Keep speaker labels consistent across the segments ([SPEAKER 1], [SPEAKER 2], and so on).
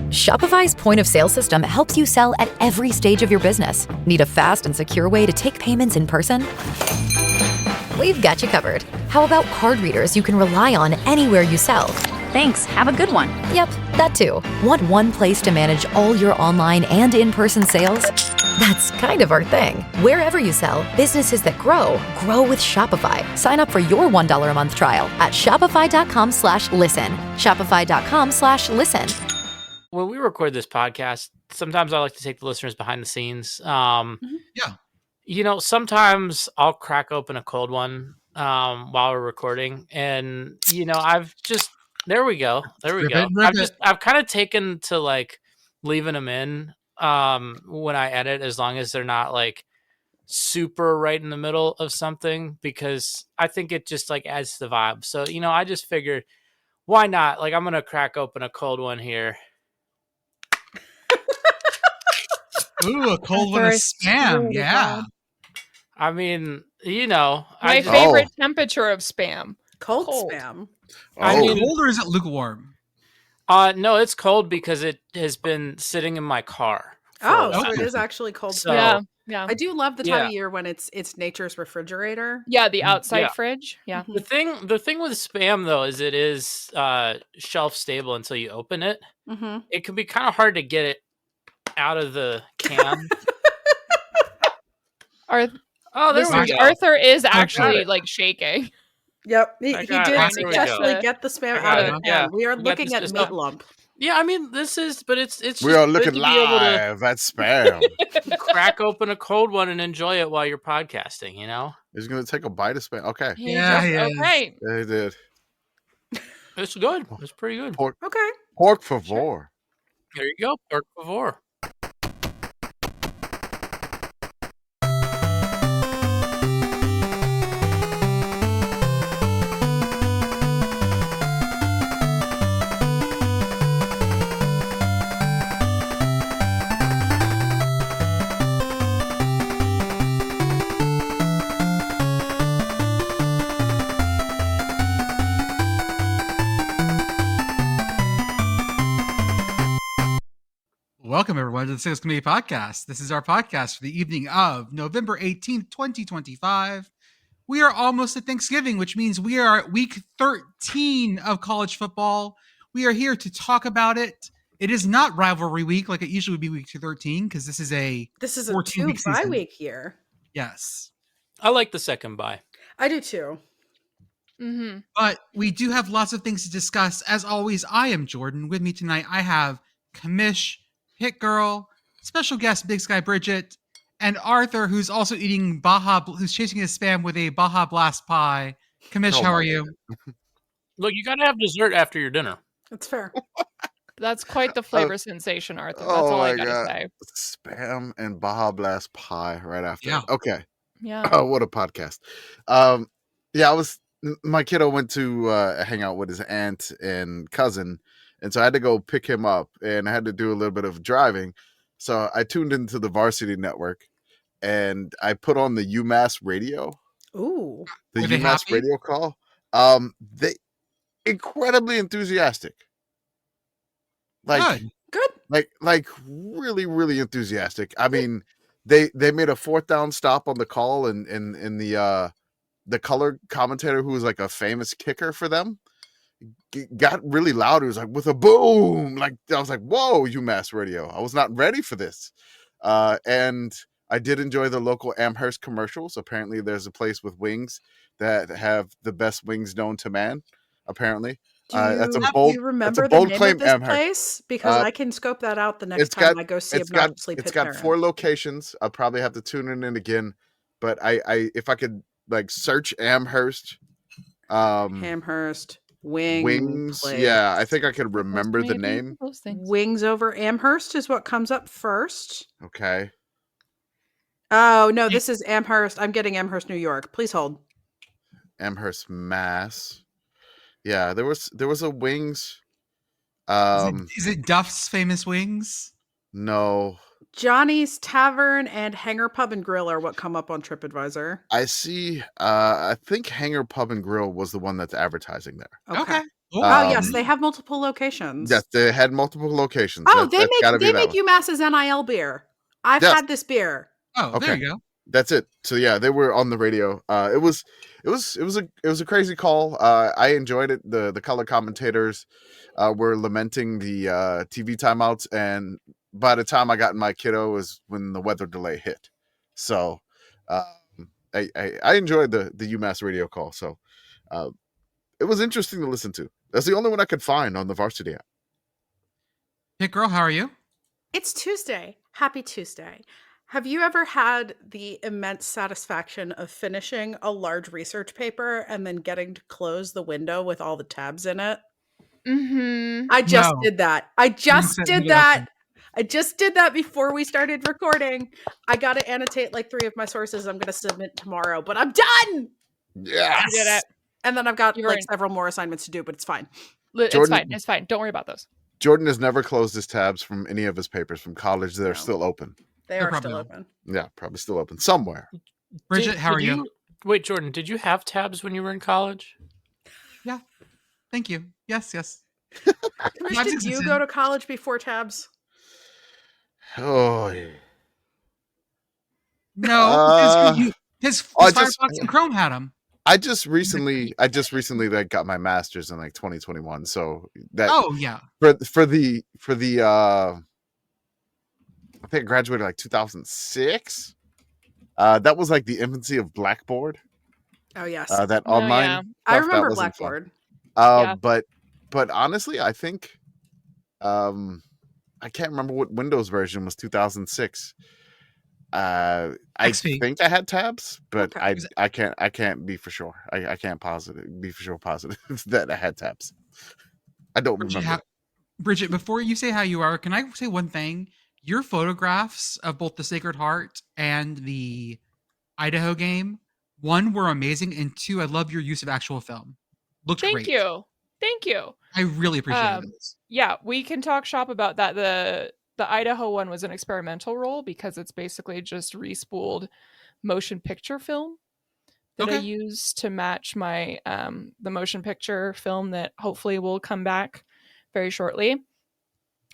[SPEAKER 1] Shopify's point of sale system helps you sell at every stage of your business. Need a fast and secure way to take payments in person? We've got you covered. How about card readers you can rely on anywhere you sell?
[SPEAKER 2] Thanks. Have a good one.
[SPEAKER 1] Yep, that too. Want one place to manage all your online and in-person sales? That's kind of our thing. Wherever you sell, businesses that grow with Shopify. Sign up for your $1 a month trial at shopify.com/listen. Shopify.com/listen.
[SPEAKER 3] When we record this podcast, sometimes I like to take the listeners behind the scenes.
[SPEAKER 4] Yeah.
[SPEAKER 3] Sometimes I'll crack open a cold one while we're recording, and I've just there we go. I've kind of taken to like leaving them in when I edit, as long as they're not like super right in the middle of something, because I think it just like adds to the vibe. So I just figured, why not? Like, I'm gonna crack open a cold one here.
[SPEAKER 4] Ooh, a cold one of spam. Yeah.
[SPEAKER 3] I mean,
[SPEAKER 5] my favorite temperature of spam.
[SPEAKER 6] Cold spam.
[SPEAKER 4] I mean, cold or is it lukewarm?
[SPEAKER 3] No, it's cold because it has been sitting in my car.
[SPEAKER 6] So it is actually cold.
[SPEAKER 3] So,
[SPEAKER 5] yeah.
[SPEAKER 6] I do love the time of year when it's nature's refrigerator.
[SPEAKER 5] Yeah, the outside fridge. Yeah.
[SPEAKER 3] The thing with spam though is it is shelf stable until you open it.
[SPEAKER 6] Mm-hmm.
[SPEAKER 3] It can be kind of hard to get it out of the can.
[SPEAKER 5] Arthur is actually like shaking.
[SPEAKER 6] Yep, he did successfully get the spam out of the can.
[SPEAKER 3] Yeah.
[SPEAKER 6] We are looking at meat lump.
[SPEAKER 3] Yeah, I mean, it's.
[SPEAKER 7] We are looking live at spam.
[SPEAKER 3] Crack open a cold one and enjoy it while you're podcasting.
[SPEAKER 7] He's gonna take a bite of spam. Okay.
[SPEAKER 5] Yeah. Okay.
[SPEAKER 7] Yeah, he did.
[SPEAKER 3] It's good. It's pretty good.
[SPEAKER 7] Pork favor.
[SPEAKER 3] Sure. There you go. Pork favor.
[SPEAKER 4] Welcome, everyone, to the Sickos Committee podcast. This is our podcast for the evening of November 18th, 2025. We are almost at Thanksgiving, which means we are at week 13 of college football. We are here to talk about it. It is not rivalry week like it usually would be week 13, because this is a 14-week
[SPEAKER 6] bye
[SPEAKER 4] season.
[SPEAKER 6] Week year.
[SPEAKER 4] Yes.
[SPEAKER 3] I like the second bye.
[SPEAKER 6] I do too.
[SPEAKER 5] Mm-hmm.
[SPEAKER 4] But we do have lots of things to discuss. As always, I am Jordan. With me tonight, I have Commish, Pitt Girl, special guest Big Sky Brigit, and Arthur, who's also eating who's chasing his spam with a Baja Blast pie. Commish, how are you?
[SPEAKER 3] Look, you gotta have dessert after your dinner.
[SPEAKER 6] That's fair.
[SPEAKER 5] That's quite the flavor sensation, Arthur. That's all I gotta say.
[SPEAKER 7] Spam and Baja Blast pie right after.
[SPEAKER 4] Yeah.
[SPEAKER 7] Okay.
[SPEAKER 5] Yeah.
[SPEAKER 7] Oh, what a podcast. My kiddo went to hang out with his aunt and cousin. And so I had to go pick him up, and I had to do a little bit of driving. So I tuned into the Varsity Network, and I put on the UMass radio.
[SPEAKER 6] Ooh.
[SPEAKER 7] The UMass radio call. They incredibly enthusiastic. Like
[SPEAKER 6] good.
[SPEAKER 7] Like really, really enthusiastic. I mean, they made a fourth down stop on the call, and the color commentator, who was like a famous kicker for them, got really loud. It was like with a boom. Like I was like, whoa, UMass radio. I was not ready for this. And I did enjoy the local Amherst commercials. Apparently there's a place with wings that have the best wings known to man. Apparently. That's a bold,
[SPEAKER 6] do you remember
[SPEAKER 7] that's a bold
[SPEAKER 6] the name
[SPEAKER 7] claim,
[SPEAKER 6] of this
[SPEAKER 7] Amherst.
[SPEAKER 6] place? Because I can scope that out the next time I go see obnoxiously Pitt.
[SPEAKER 7] It's got 4 locations. I'll probably have to tune in again. But I if I could like search Amherst.
[SPEAKER 6] Amherst. Wings. Place.
[SPEAKER 7] Yeah, I think I could remember the name.
[SPEAKER 6] Wings over Amherst is what comes up first.
[SPEAKER 7] Okay.
[SPEAKER 6] Oh, no, this is Amherst. I'm getting Amherst, New York. Please hold.
[SPEAKER 7] Amherst, Mass. Yeah, there was a Wings.
[SPEAKER 4] Is it Duff's Famous Wings?
[SPEAKER 7] No.
[SPEAKER 6] Johnny's Tavern and Hangar Pub and Grill are what come up on TripAdvisor.
[SPEAKER 7] I see. I think Hangar Pub and Grill was the one that's advertising there.
[SPEAKER 6] Okay. Oh yes, they have multiple locations.
[SPEAKER 7] Yes, they had multiple locations.
[SPEAKER 6] Oh,
[SPEAKER 7] That's gotta
[SPEAKER 6] they
[SPEAKER 7] be
[SPEAKER 6] make UMass's NIL beer. I've had this beer.
[SPEAKER 4] Oh,
[SPEAKER 7] okay.
[SPEAKER 4] There you go.
[SPEAKER 7] That's it. So yeah, they were on the radio. It was a crazy call. I enjoyed it. The color commentators were lamenting the TV timeouts, and by the time I got my kiddo was when the weather delay hit. So I enjoyed the UMass radio call. So it was interesting to listen to. That's the only one I could find on the Varsity app.
[SPEAKER 4] Pitt Girl, how are you?
[SPEAKER 6] It's Tuesday. Happy Tuesday. Have you ever had the immense satisfaction of finishing a large research paper and then getting to close the window with all the tabs in it?
[SPEAKER 5] Mm-hmm.
[SPEAKER 6] I just did that. I just did that before we started recording. I got to annotate like 3 of my sources I'm going to submit tomorrow, but I'm done.
[SPEAKER 7] Yes.
[SPEAKER 5] You did it.
[SPEAKER 6] And then I've got several more assignments to do, but it's fine.
[SPEAKER 5] It's fine. Don't worry about those.
[SPEAKER 7] Jordan has never closed his tabs from any of his papers from college. They're still open.
[SPEAKER 6] They're still open.
[SPEAKER 7] Yeah, probably still open somewhere.
[SPEAKER 4] Brigit, how are you?
[SPEAKER 3] Wait, Jordan, did you have tabs when you were in college?
[SPEAKER 4] Yeah. Thank you. Yes.
[SPEAKER 6] Commish, did you go to college before tabs?
[SPEAKER 7] Oh, yeah.
[SPEAKER 4] No, his Firefox and Chrome had them.
[SPEAKER 7] I just recently like got my master's in like 2021. So that for the I think I graduated like 2006. That was like the infancy of Blackboard.
[SPEAKER 6] Oh yes,
[SPEAKER 7] that online.
[SPEAKER 6] Yeah. I remember Blackboard.
[SPEAKER 7] But honestly, I think I can't remember what Windows version was 2006. I think I had tabs, but I can't be for sure. I can't be for sure positive that I had tabs. I don't remember.
[SPEAKER 4] Brigit, before you say how you are, can I say one thing? Your photographs of both the Sacred Heart and the Idaho game, 1, were amazing, and 2, I love your use of actual film. Looked great.
[SPEAKER 5] Thank you.
[SPEAKER 4] I really appreciate it.
[SPEAKER 5] Yeah, we can talk shop about that. The Idaho one was an experimental roll because it's basically just respooled motion picture film that I used to match my the motion picture film that hopefully will come back very shortly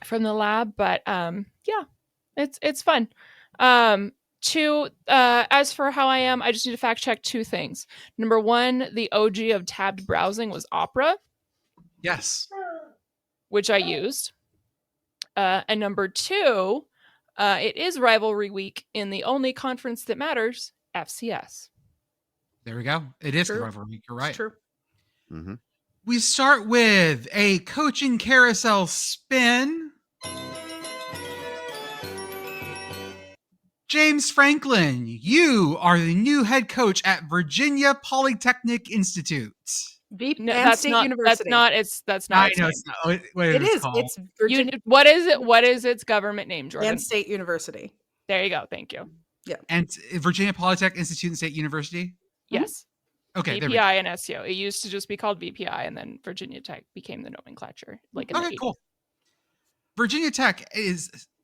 [SPEAKER 5] from the lab. But yeah, it's fun. As for how I am, I just need to fact check 2 things. Number 1, the OG of tabbed browsing was Opera.
[SPEAKER 4] Yes.
[SPEAKER 5] Which I used. And number 2, it is rivalry week in the only conference that matters, FCS.
[SPEAKER 4] There we go. It is rivalry week. You're right.
[SPEAKER 6] It's true.
[SPEAKER 7] Mm-hmm.
[SPEAKER 4] We start with a coaching carousel spin. James Franklin, you are the new head coach at Virginia Polytechnic Institute.
[SPEAKER 5] That's not University. That's not.
[SPEAKER 4] I know it's not. It is.
[SPEAKER 6] It's Virginia.
[SPEAKER 5] What is it? What is its government name, Jordan?
[SPEAKER 6] Penn State University.
[SPEAKER 5] There you go. Thank you.
[SPEAKER 6] Yeah.
[SPEAKER 4] And Virginia Polytechnic Institute and State University?
[SPEAKER 5] Yes.
[SPEAKER 4] Okay.
[SPEAKER 5] VPI and SEO. It used to just be called VPI, and then Virginia Tech became the nomenclature.
[SPEAKER 4] Okay, cool. Virginia Tech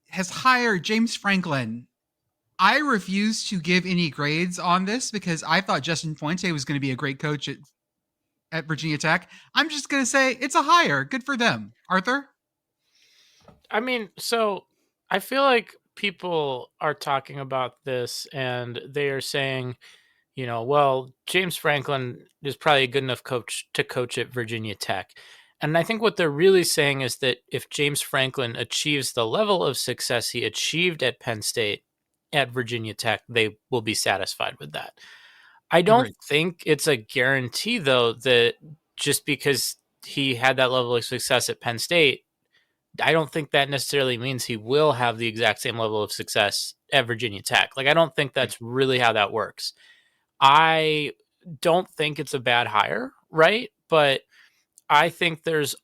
[SPEAKER 4] has hired James Franklin. I refuse to give any grades on this because I thought Justin Fuente was going to be a great coach at Virginia Tech. I'm just going to say it's a hire. Good for them. Arthur?
[SPEAKER 3] I mean, so I feel like people are talking about this and they are saying, well, James Franklin is probably a good enough coach to coach at Virginia Tech. And I think what they're really saying is that if James Franklin achieves the level of success he achieved at Penn State at Virginia Tech, they will be satisfied with that. I don't think it's a guarantee, though, that just because he had that level of success at Penn State, I don't think that necessarily means he will have the exact same level of success at Virginia Tech. I don't think that's really how that works. I don't think it's a bad hire, right? But I think there's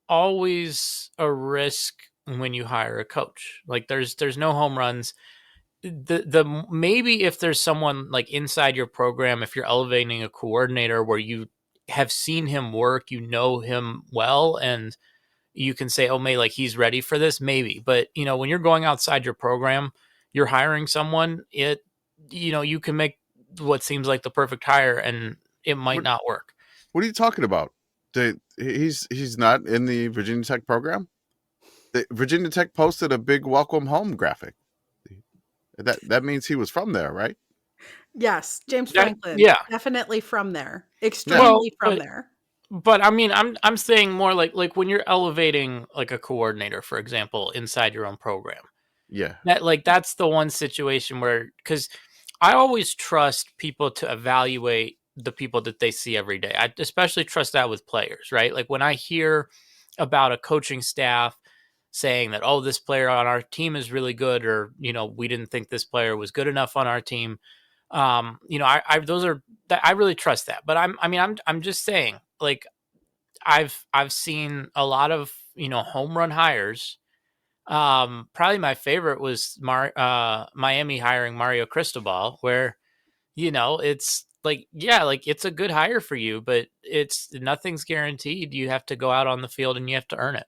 [SPEAKER 3] always a risk when you hire a coach. There's no home runs. The maybe if there's someone inside your program, if you're elevating a coordinator where you have seen him work, you know him well, and you can say, oh, maybe he's ready for this, maybe. But when you're going outside your program, you're hiring someone, you can make what seems like the perfect hire and it might not work.
[SPEAKER 7] What are you talking about? he's not in the Virginia Tech program. Virginia Tech posted a big welcome home graphic. That means he was from there, right?
[SPEAKER 6] Yes, James Franklin.
[SPEAKER 3] Yeah,
[SPEAKER 6] definitely from there. Extremely from there.
[SPEAKER 3] But I mean, I'm saying more like when you're elevating like a coordinator, for example, inside your own program.
[SPEAKER 7] Yeah.
[SPEAKER 3] That's the one situation where, because I always trust people to evaluate the people that they see every day. I especially trust that with players, right? Like when I hear about a coaching staff saying that, oh, this player on our team is really good, or, we didn't think this player was good enough on our team. I really trust that. But I'm just saying, like, I've seen a lot of, home run hires. Probably my favorite was Miami hiring Mario Cristobal, where, it's like, yeah, like it's a good hire for you, but nothing's guaranteed. You have to go out on the field and you have to earn it.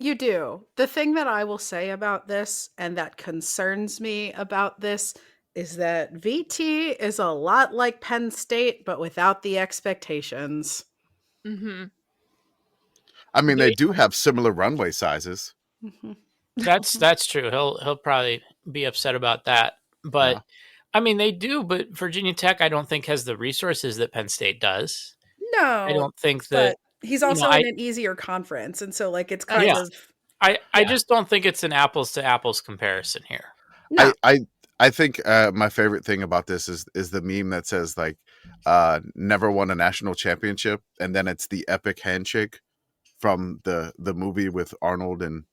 [SPEAKER 6] You do. The thing that I will say about this, and that concerns me about this, is that VT is a lot like Penn State, but without the expectations.
[SPEAKER 5] Mm-hmm.
[SPEAKER 7] I mean, they do have similar runway sizes.
[SPEAKER 6] Mm-hmm.
[SPEAKER 3] That's true. He'll probably be upset about that. But
[SPEAKER 7] Yeah.
[SPEAKER 3] I mean, they do. But Virginia Tech, I don't think, has the resources that Penn State does.
[SPEAKER 6] No,
[SPEAKER 3] I don't think that.
[SPEAKER 6] He's also in an easier conference, and so like it's kind of.
[SPEAKER 3] I just don't think it's an apples to apples comparison here.
[SPEAKER 6] No.
[SPEAKER 7] I think my favorite thing about this is the meme that says like never won a national championship, and then it's the epic handshake from the movie with Arnold and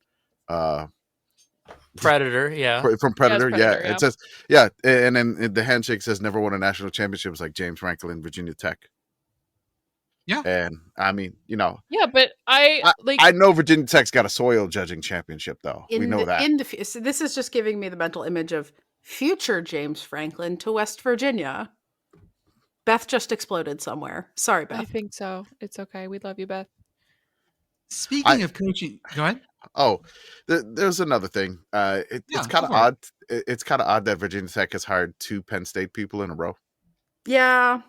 [SPEAKER 3] Predator, yeah.
[SPEAKER 7] From Predator,
[SPEAKER 5] Predator,
[SPEAKER 7] yeah.
[SPEAKER 5] yeah.
[SPEAKER 7] It says and then the handshake says never won a national championship. It's like James Franklin, Virginia Tech.
[SPEAKER 4] Yeah.
[SPEAKER 7] And I mean,
[SPEAKER 5] Yeah, but I
[SPEAKER 7] know Virginia Tech's got a soil judging championship, though. We know that.
[SPEAKER 6] So this is just giving me the mental image of future James Franklin to West Virginia. Beth just exploded somewhere. Sorry, Beth.
[SPEAKER 5] I think so. It's okay. We love you, Beth.
[SPEAKER 4] Speaking of coaching, go ahead.
[SPEAKER 7] Oh, there's another thing. It's kind of odd. It's kind of odd that Virginia Tech has hired 2 Penn State people in a row.
[SPEAKER 6] Yeah.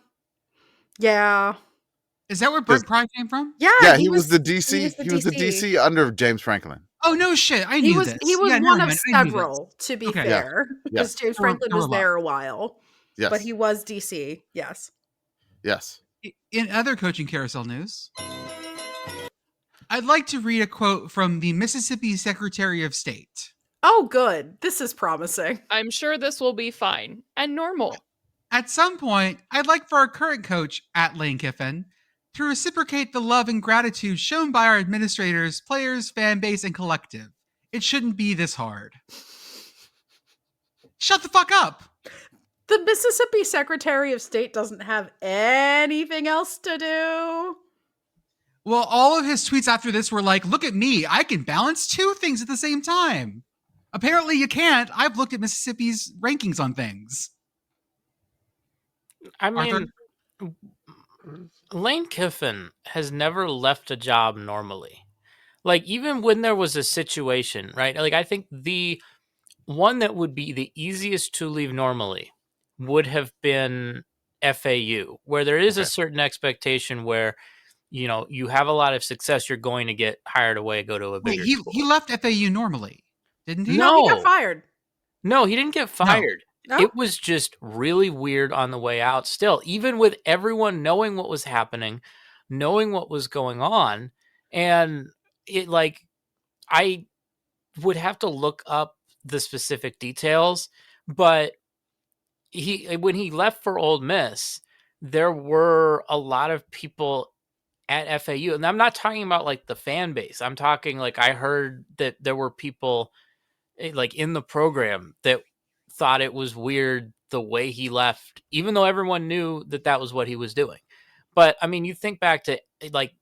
[SPEAKER 4] Is that where Brent Pry came from?
[SPEAKER 6] Yeah,
[SPEAKER 7] he was the DC. He was the DC under James Franklin.
[SPEAKER 4] Oh no shit! I knew this.
[SPEAKER 6] He was one of several. To be fair, because
[SPEAKER 7] Yes.
[SPEAKER 6] James Franklin was there a while.
[SPEAKER 7] Yes,
[SPEAKER 6] but he was DC. Yes.
[SPEAKER 4] In other coaching carousel news, I'd like to read a quote from the Mississippi Secretary of State.
[SPEAKER 6] Oh, good. This is promising.
[SPEAKER 5] I'm sure this will be fine and normal.
[SPEAKER 4] At some point, I'd like for our current coach, at Lane Kiffin, to reciprocate the love and gratitude shown by our administrators, players, fan base, and collective. It shouldn't be this hard. Shut the fuck up!
[SPEAKER 6] The Mississippi Secretary of State doesn't have anything else to do.
[SPEAKER 4] Well, all of his tweets after this were like, look at me, I can balance 2 things at the same time. Apparently you can't. I've looked at Mississippi's rankings on things.
[SPEAKER 3] I mean, Lane Kiffin has never left a job normally. Like, even when there was a situation, right? Like, I think the one that would be the easiest to leave normally would have been FAU, where there is a certain expectation where, you have a lot of success, you're going to get hired away, go to a bigger school.
[SPEAKER 4] He left FAU normally, didn't he?
[SPEAKER 6] No, he got fired.
[SPEAKER 3] No, he didn't get fired.
[SPEAKER 6] No.
[SPEAKER 3] It was just really weird on the way out still, even with everyone knowing what was happening, knowing what was going on. And it, like, I would have to look up the specific details, but when he left for Ole Miss, there were a lot of people at FAU, and I'm not talking about like the fan base. I'm talking like I heard that there were people like in the program that thought it was weird the way he left, even though everyone knew that was what he was doing. But I mean, you think back to like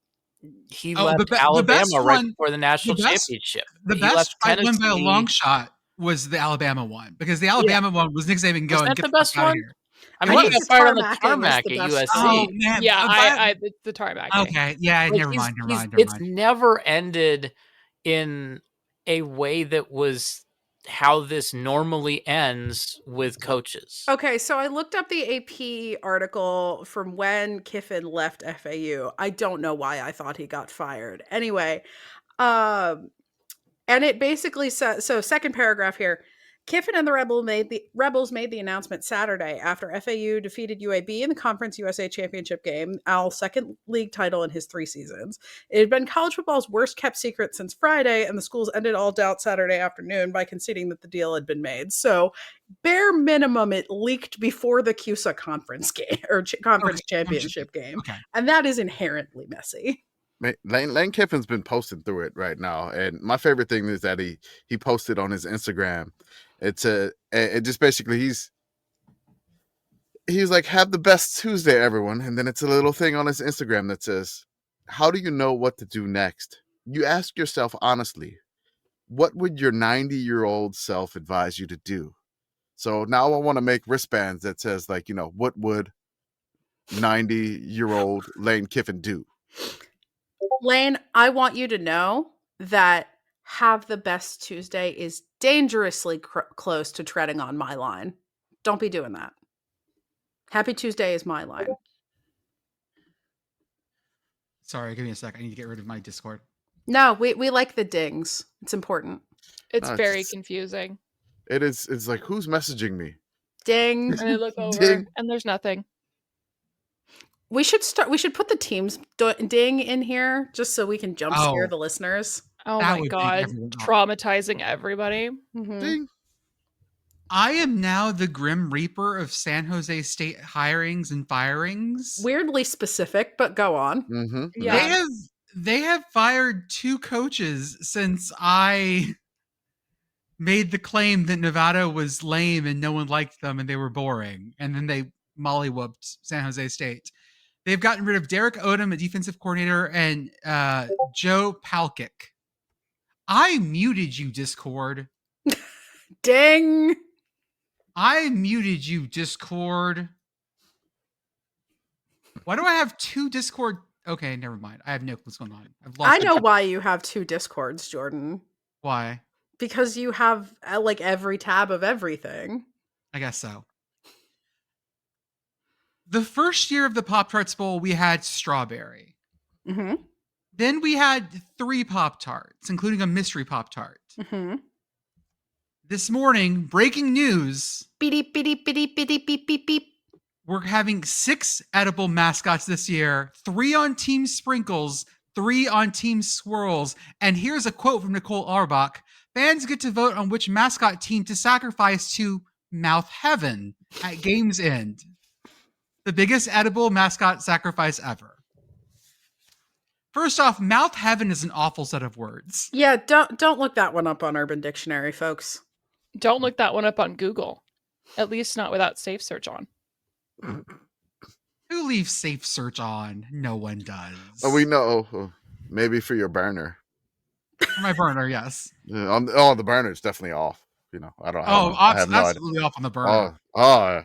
[SPEAKER 3] he left Alabama right before the national championship.
[SPEAKER 4] The best win by a long shot was the Alabama one, because the Alabama one was Nick Saban going,
[SPEAKER 3] "Get the best one."
[SPEAKER 4] Here.
[SPEAKER 3] I mean, he got fired on the tarmac at USC.
[SPEAKER 4] Oh, man.
[SPEAKER 5] Yeah, the tarmac.
[SPEAKER 4] Okay, yeah, never mind.
[SPEAKER 3] It's never ended in a way that was how this normally ends with coaches.
[SPEAKER 6] Okay, so I looked up the AP article from when Kiffin left FAU. I don't know why I thought he got fired. Anyway, and it basically says, so second paragraph here, Kiffin and the Rebels made the announcement Saturday after FAU defeated UAB in the Conference USA Championship game, Al's second league title in his 3 seasons. It had been college football's worst kept secret since Friday, and the schools ended all doubt Saturday afternoon by conceding that the deal had been made. So, bare minimum, it leaked before the CUSA conference game or conference championship game, and that is inherently messy.
[SPEAKER 7] Lane Kiffin's been posting through it right now, and my favorite thing is that he posted on his Instagram. It just basically he's like, have the best Tuesday, everyone, and then it's a little thing on his Instagram that says, how do you know what to do next? You ask yourself honestly, what would your 90-year-old self advise you to do? So now I want to make wristbands that says, like, you know, what would 90-year-old Lane Kiffin do?
[SPEAKER 6] Lane, I want you to know that have the best Tuesday is dangerously close to treading on my line. Don't be doing that. Happy Tuesday is my line.
[SPEAKER 4] Sorry, give me a sec. I need to get rid of my Discord.
[SPEAKER 6] No, we like the dings. It's important.
[SPEAKER 5] It's very confusing.
[SPEAKER 7] It is. It's like, who's messaging me?
[SPEAKER 6] Ding.
[SPEAKER 5] And I look over
[SPEAKER 7] Ding.
[SPEAKER 5] and there's nothing.
[SPEAKER 6] We should put the teams ding in here just so we can jump scare the listeners.
[SPEAKER 5] Oh my God. Traumatizing everybody.
[SPEAKER 6] Mm-hmm.
[SPEAKER 7] Ding.
[SPEAKER 4] I am now the Grim Reaper of San Jose State hirings and firings.
[SPEAKER 6] Weirdly specific, but go on.
[SPEAKER 7] Mm-hmm.
[SPEAKER 5] Yeah.
[SPEAKER 4] They have fired 2 coaches since I made the claim that Nevada was lame and no one liked them and they were boring. And then they mollywhooped San Jose State. They've gotten rid of Derek Odom, a defensive coordinator, and Joe Palkic. I muted you, Discord.
[SPEAKER 6] Ding.
[SPEAKER 4] I muted you, Discord. Why do I have 2 Discord? Okay, never mind. I have no clue what's going on.
[SPEAKER 6] I know why you have 2 Discords, Jordan.
[SPEAKER 4] Why?
[SPEAKER 6] Because you have like every tab of everything.
[SPEAKER 4] I guess so. The first year of the Pop Tarts Bowl, we had strawberry.
[SPEAKER 6] Mm-hmm.
[SPEAKER 4] Then we had 3 Pop Tarts, including a mystery Pop Tart.
[SPEAKER 6] Mm-hmm.
[SPEAKER 4] This morning, breaking news.
[SPEAKER 6] Beep, beep, beep, beep, beep, beep, beep, beep.
[SPEAKER 4] We're having 6 edible mascots this year, 3 on Team Sprinkles, 3 on Team Swirls. And here's a quote from Nicole Auerbach. Fans get to vote on which mascot team to sacrifice to Mouth Heaven at game's end. The biggest edible mascot sacrifice ever. First off, Mouth Heaven is an awful set of words.
[SPEAKER 6] Yeah, don't look that one up on Urban Dictionary, folks.
[SPEAKER 5] Don't look that one up on Google. At least not without Safe Search on.
[SPEAKER 4] Who leaves Safe Search on? No one does.
[SPEAKER 7] Oh, we know. Maybe for your burner.
[SPEAKER 4] For my burner, yes.
[SPEAKER 7] The burner's definitely off. You know, I don't.
[SPEAKER 4] I have absolutely off on the burner.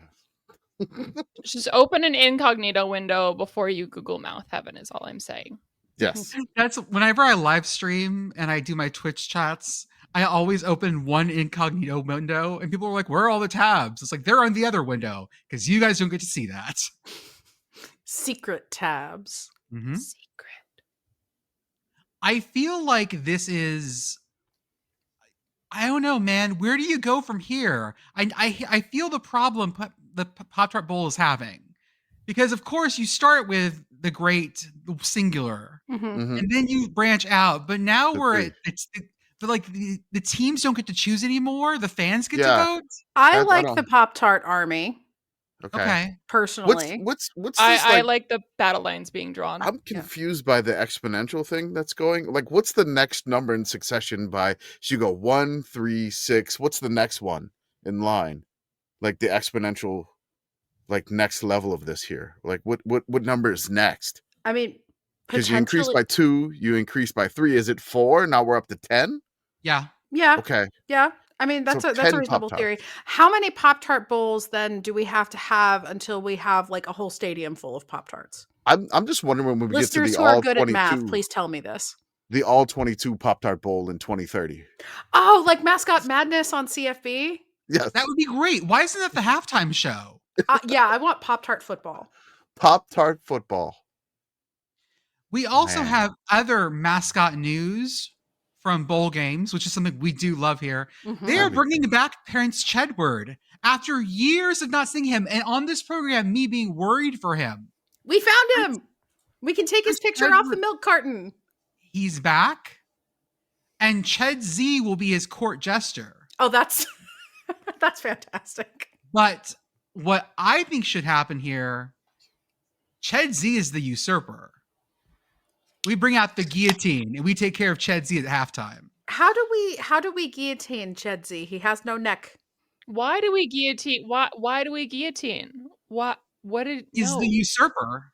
[SPEAKER 5] Just open an incognito window before you Google Mouth Heaven is all I'm saying.
[SPEAKER 7] Yes.
[SPEAKER 4] That's whenever I live stream and I do my Twitch chats, I always open one incognito window and people are like, where are all the tabs? It's like, they're on the other window because you guys don't get to see that.
[SPEAKER 6] Secret tabs.
[SPEAKER 4] Mm-hmm.
[SPEAKER 5] Secret.
[SPEAKER 4] I feel like this is, I don't know, man. Where do you go from here? I feel the problem the Pop-Tart Bowl is having. Because, of course, you start with the great singular, and then you branch out. But now the teams don't get to choose anymore. The fans get to vote.
[SPEAKER 6] I like the Pop-Tart Army.
[SPEAKER 7] Okay.
[SPEAKER 6] Personally.
[SPEAKER 7] What's this,
[SPEAKER 5] I like the battle lines being drawn.
[SPEAKER 7] I'm confused by the exponential thing that's going. Like, what's the next number in succession so you go 1, 3, 6. What's the next one in line? Like the exponential, like next level of this here. Like what number is next?
[SPEAKER 6] I mean,
[SPEAKER 7] because you increase by 2, you increase by 3. Is it 4? Now we're up to 10.
[SPEAKER 4] Yeah.
[SPEAKER 7] Okay.
[SPEAKER 6] Yeah. I mean, that's a reasonable theory. How many Pop-Tart Bowls then do we have to have until we have like a whole stadium full of Pop-Tarts?
[SPEAKER 7] I'm just wondering when we
[SPEAKER 6] Listeners
[SPEAKER 7] get to the
[SPEAKER 6] who are
[SPEAKER 7] all
[SPEAKER 6] good
[SPEAKER 7] 22.
[SPEAKER 6] at math, please tell me this.
[SPEAKER 7] the all 22 Pop Tart Bowl in 2030.
[SPEAKER 6] Oh, like Mascot Madness on CFB?
[SPEAKER 7] Yes.
[SPEAKER 4] That would be great. Why isn't that the halftime show?
[SPEAKER 6] Yeah, I want Pop Tart football.
[SPEAKER 7] Pop Tart football.
[SPEAKER 4] We also have other mascot news from bowl games, which is something we do love here.
[SPEAKER 6] Mm-hmm.
[SPEAKER 4] They are bringing back Prince CHEDDWARD after years of not seeing him. And on this program, me being worried for him.
[SPEAKER 6] We found him. We can take his picture off the milk carton.
[SPEAKER 4] He's back. And Ched Z will be his court jester.
[SPEAKER 6] Oh, that's that's fantastic.
[SPEAKER 4] But what I think should happen here, Ched Z is the usurper. We bring out the guillotine and we take care of Ched Z at halftime.
[SPEAKER 6] How do we guillotine Ched Z? He has no neck.
[SPEAKER 5] Why do we guillotine? Why do we guillotine? What did
[SPEAKER 4] He's the usurper.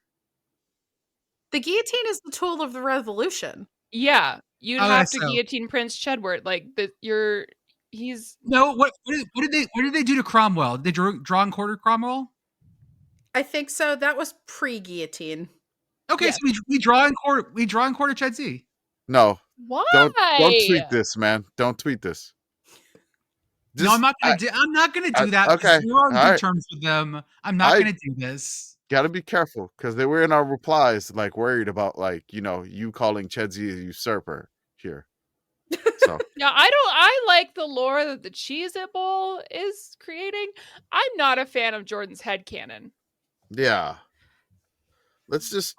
[SPEAKER 6] The guillotine is the tool of the revolution.
[SPEAKER 5] Yeah, you'd have to guillotine Prince CHEDDWARD. Like he's
[SPEAKER 4] no. What did they do to Cromwell? Did they draw and quarter Cromwell?
[SPEAKER 6] I think so. That was pre-guillotine.
[SPEAKER 4] Okay, so we draw and quarter. We draw and quarter Ched Z.
[SPEAKER 7] No.
[SPEAKER 5] Why?
[SPEAKER 7] Don't tweet this, man. Don't tweet this.
[SPEAKER 4] No, I'm not gonna do that.
[SPEAKER 7] Okay,
[SPEAKER 4] we're on good terms with them. I'm not gonna do this.
[SPEAKER 7] Got to be careful because they were in our replies, like worried about, like, you calling Ched Z a usurper here. So
[SPEAKER 5] yeah, I like the lore that the Cheez-It Bowl is creating. I'm not a fan of Jordan's headcanon.
[SPEAKER 7] Yeah, let's just.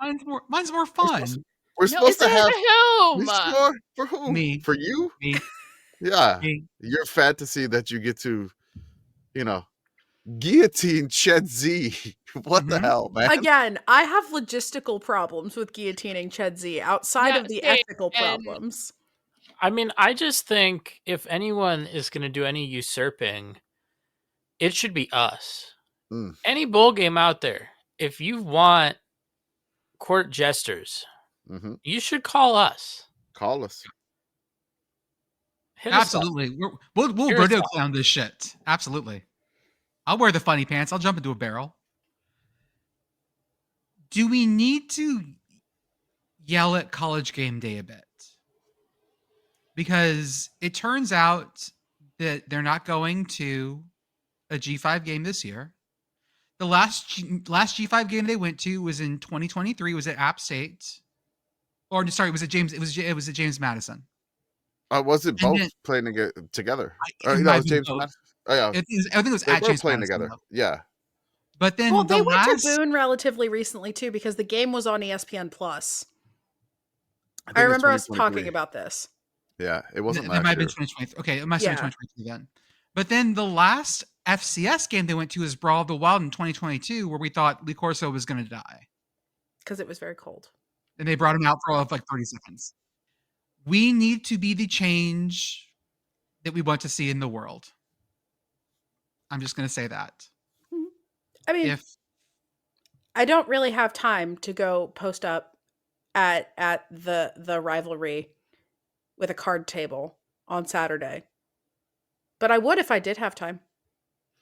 [SPEAKER 4] Mine's more fun.
[SPEAKER 7] We're supposed to have
[SPEAKER 5] whom?
[SPEAKER 7] For whom?
[SPEAKER 4] Me.
[SPEAKER 7] For you?
[SPEAKER 4] Me.
[SPEAKER 7] Yeah,
[SPEAKER 4] Me.
[SPEAKER 7] Your fantasy that you get to, guillotine Ched Z. What the hell, man?
[SPEAKER 6] Again, I have logistical problems with guillotining Ched Z outside of the ethical problems.
[SPEAKER 3] I mean, I just think if anyone is going to do any usurping, it should be us. Any bowl game out there, if you want court jesters, you should call us.
[SPEAKER 7] Call us.
[SPEAKER 4] Absolutely. We'll rodeo clown this shit. Absolutely. I'll wear the funny pants. I'll jump into a barrel. Do we need to yell at College Gameday a bit? Because it turns out that they're not going to a G5 game this year. The last G5 game they went to was in 2023. Was at App State, or sorry, was it James? It was at James Madison.
[SPEAKER 7] Was it both playing together?
[SPEAKER 4] It
[SPEAKER 7] was James Madison. Oh yeah,
[SPEAKER 4] I think it was at James
[SPEAKER 7] playing
[SPEAKER 4] Madison,
[SPEAKER 7] together.
[SPEAKER 4] Though.
[SPEAKER 7] Yeah,
[SPEAKER 6] but then they went to Boone relatively recently too, because the game was on ESPN Plus. I remember us talking about this.
[SPEAKER 7] Yeah, it wasn't.
[SPEAKER 4] It might have been 2023. Okay, it might have been 2023 then. But then the last FCS game they went to was Brawl of the Wild in 2022, where we thought Lee Corso was going to die
[SPEAKER 6] because it was very cold,
[SPEAKER 4] and they brought him out for like 30 seconds. We need to be the change that we want to see in the world. I'm just going to say that.
[SPEAKER 6] I mean, I don't really have time to go post up at the rivalry with a card table on Saturday, but I would if I did have time.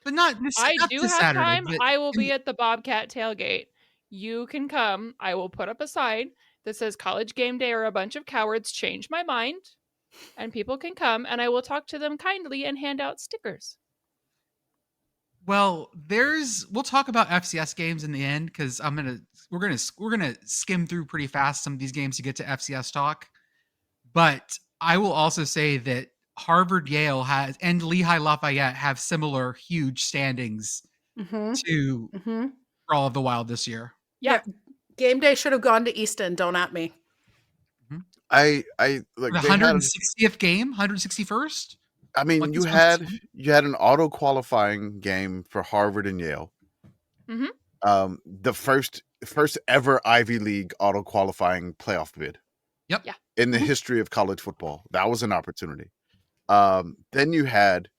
[SPEAKER 4] But not.
[SPEAKER 5] I do have
[SPEAKER 4] Saturday,
[SPEAKER 5] time. I will be at the Bobcat tailgate. You can come. I will put up a sign that says College Gameday or a bunch of cowards change my mind, and people can come, and I will talk to them kindly and hand out stickers.
[SPEAKER 4] Well, we'll talk about FCS games in the end, because we're gonna skim through pretty fast some of these games to get to FCS talk. But I will also say that Harvard, Yale and Lehigh Lafayette have similar huge standings to Brawl of the Wild this year.
[SPEAKER 6] Yeah. Game Day should have gone to Easton. Don't at me.
[SPEAKER 7] I like
[SPEAKER 4] the 160th game, 161st.
[SPEAKER 7] I mean, you had an auto qualifying game for Harvard and Yale. The first ever Ivy League auto qualifying playoff bid.
[SPEAKER 4] Yep. Yeah.
[SPEAKER 7] In the history of college football, that was an opportunity. Then you had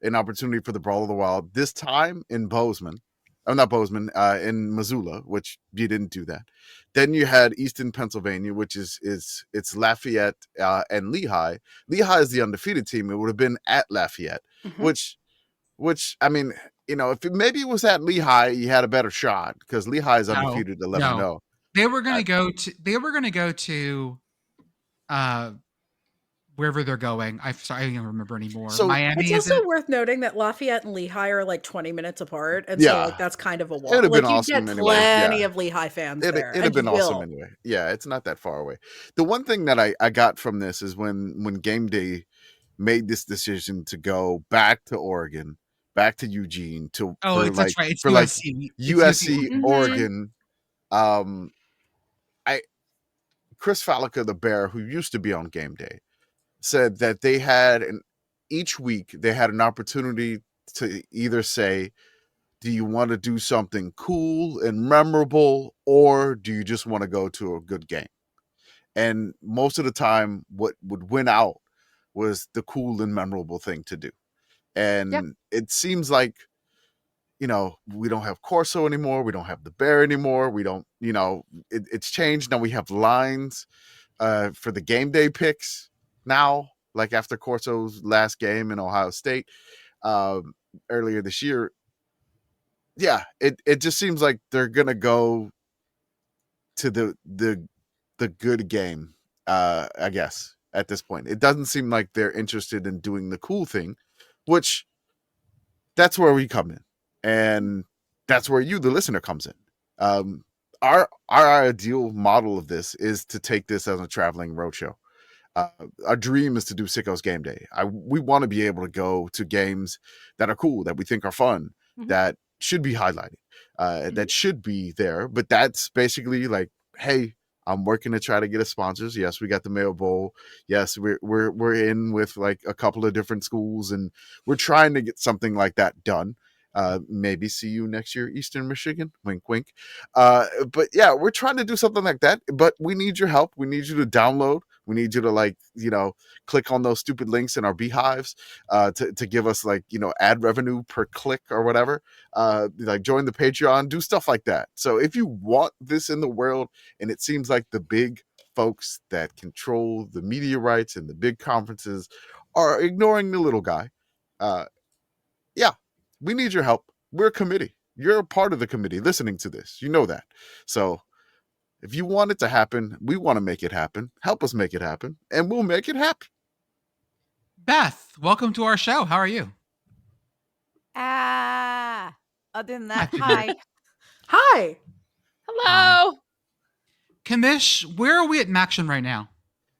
[SPEAKER 7] an opportunity for the Brawl of the Wild, this time in Bozeman. Oh, not Bozeman, in Missoula, which you didn't do that. Then you had Easton, Pennsylvania, which it's Lafayette and Lehigh. Lehigh is the undefeated team. It would have been at Lafayette, which I mean, if maybe it was at Lehigh, you had a better shot because Lehigh is undefeated 11-0.
[SPEAKER 4] They were going to go to wherever they're going. I don't remember anymore.
[SPEAKER 7] So
[SPEAKER 4] Miami.
[SPEAKER 6] It's also worth noting that Lafayette and Lehigh are like 20 minutes apart, and
[SPEAKER 7] Yeah.
[SPEAKER 6] so like that's kind of a walk.
[SPEAKER 7] It'd have
[SPEAKER 6] Like
[SPEAKER 7] been
[SPEAKER 6] you
[SPEAKER 7] awesome
[SPEAKER 6] get
[SPEAKER 7] anyway.
[SPEAKER 6] plenty
[SPEAKER 7] Yeah.
[SPEAKER 6] of Lehigh fans there.
[SPEAKER 7] It'd have been awesome anyway. Yeah, it's not that far away. The one thing that I got from this is when Game Day made this decision to go back to Oregon, back to Eugene
[SPEAKER 4] that's right. It's
[SPEAKER 7] for
[SPEAKER 4] USC.
[SPEAKER 7] USC
[SPEAKER 6] Mhm.
[SPEAKER 7] Oregon. Chris Fallica, the Bear, who used to be on Game Day, said that they had each week they had an opportunity to either say, do you want to do something cool and memorable, or do you just want to go to a good game? And most of the time, what would win out was the cool and memorable thing to do. And it seems like, we don't have Corso anymore. We don't have the Bear anymore. We don't, it's changed. Now we have lines for the Game Day picks now, like after Corso's last game in Ohio State earlier this year. Yeah, it just seems like they're gonna go to the good game, I guess, at this point. It doesn't seem like they're interested in doing the cool thing, which that's where we come in. And that's where you, the listener, comes in. Our ideal model of this is to take this as a traveling roadshow. Our dream is to do Sickos Gameday. We want to be able to go to games that are cool, that we think are fun, that should be highlighted, that should be there. But that's basically like, hey, I'm working to try to get us sponsors. Yes, we got the Mayo Bowl. Yes, we're in with like a couple of different schools, and we're trying to get something like that done. Maybe see you next year, Eastern Michigan. Wink, wink. But yeah, we're trying to do something like that. But we need your help. We need you to download. We need you to click on those stupid links in our beehives to give us ad revenue per click or whatever. Join the Patreon, do stuff like that. So if you want this in the world, and it seems like the big folks that control the media rights and the big conferences are ignoring the little guy, we need your help. We're a committee. You're a part of the committee listening to this. You know that. So if you want it to happen, we want to make it happen. Help us make it happen, and we'll make it happen.
[SPEAKER 4] Beth, welcome to our show. How are you?
[SPEAKER 2] Other than that, hi.
[SPEAKER 6] Hi.
[SPEAKER 5] Hello.
[SPEAKER 4] Commish, where are we at MACtion right now?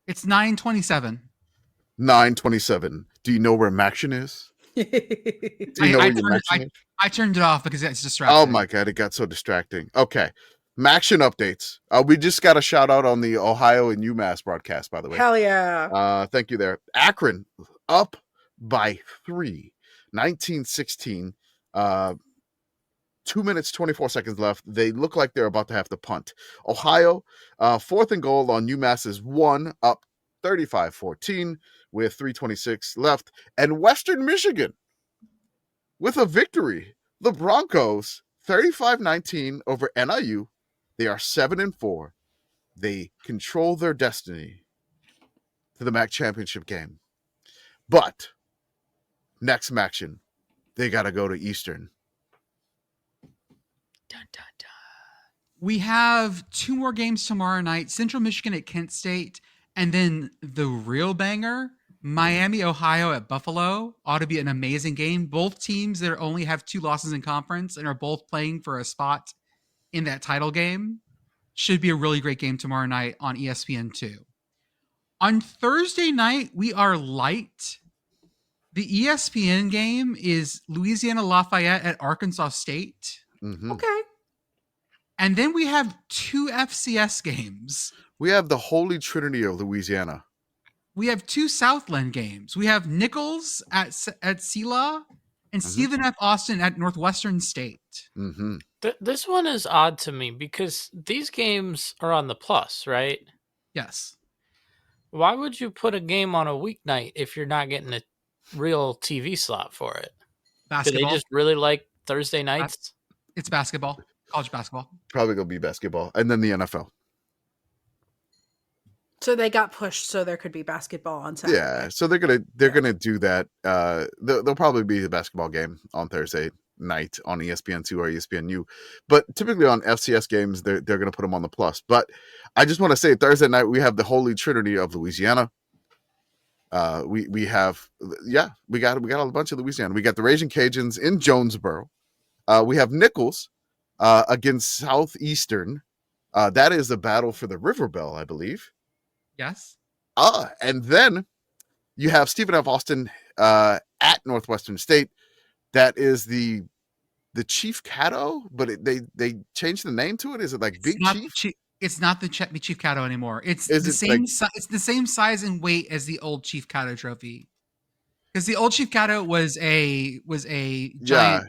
[SPEAKER 4] It's 9:27.
[SPEAKER 7] 9:27. Do you know where MACtion is? Do you know where your MACtion is?
[SPEAKER 4] I turned it off because it's distracting.
[SPEAKER 7] Oh my God, it got so distracting. Okay. MACtion updates. We just got a shout out on the Ohio and UMass broadcast, by the way.
[SPEAKER 6] Hell yeah.
[SPEAKER 7] Thank you there. Akron up by 3. 19-16. 2 minutes, 24 seconds left. They look like they're about to have to punt. Ohio, 4th and goal on UMass's 1, up 35-14 with 3:26 left. And Western Michigan with a victory. The Broncos, 35-19 over NIU. They are 7-4. They control their destiny to the MAC championship game. But next MACtion, they got to go to Eastern.
[SPEAKER 4] Dun, dun, dun. We have 2 more games tomorrow night. Central Michigan at Kent State. And then the real banger, Miami, Ohio at Buffalo. Ought to be an amazing game. Both teams that only have 2 losses in conference and are both playing for a spot in that title game. Should be a really great game tomorrow night on ESPN2. On Thursday night, we are light. The ESPN game is Louisiana Lafayette at Arkansas State.
[SPEAKER 7] Mm-hmm.
[SPEAKER 6] Okay.
[SPEAKER 4] And then we have 2 FCS games.
[SPEAKER 7] We have the Holy Trinity of Louisiana.
[SPEAKER 4] We have 2 Southland games. We have Nichols at Sela and Stephen F. Austin at Northwestern State.
[SPEAKER 7] Mm-hmm.
[SPEAKER 3] This one is odd to me because these games are on the plus, right?
[SPEAKER 4] Yes.
[SPEAKER 3] Why would you put a game on a weeknight if you're not getting a real TV slot for it?
[SPEAKER 4] Basketball.
[SPEAKER 3] Do they just really like Thursday nights?
[SPEAKER 4] It's basketball. College basketball.
[SPEAKER 7] Probably going to be basketball. And then the NFL.
[SPEAKER 6] So they got pushed so there could be basketball on Saturday.
[SPEAKER 7] Yeah, so they're gonna do that. There'll probably be a basketball game on Thursday. night on ESPN2 or ESPNU. But typically on FCS games, they're going to put them on the plus. But I just want to say Thursday night, we have the Holy Trinity of Louisiana. We have we got a bunch of Louisiana. We got the Raging Cajuns in Jonesboro. We have Nichols against Southeastern. That is the battle for the River Bell, I believe.
[SPEAKER 4] Yes.
[SPEAKER 7] And then you have Stephen F. Austin at Northwestern State. That is the Chief Caddo, but they changed the name to it. Is it like Big Chief?
[SPEAKER 4] It's not the Chief Caddo anymore. It's the same size and weight as the old Chief Caddo trophy. Because the old Chief Caddo was a giant.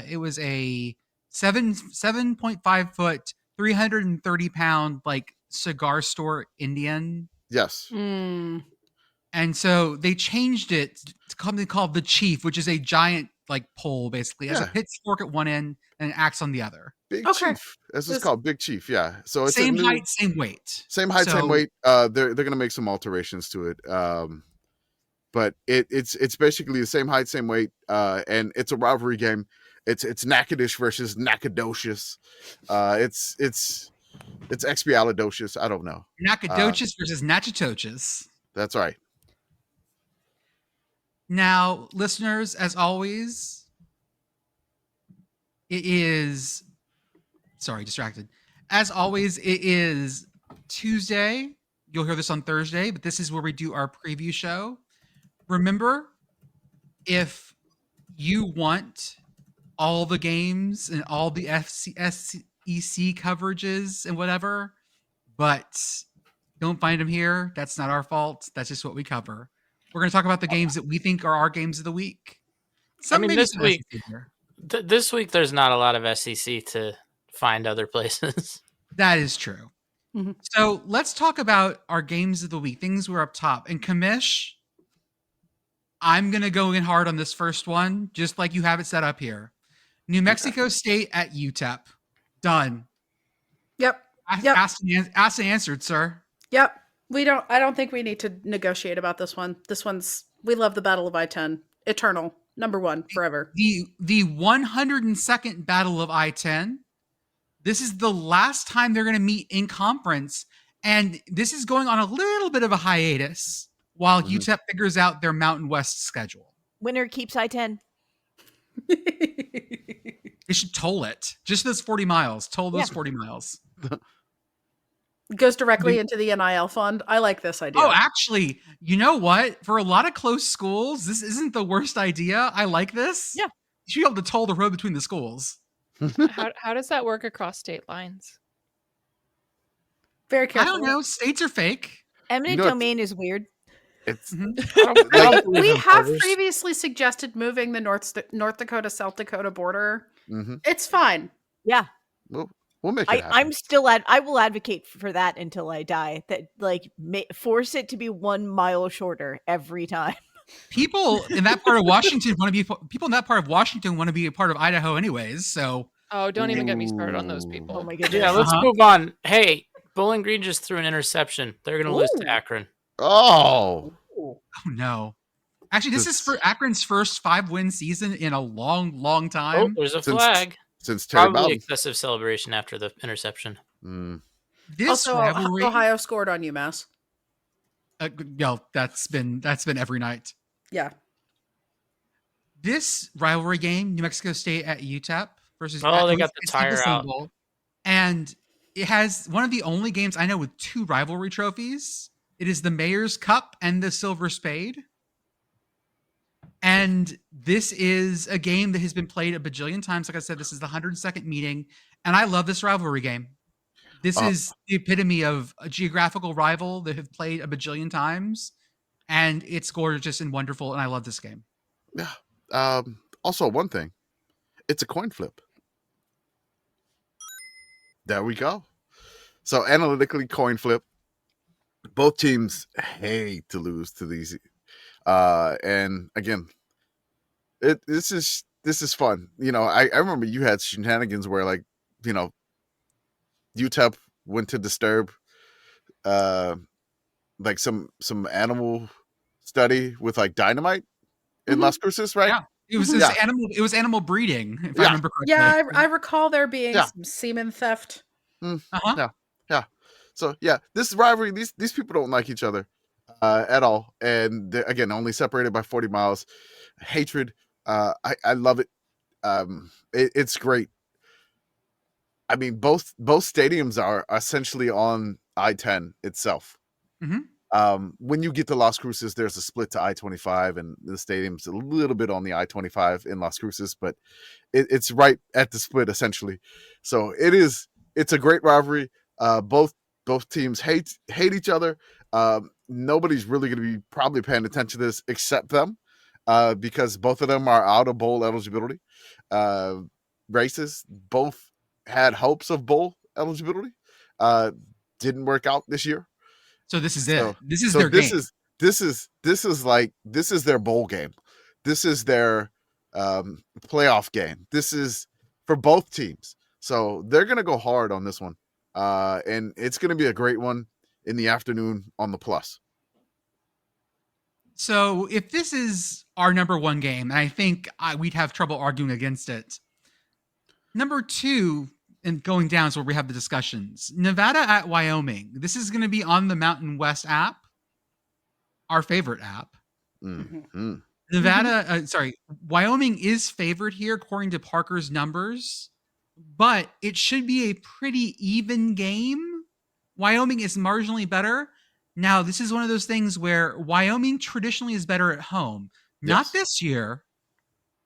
[SPEAKER 4] It was a 7.5 foot, 330 pound like cigar store Indian.
[SPEAKER 7] Yes.
[SPEAKER 6] Mm.
[SPEAKER 4] And so they changed it to something called the Chief, which is a giant like pole, basically. It has a pitchfork at one end and an axe on the other.
[SPEAKER 7] Big Chief. This is called Big Chief. Yeah. So it's
[SPEAKER 4] same height, same weight.
[SPEAKER 7] Same height, same weight. They're gonna make some alterations to it. But it's basically the same height, same weight. And it's a rivalry game. It's Natchitoches versus Nacogdoches. It's Expialidocious. I don't know.
[SPEAKER 4] Nacogdoches versus Natchitoches.
[SPEAKER 7] That's right.
[SPEAKER 4] Now, listeners, as always, it is... Sorry, distracted. As always, it is Tuesday. You'll hear this on Thursday, but this is where we do our preview show. Remember, if you want all the games and all the SEC coverages and whatever, but don't find them here, that's not our fault. That's just what we cover. We're going to talk about the games that we think are our games of the week.
[SPEAKER 3] This week there's not a lot of SEC to find other places.
[SPEAKER 4] That is true. Mm-hmm. So let's talk about our games of the week. Things were up top. And Commish, I'm going to go in hard on this first one, just like you have it set up here. New Mexico State at UTEP. Done.
[SPEAKER 6] Yep.
[SPEAKER 4] Asked and answered, sir.
[SPEAKER 6] Yep. I don't think we need to negotiate about this one. We love the Battle of I-10. Eternal. Number one, forever.
[SPEAKER 4] The 102nd Battle of I-10. This is the last time they're going to meet in conference. And this is going on a little bit of a hiatus while UTEP figures out their Mountain West schedule.
[SPEAKER 2] Winner keeps I-10.
[SPEAKER 4] They should toll it. Just those 40 miles. Toll those 40 miles.
[SPEAKER 6] Goes directly into the NIL fund. I like this idea.
[SPEAKER 4] Oh, actually, you know what? For a lot of close schools, this isn't the worst idea. I like this.
[SPEAKER 2] Yeah.
[SPEAKER 4] You should be able to toll the road between the schools.
[SPEAKER 5] How does that work across state lines?
[SPEAKER 6] Very careful.
[SPEAKER 4] I don't know. States are fake.
[SPEAKER 2] Eminent domain is weird.
[SPEAKER 7] It's
[SPEAKER 6] we have previously suggested moving the North Dakota, South Dakota border.
[SPEAKER 7] Mm-hmm.
[SPEAKER 6] It's fine.
[SPEAKER 2] Yeah.
[SPEAKER 7] We'll make it happen.
[SPEAKER 2] I will advocate for that until I die. That force it to be 1 mile shorter every time.
[SPEAKER 4] People in that part of Washington want to be a part of Idaho anyways. So
[SPEAKER 5] don't even get me started on those people.
[SPEAKER 2] Oh my goodness.
[SPEAKER 3] Yeah, let's move on. Hey, Bowling Green just threw an interception. They're going to lose to Akron.
[SPEAKER 7] Oh
[SPEAKER 4] no. Actually, this is for Akron's first 5-win season in a long, long time.
[SPEAKER 3] Oh, there's a flag.
[SPEAKER 7] Since Terry
[SPEAKER 3] Probably
[SPEAKER 7] Bowden.
[SPEAKER 3] excessive celebration after the interception.
[SPEAKER 4] This
[SPEAKER 6] also,
[SPEAKER 4] rivalry,
[SPEAKER 6] Ohio scored on UMass.
[SPEAKER 4] That's been every night.
[SPEAKER 6] Yeah.
[SPEAKER 4] This rivalry game, New Mexico State at UTEP versus
[SPEAKER 3] they got the tire out.
[SPEAKER 4] And it has one of the only games I know with 2 rivalry trophies. It is the Mayor's Cup and the Silver Spade. And this is a game that has been played a bajillion times. Like I said, this is the 102nd meeting. And I love this rivalry game. This is the epitome of a geographical rival that have played a bajillion times. And it's gorgeous and wonderful. And I love this game.
[SPEAKER 7] Yeah. Also, one thing. It's a coin flip. There we go. So, analytically, coin flip. Both teams hate to lose to these. And again, this is fun. You know, I remember you had shenanigans where UTEP went to disturb some animal study with dynamite in Las Cruces, right?
[SPEAKER 4] It was
[SPEAKER 7] Yeah.
[SPEAKER 4] animal. It was animal breeding, if I
[SPEAKER 7] Yeah.
[SPEAKER 4] remember correctly.
[SPEAKER 6] Yeah, I recall there being
[SPEAKER 7] Yeah.
[SPEAKER 6] some semen theft.
[SPEAKER 4] Uh-huh.
[SPEAKER 7] Yeah. So yeah, this rivalry, these people don't like each other at all, and they're, again, only separated by 40 miles. Hatred. I love it. It's great. I mean, both stadiums are essentially on I-10 itself. When you get to Las Cruces, there's a split to I-25, and the stadium's a little bit on the I-25 in Las Cruces, but it's right at the split essentially. So it's a great rivalry. Both teams hate each other. Nobody's really going to be probably paying attention to this except them, because both of them are out of bowl eligibility races. Both had hopes of bowl eligibility. Didn't work out this year.
[SPEAKER 4] So this is it.
[SPEAKER 7] So-
[SPEAKER 4] This is
[SPEAKER 7] so
[SPEAKER 4] their
[SPEAKER 7] this
[SPEAKER 4] game.
[SPEAKER 7] is their bowl game. This is their playoff game. This is for both teams. So they're going to go hard on this one. And it's going to be a great one in the afternoon on the Plus.
[SPEAKER 4] So if this is our number one game, and I think we'd have trouble arguing against it. Number two, and going down is where we have the discussions. Nevada at Wyoming. This is going to be on the Mountain West app, our favorite app.
[SPEAKER 7] Mm-hmm.
[SPEAKER 4] Nevada, Wyoming is favored here according to Parker's numbers, but it should be a pretty even game. Wyoming is marginally better. Now, this is one of those things where Wyoming traditionally is better at home. Not
[SPEAKER 7] Yes.
[SPEAKER 4] this year.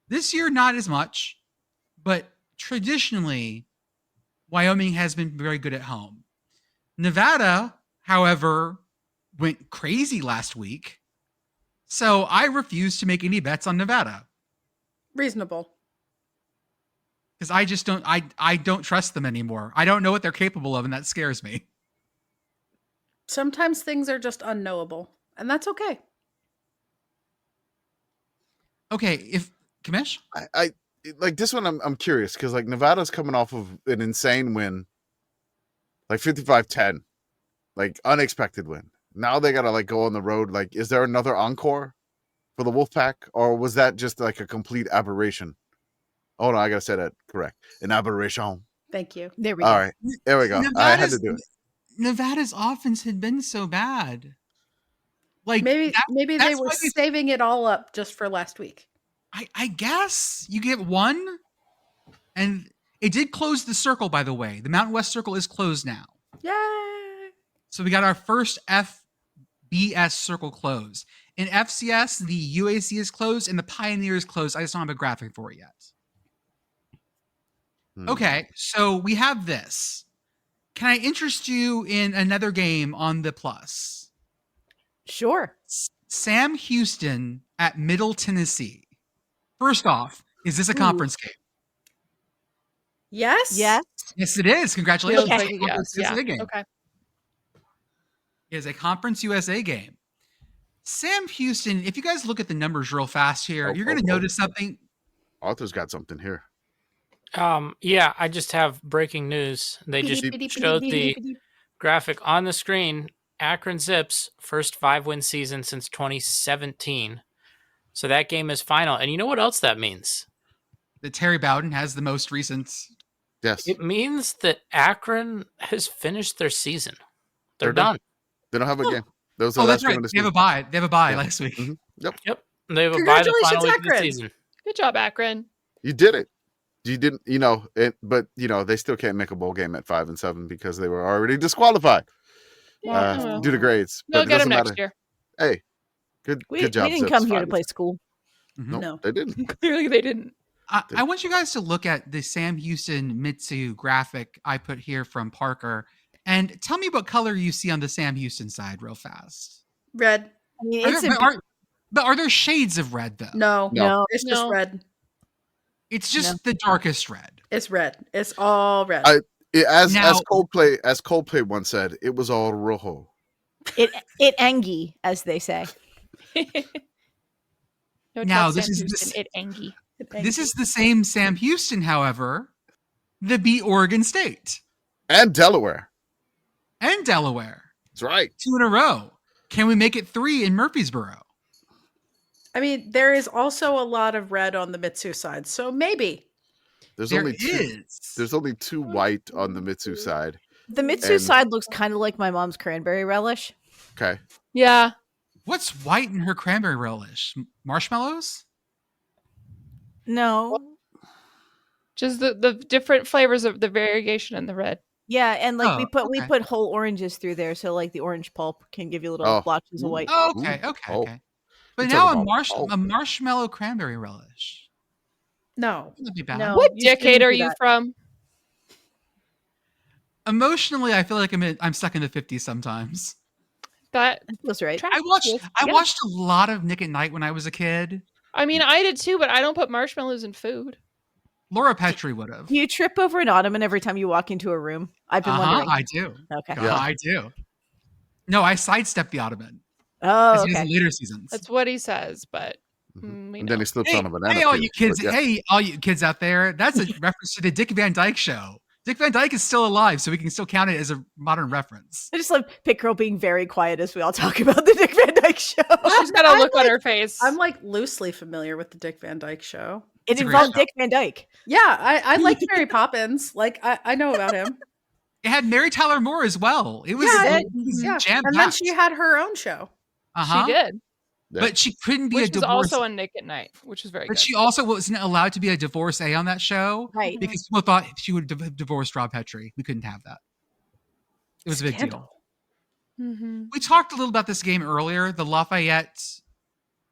[SPEAKER 4] This year, not as much, but traditionally, Wyoming has been very good at home. Nevada, however, went crazy last week. So I refuse to make any bets on Nevada
[SPEAKER 6] Reasonable.
[SPEAKER 4] because I just don't. I don't trust them anymore. I don't know what they're capable of, and that scares me.
[SPEAKER 6] Sometimes things are just unknowable, and that's okay.
[SPEAKER 4] Okay, if Commish,
[SPEAKER 7] I like this one. I'm curious because like Nevada's coming off of an insane win, like 55-10, like unexpected win. Now they gotta like go on the road. Like, is there another encore for the Wolfpack, or was that just like a complete aberration? Oh no, I gotta say that correct. An aberration.
[SPEAKER 6] Thank you.
[SPEAKER 2] There we go.
[SPEAKER 7] All right, there we go. I had to do it.
[SPEAKER 4] Nevada's offense had been so bad. Like
[SPEAKER 6] Maybe they
[SPEAKER 4] that's
[SPEAKER 6] were
[SPEAKER 4] why they-
[SPEAKER 6] saving it all up just for last week.
[SPEAKER 4] I guess you get one, and it did close the circle. By the way, the Mountain West Circle is closed now.
[SPEAKER 6] Yay!
[SPEAKER 4] So we got our first FBS circle closed. In FCS, the UAC is closed and the Pioneer is closed. I just don't have a graphic for it yet. Okay, so we have this. Can I interest you in another game on the Plus?
[SPEAKER 2] Sure.
[SPEAKER 4] Sam Houston at Middle Tennessee. First off, is this a conference game?
[SPEAKER 6] Yes.
[SPEAKER 2] Yes.
[SPEAKER 4] Yes, it is. Congratulations.
[SPEAKER 5] Feels
[SPEAKER 4] It's a
[SPEAKER 5] like
[SPEAKER 4] Conference
[SPEAKER 5] yes,
[SPEAKER 4] USA
[SPEAKER 5] yeah.
[SPEAKER 4] game.
[SPEAKER 5] Okay.
[SPEAKER 4] It is a Conference USA game. Sam Houston, if you guys look at the numbers real fast here, you're going to notice something.
[SPEAKER 7] Arthur's got something here.
[SPEAKER 3] Yeah, I just have breaking news. They just showed the graphic on the screen. Akron Zips first 5-win season since 2017. So that game is final. And you know what else that means?
[SPEAKER 4] That Terry Bowden has the most recent.
[SPEAKER 7] Yes,
[SPEAKER 3] It means that Akron has finished their season. They're
[SPEAKER 7] They're done.
[SPEAKER 3] done.
[SPEAKER 7] they don't have a game. That was the
[SPEAKER 4] Oh,
[SPEAKER 7] last
[SPEAKER 4] that's right.
[SPEAKER 7] game of the
[SPEAKER 4] They have a
[SPEAKER 7] season.
[SPEAKER 4] bye. They have a bye
[SPEAKER 7] Yeah.
[SPEAKER 4] last week.
[SPEAKER 7] Mhm. Yep,
[SPEAKER 3] Yep. They have a bye the
[SPEAKER 6] Congratulations,
[SPEAKER 3] final week of the
[SPEAKER 6] Akron.
[SPEAKER 3] season.
[SPEAKER 5] Good job, Akron.
[SPEAKER 7] you did it. You didn't, but they still can't make a bowl game at 5-7 because they were already disqualified
[SPEAKER 5] Yeah.
[SPEAKER 7] due to grades.
[SPEAKER 5] They'll
[SPEAKER 7] But it
[SPEAKER 5] get
[SPEAKER 7] doesn't
[SPEAKER 5] them next
[SPEAKER 7] matter.
[SPEAKER 5] year.
[SPEAKER 7] Hey, good
[SPEAKER 2] We
[SPEAKER 7] job.
[SPEAKER 2] didn't
[SPEAKER 7] Zips.
[SPEAKER 2] come here to
[SPEAKER 7] 5-7.
[SPEAKER 2] play school.
[SPEAKER 4] Mhm.
[SPEAKER 7] Nope,
[SPEAKER 6] No.
[SPEAKER 7] they didn't.
[SPEAKER 5] Clearly, they didn't.
[SPEAKER 4] I want you guys to look at the Sam Houston Mitsu graphic I put here from Parker and tell me what color you see on the Sam Houston side real fast.
[SPEAKER 6] Red.
[SPEAKER 2] I mean,
[SPEAKER 4] Are
[SPEAKER 2] it's
[SPEAKER 4] there, but are there shades of red though?
[SPEAKER 6] No.
[SPEAKER 2] no.
[SPEAKER 6] It's just
[SPEAKER 5] No.
[SPEAKER 6] red.
[SPEAKER 4] It's just the darkest red.
[SPEAKER 6] It's red. It's all red.
[SPEAKER 7] As
[SPEAKER 4] Now-
[SPEAKER 7] Coldplay once said, it was all rojo.
[SPEAKER 2] It angy, as they say.
[SPEAKER 5] No,
[SPEAKER 4] Now,
[SPEAKER 5] tell
[SPEAKER 4] this
[SPEAKER 5] Sam
[SPEAKER 4] is
[SPEAKER 5] Houston,
[SPEAKER 4] this-
[SPEAKER 5] it angy.
[SPEAKER 4] This is the same Sam Houston, however, that beat Oregon State
[SPEAKER 7] And Delaware.
[SPEAKER 4] and Delaware
[SPEAKER 7] That's right.
[SPEAKER 4] 2 in a row. Can we make it 3 in Murfreesboro?
[SPEAKER 6] I mean, there is also a lot of red on the Mitsu side, so maybe.
[SPEAKER 7] There's
[SPEAKER 4] There
[SPEAKER 7] only two. There's only 2 white on the Mitsu side.
[SPEAKER 2] The Mitsu side looks kind of like my mom's cranberry relish.
[SPEAKER 7] Okay.
[SPEAKER 5] Yeah.
[SPEAKER 4] What's white in her cranberry relish? Marshmallows?
[SPEAKER 2] No.
[SPEAKER 5] Just the different flavors of the variegation in the red.
[SPEAKER 2] Yeah, and like
[SPEAKER 4] Oh,
[SPEAKER 2] we
[SPEAKER 4] okay.
[SPEAKER 2] put whole oranges through there, so like the orange pulp can give you little
[SPEAKER 7] Oh.
[SPEAKER 2] blotches of white.
[SPEAKER 4] Oh, okay,
[SPEAKER 7] Ooh.
[SPEAKER 4] okay,
[SPEAKER 7] Oh.
[SPEAKER 4] okay. But
[SPEAKER 7] You're
[SPEAKER 4] now
[SPEAKER 7] talking about
[SPEAKER 4] a marshmallow cranberry relish.
[SPEAKER 6] No.
[SPEAKER 4] Wouldn't be bad.
[SPEAKER 2] No.
[SPEAKER 5] What
[SPEAKER 2] you shouldn't
[SPEAKER 5] decade
[SPEAKER 2] do
[SPEAKER 5] are you
[SPEAKER 2] that.
[SPEAKER 5] from?
[SPEAKER 4] Emotionally, I feel like I'm stuck in the 50s sometimes.
[SPEAKER 5] That
[SPEAKER 2] That's right.
[SPEAKER 4] I watched a lot of Nick at Night when I was a kid.
[SPEAKER 5] I mean, I did too, but I don't put marshmallows in food.
[SPEAKER 4] Laura Petrie would have.
[SPEAKER 2] Do you trip over an ottoman every time you walk into a room? I've been wondering.
[SPEAKER 4] I do.
[SPEAKER 2] Okay.
[SPEAKER 7] Yeah.
[SPEAKER 4] I do. No, I sidestep the ottoman.
[SPEAKER 2] Oh,
[SPEAKER 4] As he does
[SPEAKER 2] okay.
[SPEAKER 4] in later seasons.
[SPEAKER 5] That's what he says, but
[SPEAKER 7] Mhm.
[SPEAKER 5] we
[SPEAKER 7] And then
[SPEAKER 5] know.
[SPEAKER 7] he slips on a banana.
[SPEAKER 4] Hey, all
[SPEAKER 7] peel,
[SPEAKER 4] you kids!
[SPEAKER 7] but yeah.
[SPEAKER 4] Hey, all you kids out there! That's a reference to the Dick Van Dyke Show. Dick Van Dyke is still alive, so we can still count it as a modern reference.
[SPEAKER 2] I just love Pitt Girl being very quiet as we all talk about the Dick Van Dyke Show.
[SPEAKER 5] She's got a look on her face.
[SPEAKER 6] I'm like loosely familiar with the Dick Van Dyke Show.
[SPEAKER 2] It
[SPEAKER 4] It's a great
[SPEAKER 2] involved
[SPEAKER 4] show.
[SPEAKER 2] Dick Van Dyke.
[SPEAKER 6] Yeah, I liked Mary Poppins. Like I know about him.
[SPEAKER 4] It had Mary Tyler Moore as well. It was,
[SPEAKER 6] Yeah,
[SPEAKER 4] it was
[SPEAKER 6] Yeah.
[SPEAKER 4] jam-packed.
[SPEAKER 6] And then she had her own show.
[SPEAKER 4] Uh-huh.
[SPEAKER 5] She did,
[SPEAKER 4] But she couldn't be
[SPEAKER 5] which
[SPEAKER 4] a
[SPEAKER 5] was
[SPEAKER 4] divorce.
[SPEAKER 5] also on Nick at Night, which was very
[SPEAKER 4] But
[SPEAKER 5] good.
[SPEAKER 4] she also wasn't allowed to be a divorcee on that show,
[SPEAKER 2] Right.
[SPEAKER 4] because people thought she would have divorced Rob Petrie. We couldn't have that. It was a big deal.
[SPEAKER 5] Mhm.
[SPEAKER 4] We talked a little about this game earlier. The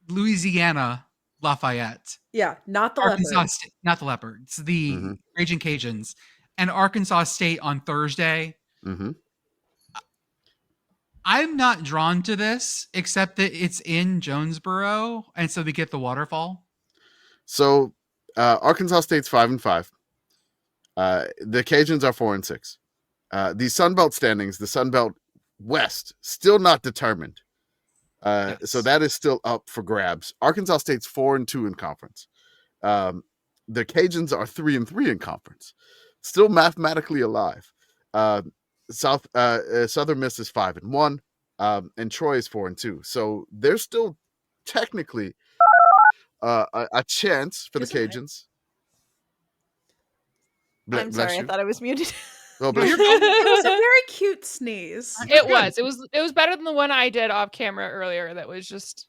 [SPEAKER 4] Louisiana Lafayette.
[SPEAKER 6] Yeah, not the
[SPEAKER 4] Arkansas
[SPEAKER 6] leopard.
[SPEAKER 4] State, not the Leopards, the
[SPEAKER 7] Mhm.
[SPEAKER 4] Raging Cajuns, and Arkansas State on Thursday.
[SPEAKER 7] Mm-hmm.
[SPEAKER 4] I'm not drawn to this, except that it's in Jonesboro, and so we get the waterfall.
[SPEAKER 7] So Arkansas State's 5-5. The Cajuns are 4-6. The Sun Belt standings, the Sun Belt West, still not determined. So that is still up for grabs. Arkansas State's 4-2 in conference. The Cajuns are 3-3 in conference, still mathematically alive. Southern Miss is 5-1, and Troy is 4-2. So there's still technically a chance for the Cajuns.
[SPEAKER 2] I'm sorry, I thought I was muted.
[SPEAKER 7] Oh, bless you.
[SPEAKER 6] It was a very cute sneeze.
[SPEAKER 5] It was better than the one I did off camera earlier. That was just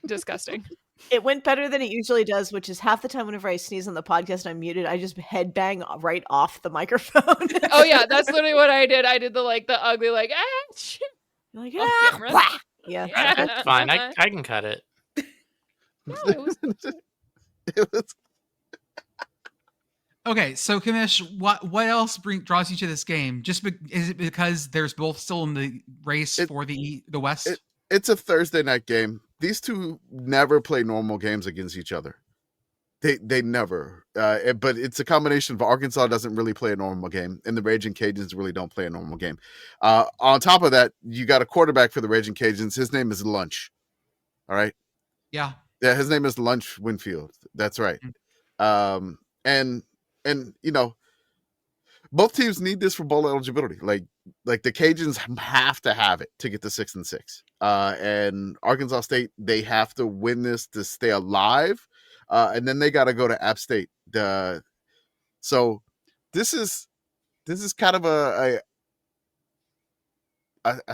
[SPEAKER 5] disgusting.
[SPEAKER 2] It went better than it usually does, which is half the time whenever I sneeze on the podcast and I'm muted, I just headbang right off the microphone.
[SPEAKER 5] Oh yeah, that's literally what I did. I did the ugly
[SPEAKER 2] You're like,
[SPEAKER 5] off
[SPEAKER 2] "Ah,
[SPEAKER 5] camera.
[SPEAKER 2] wah." Yeah.
[SPEAKER 3] It's fine. I can cut it.
[SPEAKER 5] No, it was
[SPEAKER 7] It was-
[SPEAKER 4] Okay, so Commish, what else draws you to this game? Is it because there's both still in the race for the West?
[SPEAKER 7] It's a Thursday night game. These two never play normal games against each other. They never. But it's a combination of Arkansas doesn't really play a normal game, and the Raging Cajuns really don't play a normal game. On top of that, you got a quarterback for the Raging Cajuns. His name is Lunch. All right.
[SPEAKER 4] Yeah.
[SPEAKER 7] Yeah, his name is Lunch Winfield. That's right. And you know, both teams need this for bowl eligibility. Like the Cajuns have to have it to get to 6-6. And Arkansas State, they have to win this to stay alive. And then they got to go to App State. So this is kind of a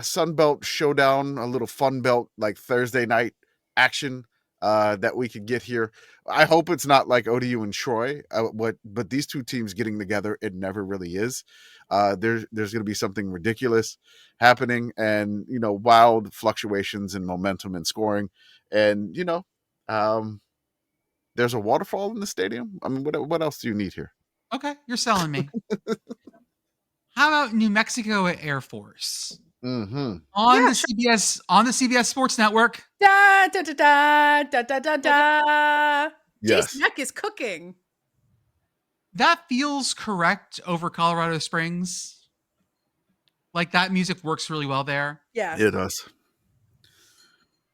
[SPEAKER 7] Sun Belt showdown, a little Fun Belt like Thursday night action that we could get here. I hope it's not like ODU and Troy. But these two teams getting together, it never really is. There's going to be something ridiculous happening, and wild fluctuations in momentum and scoring, and there's a waterfall in the stadium. I mean, what else do you need here?
[SPEAKER 4] Okay, you're selling me. How about New Mexico at Air Force?
[SPEAKER 7] Mm-hmm.
[SPEAKER 4] On the CBS Sports Network.
[SPEAKER 6] Da da da da da da da da.
[SPEAKER 7] Yes.
[SPEAKER 6] Jason Neck is cooking.
[SPEAKER 4] That feels correct over Colorado Springs. Like that music works really well there.
[SPEAKER 6] Yeah.
[SPEAKER 7] It does.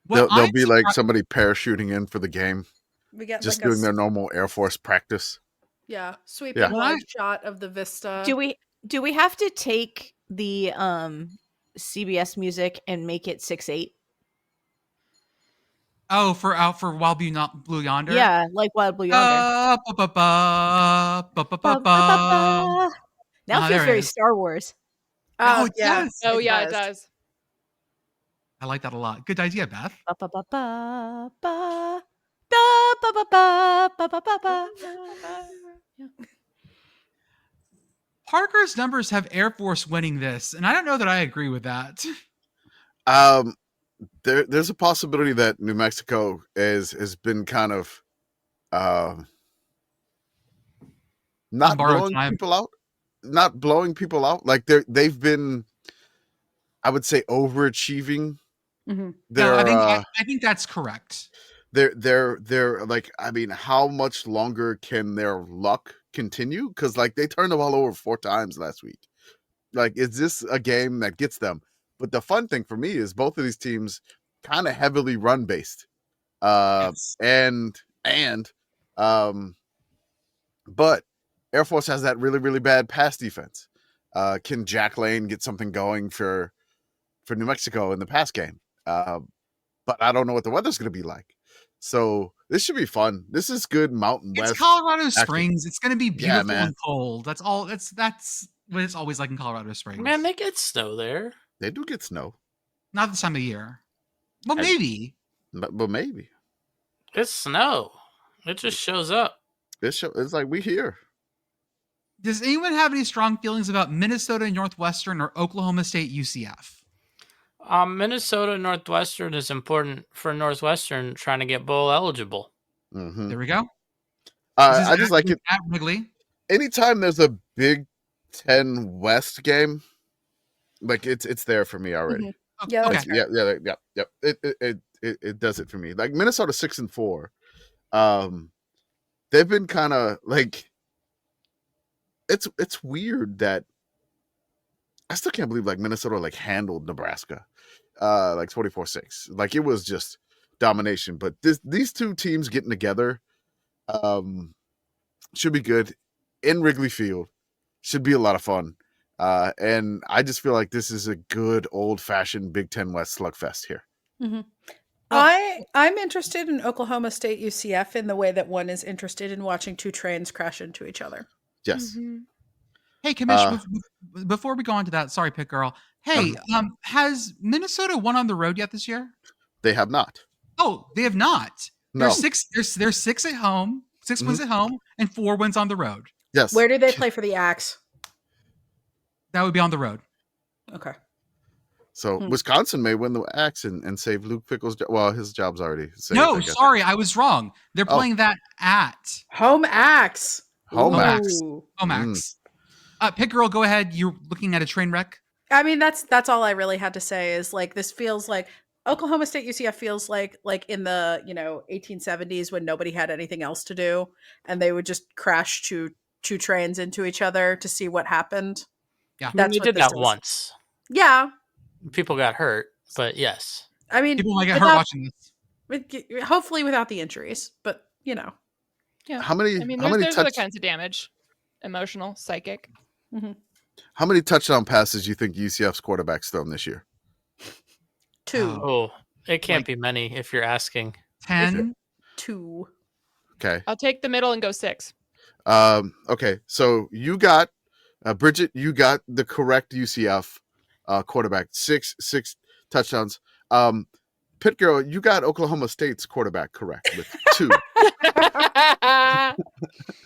[SPEAKER 4] What
[SPEAKER 7] There'll
[SPEAKER 4] I'm
[SPEAKER 7] be like
[SPEAKER 4] surprised-
[SPEAKER 7] somebody parachuting in for the game,
[SPEAKER 6] We get
[SPEAKER 7] just
[SPEAKER 6] like
[SPEAKER 7] doing their normal Air Force practice.
[SPEAKER 6] sweeping
[SPEAKER 7] Yeah.
[SPEAKER 6] wide shot of the vista.
[SPEAKER 2] Do we have to take the CBS music and make it 6/8?
[SPEAKER 4] Oh, for Wild Blue Yonder?
[SPEAKER 2] Yeah, like Wild Blue Yonder. Now it feels very Star Wars.
[SPEAKER 4] Oh, it
[SPEAKER 6] yeah.
[SPEAKER 4] does.
[SPEAKER 5] Oh, yeah, it does.
[SPEAKER 4] I like that a lot. Good idea, Beth. Parker's numbers have Air Force winning this, and I don't know that I agree with that.
[SPEAKER 7] There's a possibility that New Mexico has been kind of not blowing people out. Not blowing people out. Like they've been, I would say, overachieving.
[SPEAKER 4] Mm-hmm. No, I think that's correct.
[SPEAKER 7] They're like, I mean, how much longer can their luck continue? Because like they turned the ball over 4 times last week. Like, is this a game that gets them? But the fun thing for me is both of these teams kind of heavily run based. Yes. But Air Force has that really, really bad pass defense. Can Jack Lane get something going for New Mexico in the pass game? But I don't know what the weather's going to be like. So this should be fun. This is good Mountain West.
[SPEAKER 4] It's Colorado Springs. It's going to be beautiful and cold. That's all. That's what it's always like in Colorado Springs.
[SPEAKER 3] Man, they get snow there.
[SPEAKER 7] They do get snow.
[SPEAKER 4] Not this time of year. Well, maybe.
[SPEAKER 7] But maybe.
[SPEAKER 3] It's snow. It just shows up.
[SPEAKER 7] It's like we here.
[SPEAKER 4] Does anyone have any strong feelings about Minnesota Northwestern or Oklahoma State UCF?
[SPEAKER 3] Minnesota Northwestern is important for Northwestern trying to get bowl eligible.
[SPEAKER 7] Mm-hmm.
[SPEAKER 4] There we go.
[SPEAKER 7] I just like it.
[SPEAKER 4] At Wrigley. Anytime
[SPEAKER 7] there's a Big Ten West game, like it's there for me already.
[SPEAKER 6] Mm-hmm. Yeah,
[SPEAKER 7] okay. Yeah. It does it for me. Like Minnesota 6-4. They've been kind of like, it's weird that I still can't believe like Minnesota like handled Nebraska like 24-6. Like it was just domination. But these two teams getting together should be good in Wrigley Field. Should be a lot of fun. And I just feel like this is a good old-fashioned Big Ten West slugfest here.
[SPEAKER 6] Mm-hmm. I'm interested in Oklahoma State UCF in the way that one is interested in watching 2 trains crash into each other.
[SPEAKER 7] Yes.
[SPEAKER 6] Mm-hmm.
[SPEAKER 4] Hey, Commish, before we go on to that, sorry, Pitt Girl. Hey, has Minnesota won on the road yet this year?
[SPEAKER 7] They have not.
[SPEAKER 4] Oh, they have not.
[SPEAKER 7] No.
[SPEAKER 4] There's 6 at home, 6 wins at home, and 4 wins on the road.
[SPEAKER 7] Yes.
[SPEAKER 6] Where do they play for the Axe?
[SPEAKER 4] That would be on the road.
[SPEAKER 6] Okay.
[SPEAKER 7] So Wisconsin may win the Axe and save Luke Pickles. Well, his job's already saved.
[SPEAKER 4] No, sorry, I was wrong. They're playing that at
[SPEAKER 6] Home Axe.
[SPEAKER 7] Home Axe.
[SPEAKER 4] Home Axe. Pitt Girl, go ahead. You're looking at a train wreck.
[SPEAKER 6] I mean, that's all I really had to say is like this feels like Oklahoma State UCF feels like in the 1870s when nobody had anything else to do and they would just crash 2 trains into each other to see what happened.
[SPEAKER 4] Yeah,
[SPEAKER 3] we did that once.
[SPEAKER 6] Yeah,
[SPEAKER 3] people got hurt, but yes,
[SPEAKER 6] I mean
[SPEAKER 4] people might get hurt watching this.
[SPEAKER 6] Hopefully without the injuries, but
[SPEAKER 5] yeah.
[SPEAKER 7] How many?
[SPEAKER 5] I mean,
[SPEAKER 7] how many
[SPEAKER 5] there's other kinds of damage, emotional, psychic.
[SPEAKER 6] Mm-hmm.
[SPEAKER 7] How many touchdown passes do you think UCF's quarterback's thrown this year?
[SPEAKER 6] 2.
[SPEAKER 3] Oh, it can't be many if you're asking.
[SPEAKER 4] 10.
[SPEAKER 6] 2.
[SPEAKER 7] Okay.
[SPEAKER 5] I'll take the middle and go 6.
[SPEAKER 7] Okay. So you got Brigit. You got the correct UCF quarterback. 6 touchdowns. Pitt Girl, you got Oklahoma State's quarterback correct with 2.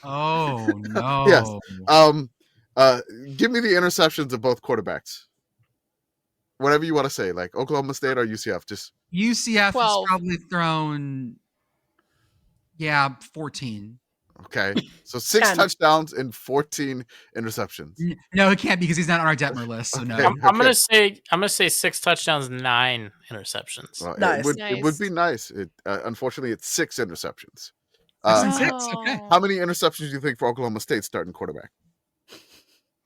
[SPEAKER 4] Oh no.
[SPEAKER 7] Yes. Give me the interceptions of both quarterbacks. Whatever you want to say, like Oklahoma State or UCF. Just
[SPEAKER 4] UCF
[SPEAKER 5] 12.
[SPEAKER 4] has probably thrown 14.
[SPEAKER 7] Okay. So 6
[SPEAKER 6] 10.
[SPEAKER 7] touchdowns and 14 interceptions.
[SPEAKER 4] No, it can't because he's not on our Detmer list. So no.
[SPEAKER 3] I'm gonna say 6 touchdowns, 9 interceptions.
[SPEAKER 7] Well,
[SPEAKER 6] Nice.
[SPEAKER 7] It would be nice. Unfortunately, it's 6 interceptions.
[SPEAKER 4] 6 and 6. Okay.
[SPEAKER 7] How many interceptions do you think for Oklahoma State starting quarterback?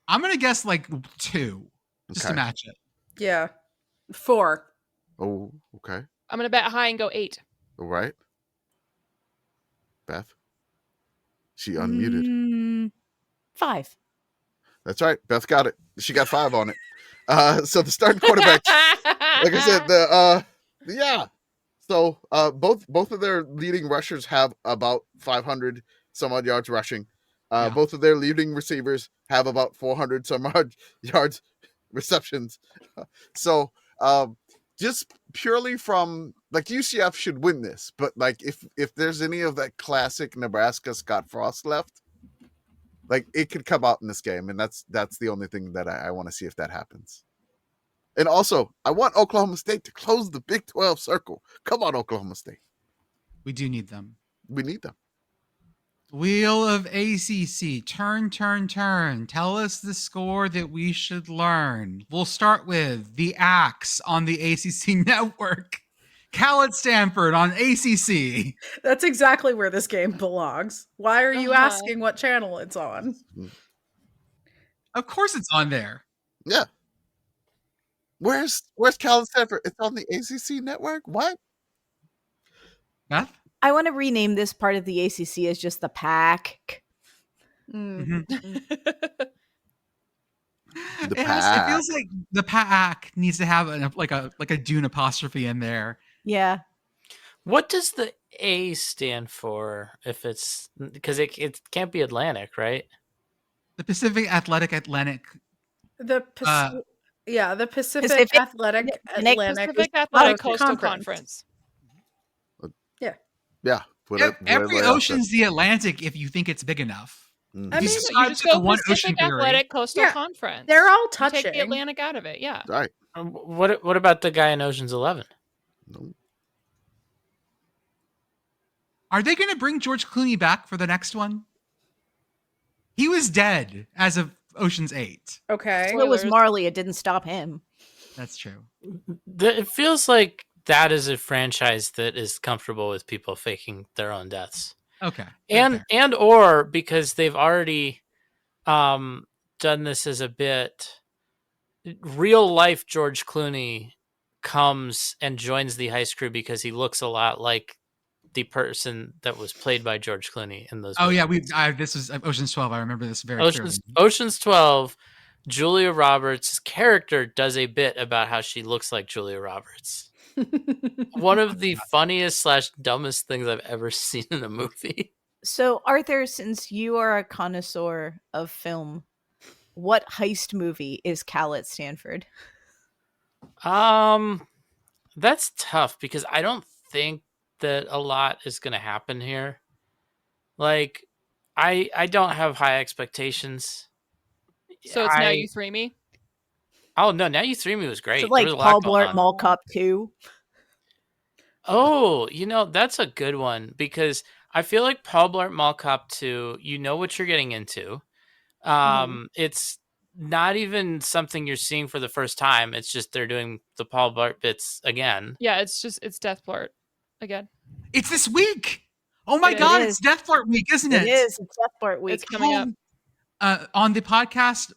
[SPEAKER 4] I'm gonna guess like 2, just to match it.
[SPEAKER 6] Yeah. 4.
[SPEAKER 7] Oh, okay.
[SPEAKER 5] I'm gonna bet high and go 8.
[SPEAKER 7] All right. Beth. She unmuted.
[SPEAKER 2] 5.
[SPEAKER 7] That's right. Beth got it. She got 5 on it. So the starting quarterback, like I said, So both of their leading rushers have about 500 some odd yards rushing. Both of their leading receivers have about 400 some odd yards receptions. So just purely from like UCF should win this, but like if there's any of that classic Nebraska Scott Frost left, like it could come out in this game, and that's the only thing that I want to see if that happens. And also, I want Oklahoma State to close the Big 12 circle. Come on, Oklahoma State.
[SPEAKER 4] We do need them.
[SPEAKER 7] We need them.
[SPEAKER 4] Wheel of ACC. Turn. Tell us the score that we should learn. We'll start with the Axe on the ACC network. Cal at Stanford on ACC.
[SPEAKER 6] That's exactly where this game belongs. Why are you asking what channel it's on?
[SPEAKER 4] Of course it's on there.
[SPEAKER 7] Yeah. Where's Cal at Stanford? It's on the ACC network? What?
[SPEAKER 4] Beth?
[SPEAKER 2] I want to rename this part of the ACC as just the Pack.
[SPEAKER 4] Mm-hmm.
[SPEAKER 7] The
[SPEAKER 4] It feels like the Pack needs to have a Dune apostrophe in there.
[SPEAKER 2] Yeah.
[SPEAKER 3] What does the A stand for? If it's because it can't be Atlantic, right?
[SPEAKER 4] The Pacific Athletic Atlantic.
[SPEAKER 6] The Pacific Athletic
[SPEAKER 5] Coastal Conference.
[SPEAKER 7] Yeah.
[SPEAKER 4] Every ocean's the Atlantic if you think it's big enough.
[SPEAKER 7] Mm-hmm.
[SPEAKER 5] I mean, you just go Pacific Athletic Coastal Conference.
[SPEAKER 6] They're all touching.
[SPEAKER 5] Take the Atlantic out of it, yeah.
[SPEAKER 7] All right.
[SPEAKER 3] What about the guy in Ocean's 11?
[SPEAKER 7] No.
[SPEAKER 4] Are they going to bring George Clooney back for the next one? He was dead as of Ocean's 8.
[SPEAKER 6] Okay.
[SPEAKER 2] So was Marley. It didn't stop him.
[SPEAKER 4] That's true.
[SPEAKER 3] It feels like that is a franchise that is comfortable with people faking their own deaths.
[SPEAKER 4] Okay.
[SPEAKER 3] And or because they've already done this as a bit, real life George Clooney comes and joins the heist crew because he looks a lot like the person that was played by George Clooney in those movies.
[SPEAKER 4] This was Ocean's 12. I remember this very clearly.
[SPEAKER 3] Ocean's 12, Julia Roberts' character does a bit about how she looks like Julia Roberts. One of the funniest / dumbest things I've ever seen in a movie.
[SPEAKER 2] So, Arthur, since you are a connoisseur of film, what heist movie is Cal at Stanford?
[SPEAKER 3] That's tough because I don't think that a lot is going to happen here. Like, I don't have high expectations.
[SPEAKER 5] So it's Now You Three Me?
[SPEAKER 3] Oh, no, Now You Three Me was great.
[SPEAKER 2] So, like Paul Blart Mall Cop 2?
[SPEAKER 3] Oh, that's a good one because I feel like Paul Blart Mall Cop 2, you know what you're getting into. It's not even something you're seeing for the first time. It's just they're doing the Paul Blart bits again.
[SPEAKER 5] Yeah, it's Death Blart again.
[SPEAKER 4] It's this week. Oh my God, it's Death Blart week, isn't it?
[SPEAKER 2] It is. It's Death Blart week.
[SPEAKER 5] It's coming up.
[SPEAKER 4] On the podcast,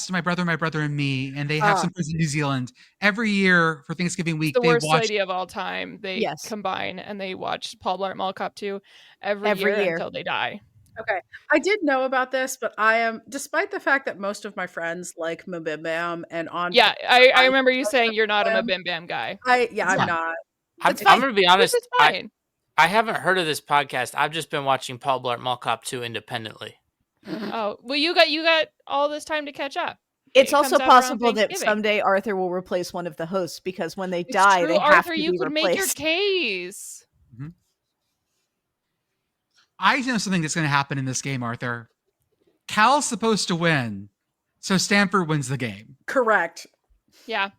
[SPEAKER 4] my brother and me, and they have some friends in New Zealand. Every year for Thanksgiving week,
[SPEAKER 5] it's the worst idea of all time. They combine and they watch Paul Blart Mall Cop 2 every year until they die.
[SPEAKER 6] Okay. I did know about this, but I am, despite the fact that most of my friends like Mabim Bam and on.
[SPEAKER 5] Yeah, I remember you saying you're not a Mabim Bam guy.
[SPEAKER 6] I'm not.
[SPEAKER 3] I'm going to be honest. I haven't heard of this podcast. I've just been watching Paul Blart Mall Cop 2 independently.
[SPEAKER 5] Oh, well, you got all this time to catch up.
[SPEAKER 2] It's also possible that someday Arthur will replace one of the hosts because when they die, they have to be replaced.
[SPEAKER 5] You could make your case.
[SPEAKER 4] Mm-hmm. I know something that's going to happen in this game, Arthur. Cal's supposed to win, so Stanford wins the game.
[SPEAKER 6] Correct.
[SPEAKER 5] Yeah.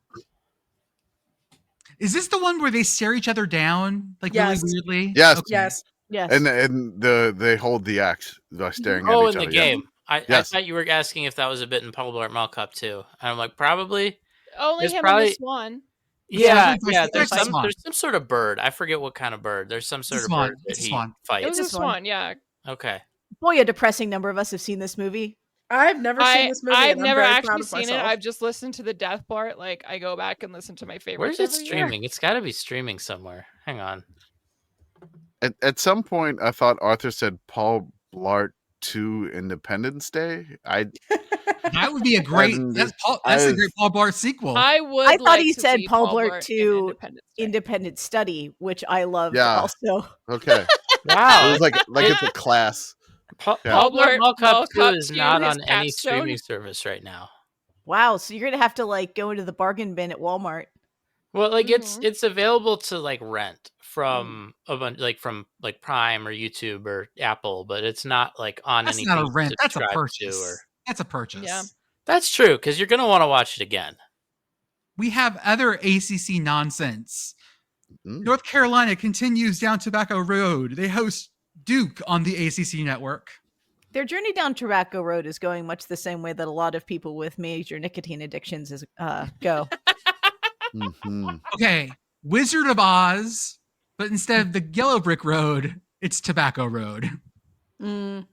[SPEAKER 4] Is this the one where they stare each other down really weirdly?
[SPEAKER 7] Yes.
[SPEAKER 4] Okay.
[SPEAKER 6] Yes.
[SPEAKER 7] And they hold the axe by staring at each other.
[SPEAKER 3] Oh, in the game. I thought you were asking if that was a bit in Paul Blart Mall Cop 2. And I'm like, probably.
[SPEAKER 5] Only him and the swan.
[SPEAKER 3] Yeah. There's some sort of bird. I forget what kind of bird. There's some sort of bird that he fights.
[SPEAKER 5] It was a swan, yeah.
[SPEAKER 3] Okay.
[SPEAKER 2] Boy, a depressing number of us have seen this movie.
[SPEAKER 6] I've never seen this movie.
[SPEAKER 5] I've never actually seen it. I've just listened to the Death Blart. Like, I go back and listen to my favorites.
[SPEAKER 3] Where's it streaming? It's got to be streaming somewhere. Hang on.
[SPEAKER 7] At some point, I thought Arthur said Paul Blart 2 Independence Day.
[SPEAKER 4] That would be a great. That's a great Paul Blart sequel.
[SPEAKER 5] I would.
[SPEAKER 2] I thought
[SPEAKER 5] like
[SPEAKER 2] he
[SPEAKER 5] to
[SPEAKER 2] said
[SPEAKER 5] see
[SPEAKER 2] Paul Blart
[SPEAKER 5] in
[SPEAKER 2] 2
[SPEAKER 5] Independence Day.
[SPEAKER 2] Independent Study, which I loved
[SPEAKER 7] Yeah.
[SPEAKER 2] also.
[SPEAKER 7] Okay.
[SPEAKER 3] Wow.
[SPEAKER 7] It was like it's a class.
[SPEAKER 3] Paul
[SPEAKER 7] Yeah.
[SPEAKER 3] Blart Mall Cop 2
[SPEAKER 5] Cop
[SPEAKER 3] is
[SPEAKER 5] 2,
[SPEAKER 3] not
[SPEAKER 5] his
[SPEAKER 3] on any
[SPEAKER 5] capstone.
[SPEAKER 3] streaming service right now.
[SPEAKER 2] Wow, so you're gonna have to like go into the bargain bin at Walmart.
[SPEAKER 3] Well, like
[SPEAKER 5] Mhm.
[SPEAKER 3] it's available to like rent from a bunch, like from like Prime or YouTube or Apple, but it's not like on
[SPEAKER 4] That's
[SPEAKER 3] anything.
[SPEAKER 4] not a rent.
[SPEAKER 3] to
[SPEAKER 4] That's a
[SPEAKER 3] subscribe
[SPEAKER 4] purchase.
[SPEAKER 3] to or...
[SPEAKER 4] That's a purchase.
[SPEAKER 5] Yeah.
[SPEAKER 3] That's true because you're gonna want to watch it again.
[SPEAKER 4] We have other ACC nonsense.
[SPEAKER 7] Mm.
[SPEAKER 4] North Carolina continues down Tobacco Road. They host Duke on the ACC network.
[SPEAKER 2] Their journey down Tobacco Road is going much the same way that a lot of people with major nicotine addictions go.
[SPEAKER 7] Mhm.
[SPEAKER 4] Okay, Wizard of Oz, but instead of the yellow brick road, it's Tobacco Road.
[SPEAKER 6] Mm,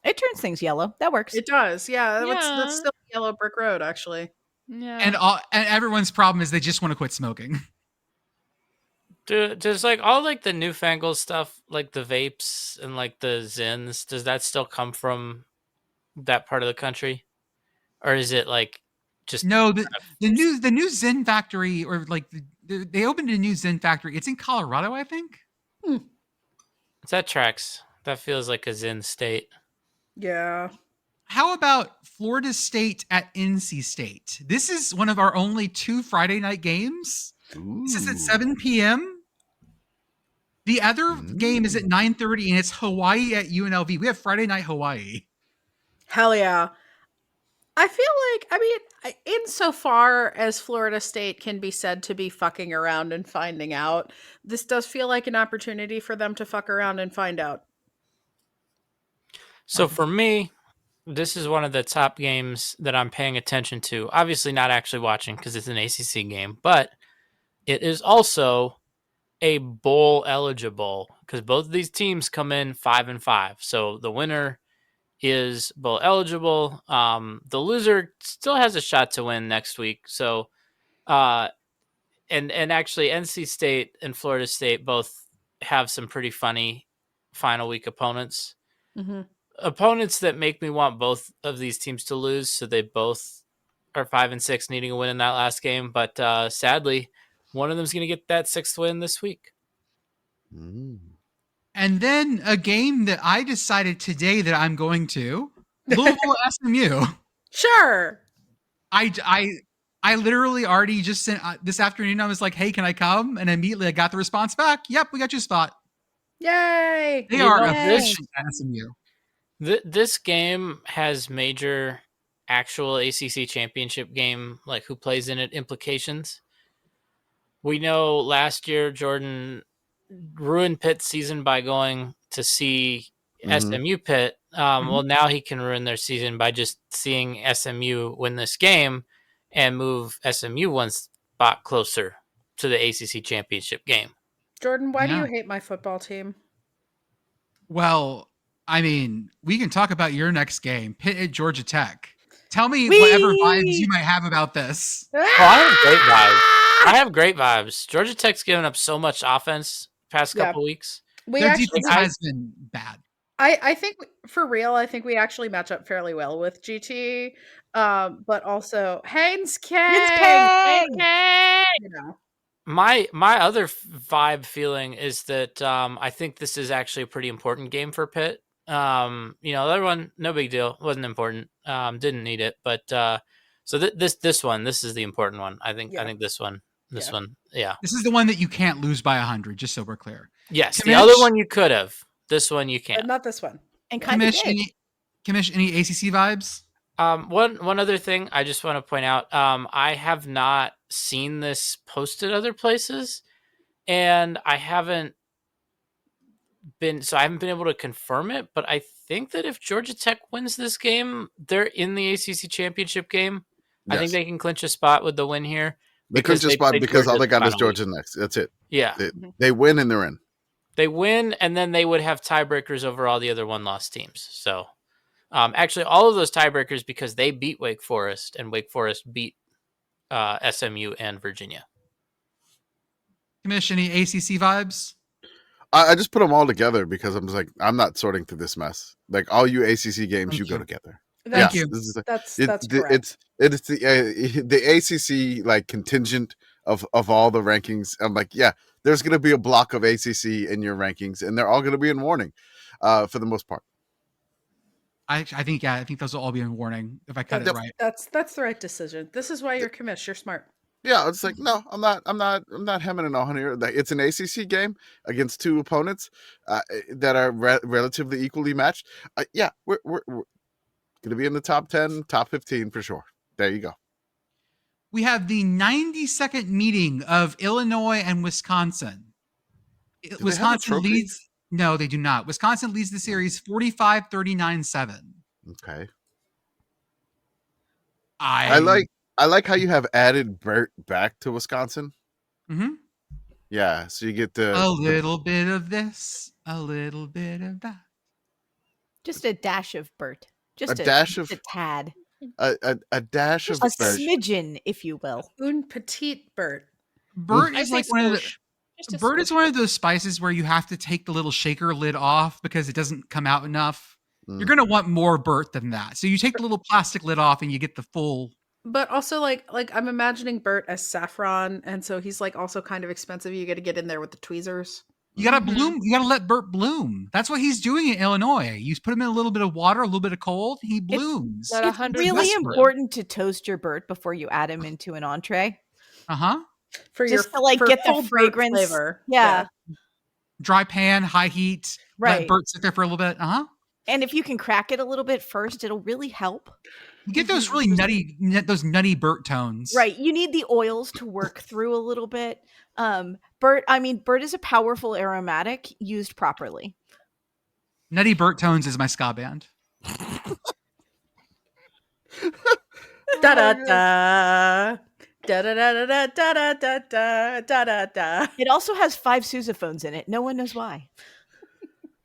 [SPEAKER 2] It turns things yellow. That works.
[SPEAKER 6] it does. Yeah,
[SPEAKER 5] Yeah.
[SPEAKER 6] that's still Yellow Brick Road, actually.
[SPEAKER 5] Yeah.
[SPEAKER 4] And everyone's problem is they just want to quit smoking.
[SPEAKER 3] Does like all like the newfangled stuff, like the vapes and like the Zins, does that still come from that part of the country, or is it like just
[SPEAKER 4] No, the new Zen factory, or like they opened a new Zen factory. It's in Colorado, I think.
[SPEAKER 3] that tracks? That feels like a Zen state.
[SPEAKER 6] Yeah.
[SPEAKER 4] How about Florida State at NC State? This is one of our only 2 Friday night games. This is at 7 p.m. The other game is at 9:30, and it's Hawaii at UNLV. We have Friday night Hawaii.
[SPEAKER 6] Hell yeah. I feel like, I mean, insofar as Florida State can be said to be fucking around and finding out, this does feel like an opportunity for them to fuck around and find out.
[SPEAKER 3] So for me, this is one of the top games that I'm paying attention to. Obviously not actually watching because it's an ACC game, but it is also a bowl eligible because both of these teams come in 5-5. So the winner is bowl eligible. The loser still has a shot to win next week. So, and actually NC State and Florida State both have some pretty funny final week opponents.
[SPEAKER 6] Mm-hmm.
[SPEAKER 3] Opponents that make me want both of these teams to lose. So they both are 5-6, needing a win in that last game. But sadly, one of them is going to get that 6th win this week.
[SPEAKER 4] And then a game that I decided today that I'm going to, Louisville SMU.
[SPEAKER 6] Sure.
[SPEAKER 4] I literally already just sent this afternoon. I was like, "Hey, can I come?" And immediately I got the response back. Yep, we got your spot.
[SPEAKER 6] Yay.
[SPEAKER 4] They are
[SPEAKER 3] Yay.
[SPEAKER 4] efficient at SMU.
[SPEAKER 3] This game has major actual ACC championship game, like who plays in it, implications. We know last year Jordan ruined Pitt's season by going to see SMU Pitt. Well, now he can ruin their season by just seeing SMU win this game and move SMU one spot closer to the ACC championship game.
[SPEAKER 6] Jordan, why do
[SPEAKER 4] Yeah.
[SPEAKER 6] you hate my football team?
[SPEAKER 4] Well, I mean, we can talk about your next game, Pitt at Georgia Tech. Tell me whatever vibes you might have about this.
[SPEAKER 3] Oh, I have great vibes. I have great vibes. Georgia Tech's given up so much offense past couple weeks.
[SPEAKER 4] Their defense has been bad.
[SPEAKER 6] I think for real, I think we actually match up fairly well with GT. But also Haynes King. You know.
[SPEAKER 3] My other vibe feeling is that I think this is actually a pretty important game for Pitt. The other one, no big deal, wasn't important. Didn't need it, but so this one, this is the important one. I think this one, yeah.
[SPEAKER 4] This is the one that you can't lose by 100. Just so we're clear.
[SPEAKER 3] Yes,
[SPEAKER 4] Commish,
[SPEAKER 3] the other one you could have. This one you can't.
[SPEAKER 6] Not this one.
[SPEAKER 2] And kind of
[SPEAKER 4] Commish, any ACC vibes?
[SPEAKER 3] One other thing I just want to point out. I have not seen this posted other places, and I haven't been able to confirm it. But I think that if Georgia Tech wins this game, they're in the ACC championship game. Yes. I think they can clinch a spot with the win here.
[SPEAKER 7] They clinch a spot because all they got is Georgia next. That's it.
[SPEAKER 3] Yeah,
[SPEAKER 7] they win and they're in.
[SPEAKER 3] They win, and then they would have tiebreakers over all the other one-loss teams. So, actually, all of those tiebreakers because they beat Wake Forest, and Wake Forest beat SMU and Virginia.
[SPEAKER 4] Commish, any ACC vibes?
[SPEAKER 7] I just put them all together because I'm just like, I'm not sorting through this mess. Like all you ACC games, you go together.
[SPEAKER 4] Thank you.
[SPEAKER 6] That's
[SPEAKER 7] It's
[SPEAKER 6] correct.
[SPEAKER 7] it's the ACC like contingent of all the rankings. I'm like, yeah, there's going to be a block of ACC in your rankings, and they're all going to be in warning, for the most part.
[SPEAKER 4] I think those will all be in warning if I cut it right.
[SPEAKER 6] That's the right decision. This is why you're commish. You're smart.
[SPEAKER 7] Yeah, it's like, no, I'm not hemming and hawing here. It's an ACC game against two opponents that are relatively equally matched. Yeah, we're going to be in the top 10, top 15 for sure. There you go.
[SPEAKER 4] We have the 92nd meeting of Illinois and Wisconsin. Wisconsin leads. No, they do not. Wisconsin leads the series 45-39-7.
[SPEAKER 7] Okay.
[SPEAKER 4] I
[SPEAKER 7] like how you have added Bert back to Wisconsin.
[SPEAKER 4] Mm-hmm.
[SPEAKER 7] Yeah, so you get
[SPEAKER 4] a little bit of this, a little bit of that.
[SPEAKER 2] Just a dash of Bert. Just a tad.
[SPEAKER 7] A dash of
[SPEAKER 2] a smidgen, if you will.
[SPEAKER 6] Un petit Bert.
[SPEAKER 4] Bert is like one of the. Bert is one of those spices where you have to take the little shaker lid off because it doesn't come out enough. You're going to want more Bert than that. So you take the little plastic lid off and you get the full.
[SPEAKER 6] But also like I'm imagining Bert as saffron. And so he's like also kind of expensive. You got to get in there with the tweezers.
[SPEAKER 4] You got to bloom. You got to let Bert bloom. That's what he's doing in Illinois. You put him in a little bit of water, a little bit of cold. He blooms.
[SPEAKER 2] It's really important to toast your Bert before you add him into an entree.
[SPEAKER 4] Uh-huh.
[SPEAKER 6] For
[SPEAKER 2] just to like get the fragrance
[SPEAKER 6] flavor.
[SPEAKER 2] Yeah.
[SPEAKER 4] Dry pan, high heat.
[SPEAKER 2] Right.
[SPEAKER 4] Let Bert sit there for a little bit. Uh-huh.
[SPEAKER 2] And if you can crack it a little bit first, it'll really help.
[SPEAKER 4] You get those really nutty Bert tones.
[SPEAKER 2] Right. You need the oils to work through a little bit. Bert is a powerful aromatic used properly.
[SPEAKER 4] Nutty Bert tones is my ska band.
[SPEAKER 6] Da da da. Da da da da da da da da da da da.
[SPEAKER 2] It also has 5 sousaphones in it. No one knows why.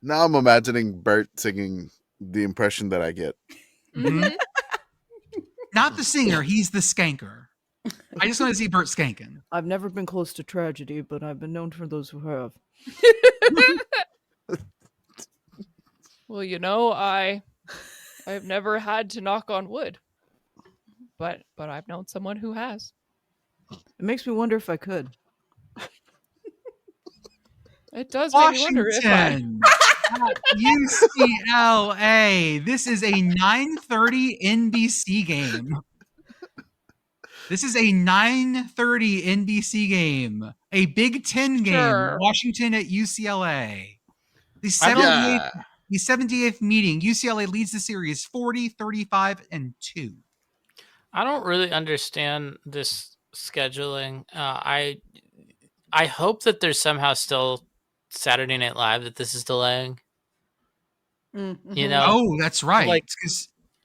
[SPEAKER 7] Now I'm imagining Bert singing the impression that I get.
[SPEAKER 4] Mm-hmm. Not the singer, he's the skanker. I just want to see Bert skanking.
[SPEAKER 2] I've never been close to tragedy, but I've been known for those who have.
[SPEAKER 5] Well, I've never had to knock on wood. But I've known someone who has.
[SPEAKER 2] It makes me wonder if I could.
[SPEAKER 5] It does make me wonder if I...
[SPEAKER 4] UCLA. This is a 9:30 NBC game. This is a 9:30 NBC game. A Big Ten game.
[SPEAKER 5] Sure.
[SPEAKER 4] Washington at UCLA. The 78th meeting. UCLA leads the series 40-35-2.
[SPEAKER 3] I don't really understand this scheduling. I hope that there's somehow still Saturday Night Live that this is delaying.
[SPEAKER 6] Mm-hmm.
[SPEAKER 3] You know?
[SPEAKER 4] Oh, that's right.
[SPEAKER 3] Like,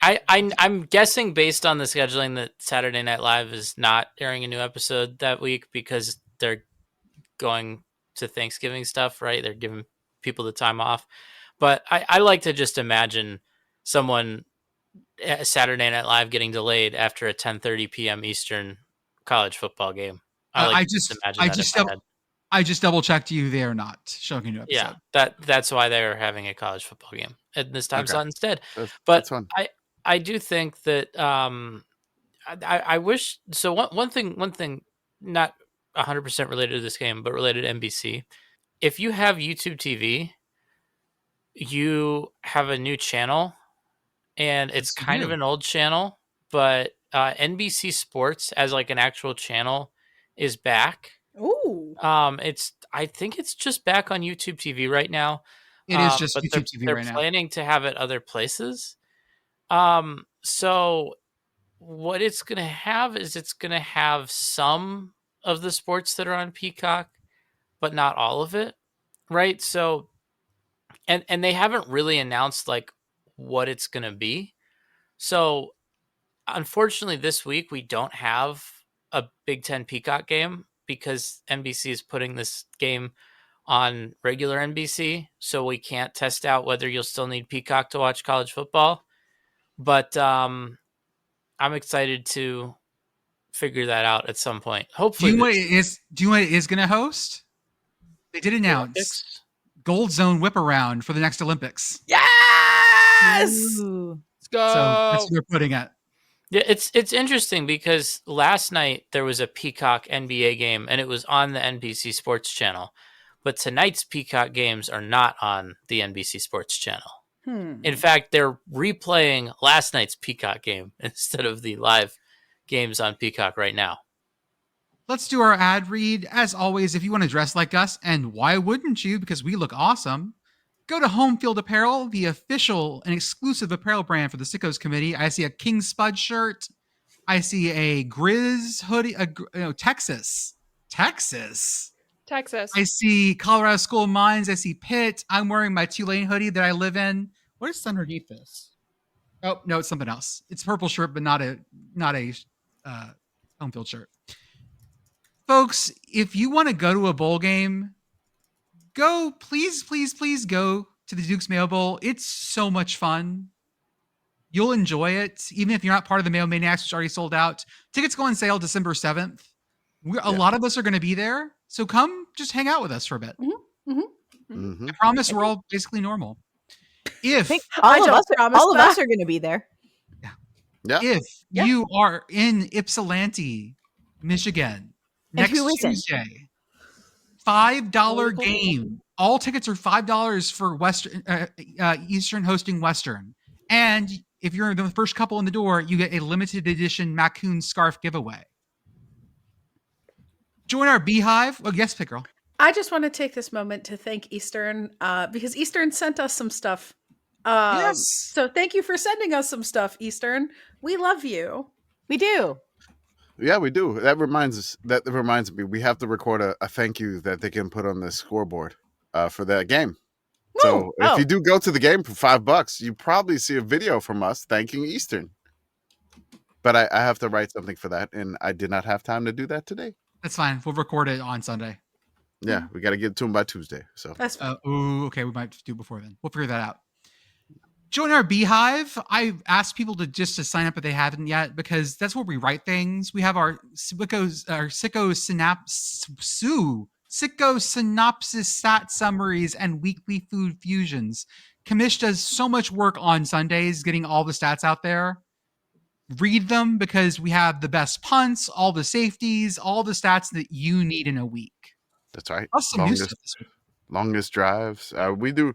[SPEAKER 3] I'm guessing based on the scheduling that Saturday Night Live is not airing a new episode that week because they're going to Thanksgiving stuff, right? They're giving people the time off. But I like to just imagine someone Saturday Night Live getting delayed after a 10:30 p.m. Eastern college football game. I just double checked you. They are not showing a new episode. Yeah, that's why they are having a college football game at this time slot instead.
[SPEAKER 7] That's fun.
[SPEAKER 3] I do think that I wish so. One thing not 100% related to this game, but related to NBC. If you have YouTube TV, you have a new channel, and it's kind of an old channel, but NBC Sports as like an actual channel is back.
[SPEAKER 6] Ooh.
[SPEAKER 3] I think it's just back on YouTube TV right now.
[SPEAKER 4] It is just YouTube TV right now.
[SPEAKER 3] They're planning to have it other places. So what it's going to have is it's going to have some of the sports that are on Peacock, but not all of it. Right. So, and they haven't really announced like what it's going to be. So unfortunately this week we don't have a Big Ten Peacock game because NBC is putting this game on regular NBC. So we can't test out whether you'll still need Peacock to watch college football. But I'm excited to figure that out at some point. Hopefully.
[SPEAKER 4] Do you know what it is going to host? They did announce Gold Zone Whip Around for the next Olympics.
[SPEAKER 6] Yes!
[SPEAKER 2] Ooh.
[SPEAKER 3] It's
[SPEAKER 5] go.
[SPEAKER 4] So that's what they're putting it.
[SPEAKER 3] Yeah, it's interesting because last night there was a Peacock NBA game and it was on the NBC Sports Channel, but tonight's Peacock games are not on the NBC Sports Channel. In fact, they're replaying last night's Peacock game instead of the live games on Peacock right now.
[SPEAKER 4] Let's do our ad read. As always, if you want to dress like us, and why wouldn't you? Because we look awesome. Go to Home Field Apparel, the official and exclusive apparel brand for the Sickos Committee. I see a King Spud shirt. I see a Grizz hoodie. Texas. I see Colorado School of Mines. I see Pitt. I'm wearing my Tulane hoodie that I live in. What is underneath this? Oh no, it's something else. It's a purple shirt, but not a home field shirt. Folks, if you want to go to a bowl game, go, please go to the Duke's Mayo Bowl. It's so much fun. You'll enjoy it, even if you're not part of the Mayo Maniacs, which already sold out. Tickets go on sale December 7th. A lot of us are going to be there, so come just hang out with us for a bit. I promise we're all basically normal. If
[SPEAKER 2] all of us are going to be there.
[SPEAKER 4] If you are in Ypsilanti, Michigan, next Tuesday, $5 game. All tickets are $5 for Western, Eastern hosting Western. And if you're the first couple in the door, you get a limited edition MACtion scarf giveaway. Join our Beehive. Oh, yes, Pitt Girl.
[SPEAKER 6] I just want to take this moment to thank Eastern because Eastern sent us some stuff. Yes. So thank you for sending us some stuff, Eastern. We love you.
[SPEAKER 2] We do.
[SPEAKER 7] Yeah, we do. That reminds me, we have to record a thank you that they can put on the scoreboard for that game. Woo! So if you do go to the game for $5, you probably see a video from us thanking Eastern. But I have to write something for that, and I did not have time to do that today.
[SPEAKER 4] That's fine. We'll record it on Sunday.
[SPEAKER 7] Yeah, we got to get it to them by Tuesday. So
[SPEAKER 6] that's fine.
[SPEAKER 4] Okay. We might do before then. We'll figure that out. Join our Beehive. I've asked people to sign up if they haven't yet, because that's where we write things. We have our Sickos synopsis, stat summaries, and weekly food fusions. Commish does so much work on Sundays getting all the stats out there. Read them, because we have the best punts, all the safeties, all the stats that you need in a week.
[SPEAKER 7] That's right.
[SPEAKER 4] Some new stuff this week.
[SPEAKER 7] Longest drives. We do.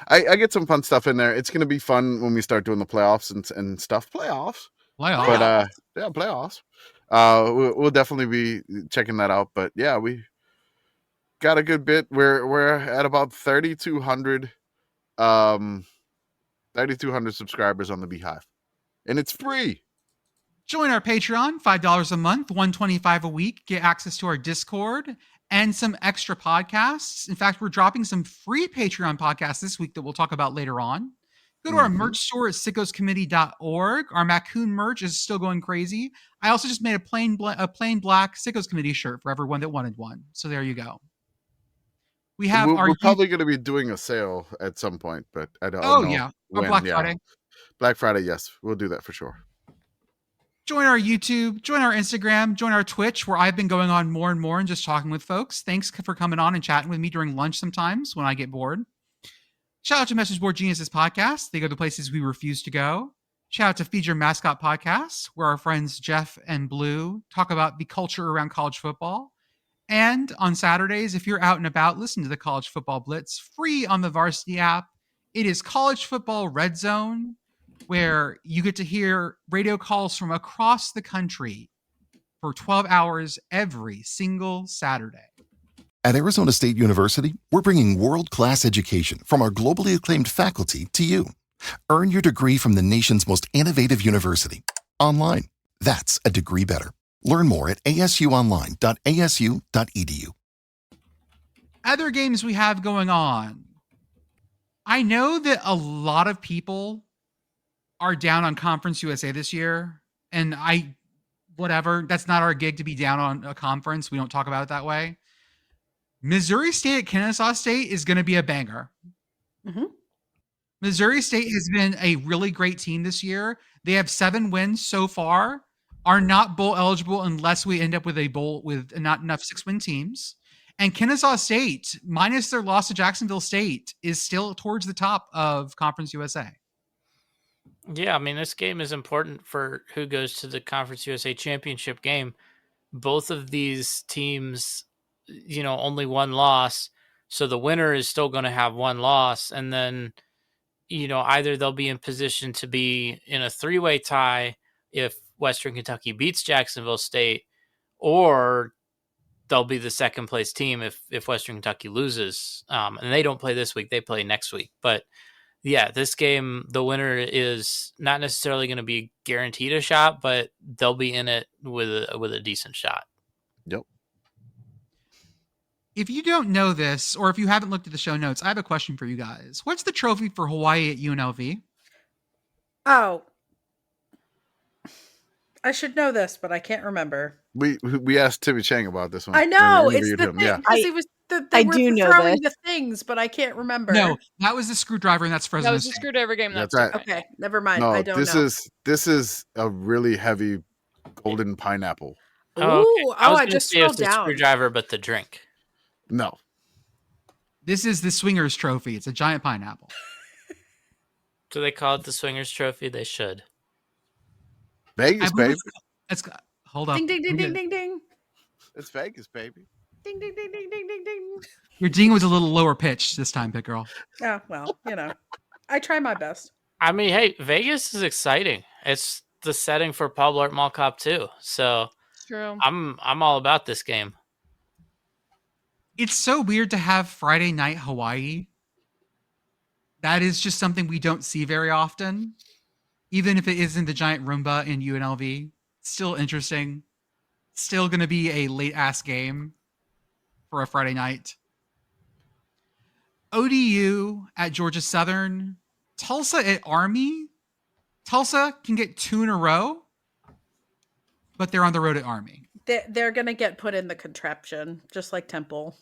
[SPEAKER 7] I get some fun stuff in there. It's going to be fun when we start doing the playoffs and stuff. Playoffs. But playoffs. We'll definitely be checking that out. But yeah, we got a good bit. We're at about 3,200 subscribers on the Beehive, and it's free.
[SPEAKER 4] Join our Patreon, $5 a month, $125 a week. Get access to our Discord and some extra podcasts. In fact, we're dropping some free Patreon podcasts this week that we'll talk about later on. Go to our merch store at sickoscommittee.org. Our MACtion merch is still going crazy. I also just made a plain black Sickos Committee shirt for everyone that wanted one. So there you go. We're
[SPEAKER 7] probably going to be doing a sale at some point, but I don't know. Oh, yeah.
[SPEAKER 4] Or Black Friday.
[SPEAKER 7] Black Friday, yes. We'll do that for sure.
[SPEAKER 4] Join our YouTube, join our Instagram, join our Twitch, where I've been going on more and more and just talking with folks. Thanks for coming on and chatting with me during lunch sometimes when I get bored. Shout out to Message Board Geniuses Podcast. They go to places we refuse to go. Shout out to Feed Your Mascot Podcast, where our friends Jeff and Blue talk about the culture around college football. And on Saturdays, if you're out and about, listen to the College Football Blitz, free on the Varsity app. It is College Football Red Zone, where you get to hear radio calls from across the country for 12 hours every single Saturday.
[SPEAKER 8] At Arizona State University, we're bringing world-class education from our globally acclaimed faculty to you. Earn your degree from the nation's most innovative university. Online. That's a degree better. Learn more at asuonline.asu.edu.
[SPEAKER 4] Other games we have going on. I know that a lot of people are down on Conference USA this year, and that's not our gig to be down on a conference. We don't talk about it that way. Missouri State at Kennesaw State is going to be a banger. Missouri State has been a really great team this year. They have 7 wins so far, are not bowl eligible unless we end up with a bowl with not enough 6-win teams. And Kennesaw State, minus their loss to Jacksonville State, is still towards the top of Conference USA.
[SPEAKER 3] Yeah, I mean, this game is important for who goes to the Conference USA Championship game. Both of these teams, only one loss. So the winner is still going to have one loss. And then, either they'll be in position to be in a three-way tie if Western Kentucky beats Jacksonville State, or they'll be the second place team if Western Kentucky loses. And they don't play this week, they play next week. But yeah, this game, the winner is not necessarily going to be guaranteed a shot, but they'll be in it with a decent shot.
[SPEAKER 7] Yep.
[SPEAKER 4] If you don't know this, or if you haven't looked at the show notes, I have a question for you guys. What's the trophy for Hawaii at UNLV?
[SPEAKER 6] Oh, I should know this, but I can't remember.
[SPEAKER 7] We asked Timmy Chang about this one.
[SPEAKER 6] I know
[SPEAKER 7] We
[SPEAKER 6] it's
[SPEAKER 7] interviewed
[SPEAKER 6] the
[SPEAKER 7] him,
[SPEAKER 6] thing
[SPEAKER 7] yeah.
[SPEAKER 6] because it was they
[SPEAKER 2] I
[SPEAKER 6] were
[SPEAKER 2] do know
[SPEAKER 6] throwing
[SPEAKER 2] this.
[SPEAKER 6] the things, but I can't remember.
[SPEAKER 4] No, that was the screwdriver, and that's Fresno
[SPEAKER 5] That was the
[SPEAKER 4] State.
[SPEAKER 5] screwdriver game. That's
[SPEAKER 7] That's right.
[SPEAKER 5] different.
[SPEAKER 6] Okay, never mind.
[SPEAKER 7] No,
[SPEAKER 6] I don't
[SPEAKER 7] this
[SPEAKER 6] know.
[SPEAKER 7] this is a really heavy golden pineapple.
[SPEAKER 6] Ooh,
[SPEAKER 3] I was
[SPEAKER 6] I
[SPEAKER 3] gonna
[SPEAKER 6] just
[SPEAKER 3] say it's
[SPEAKER 6] scrolled
[SPEAKER 3] the
[SPEAKER 6] down.
[SPEAKER 3] screwdriver, but the drink.
[SPEAKER 7] No,
[SPEAKER 4] This is the Swingers Trophy. It's a giant pineapple.
[SPEAKER 3] Do they call it the Swingers Trophy? They should.
[SPEAKER 7] Vegas,
[SPEAKER 4] believe
[SPEAKER 7] baby.
[SPEAKER 4] Hold up.
[SPEAKER 6] Ding ding ding ding ding ding.
[SPEAKER 7] It's Vegas, baby.
[SPEAKER 6] Ding ding ding ding ding ding ding.
[SPEAKER 4] Your ding was a little lower pitched this time, Pitt Girl.
[SPEAKER 6] Oh well, I try my best.
[SPEAKER 3] I mean, hey, Vegas is exciting. It's the setting for Paul Blart Mall Cop 2. So
[SPEAKER 5] It's true.
[SPEAKER 3] I'm all about this game.
[SPEAKER 4] It's so weird to have Friday night Hawaii. That is just something we don't see very often. Even if it isn't the giant Roomba in UNLV, it's still interesting. Still going to be a late ass game for a Friday night. ODU at Georgia Southern. Tulsa at Army. Tulsa can get 2 in a row, but they're on the road at Army.
[SPEAKER 6] They're gonna get put in the contraption, just like Temple.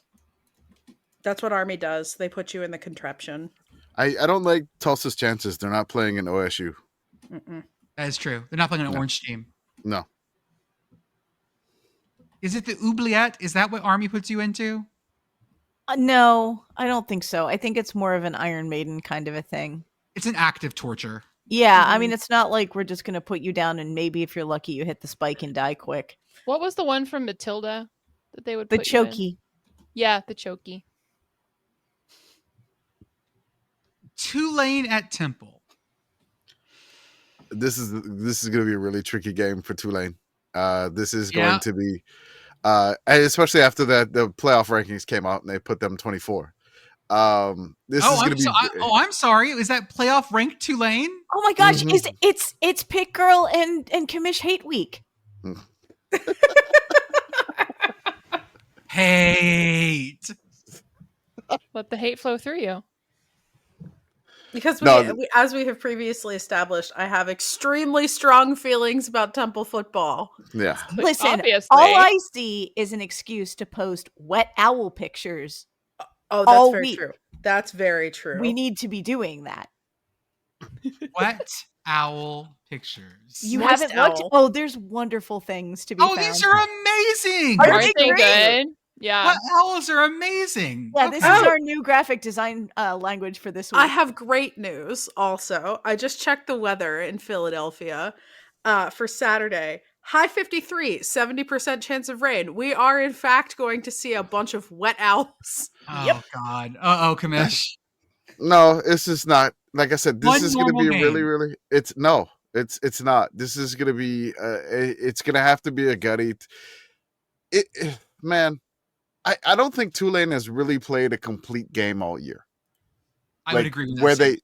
[SPEAKER 6] That's what Army does. They put you in the contraption.
[SPEAKER 7] I don't like Tulsa's chances. They're not playing in OSU.
[SPEAKER 6] Mm-mm.
[SPEAKER 4] That is true. They're not playing an
[SPEAKER 7] No.
[SPEAKER 4] orange team.
[SPEAKER 7] No.
[SPEAKER 4] Is it the oubliette? Is that what Army puts you into?
[SPEAKER 2] No, I don't think so. I think it's more of an Iron Maiden kind of a thing.
[SPEAKER 4] It's an active torture.
[SPEAKER 2] Yeah, I mean, it's not like we're just going to put you down and maybe if you're lucky, you hit the spike and die quick.
[SPEAKER 5] What was the one from Matilda that they would
[SPEAKER 2] The
[SPEAKER 5] put you in?
[SPEAKER 2] chokey.
[SPEAKER 5] Yeah, the chokey.
[SPEAKER 4] Tulane at Temple.
[SPEAKER 7] This is going to be a really tricky game for Tulane. This is going
[SPEAKER 4] Yeah.
[SPEAKER 7] to be, and especially after that the playoff rankings came out and they put them 24. This is going to be.
[SPEAKER 4] I'm sorry. Is that playoff ranked Tulane?
[SPEAKER 2] Oh my gosh,
[SPEAKER 7] Mhm.
[SPEAKER 2] it's Pitt Girl and Commish Hate Week.
[SPEAKER 4] Hate.
[SPEAKER 5] Let the hate flow through you.
[SPEAKER 6] Because
[SPEAKER 7] No.
[SPEAKER 6] we, as we have previously established, I have extremely strong feelings about Temple football.
[SPEAKER 7] Yeah.
[SPEAKER 2] Listen,
[SPEAKER 5] Obviously.
[SPEAKER 2] all I see is an excuse to post wet owl pictures.
[SPEAKER 6] Oh,
[SPEAKER 2] All
[SPEAKER 6] that's very
[SPEAKER 2] week.
[SPEAKER 6] true. That's very true.
[SPEAKER 2] We need to be doing that.
[SPEAKER 4] Wet owl pictures.
[SPEAKER 2] You
[SPEAKER 6] Moist
[SPEAKER 2] haven't looked?
[SPEAKER 6] owl.
[SPEAKER 2] Oh, there's wonderful things to be
[SPEAKER 4] Oh,
[SPEAKER 2] found.
[SPEAKER 4] these are amazing.
[SPEAKER 2] Are
[SPEAKER 5] Aren't
[SPEAKER 2] they
[SPEAKER 5] they
[SPEAKER 2] great?
[SPEAKER 5] good? Yeah.
[SPEAKER 4] Wet owls are amazing.
[SPEAKER 2] Yeah, this
[SPEAKER 4] Okay.
[SPEAKER 2] is our new graphic design language for this week.
[SPEAKER 6] I have great news also. I just checked the weather in Philadelphia for Saturday. High 53, 70% chance of rain. We are, in fact, going to see a bunch of wet owls.
[SPEAKER 4] Oh, God. Uh-oh, Commish.
[SPEAKER 7] No, it's just not. Like I said, this
[SPEAKER 4] One
[SPEAKER 7] is going to be
[SPEAKER 4] normal
[SPEAKER 7] really,
[SPEAKER 4] game.
[SPEAKER 7] really. It's not. This is going to be. It's going to have to be a gutty. Man, I don't think Tulane has really played a complete game all year.
[SPEAKER 4] I would agree with that.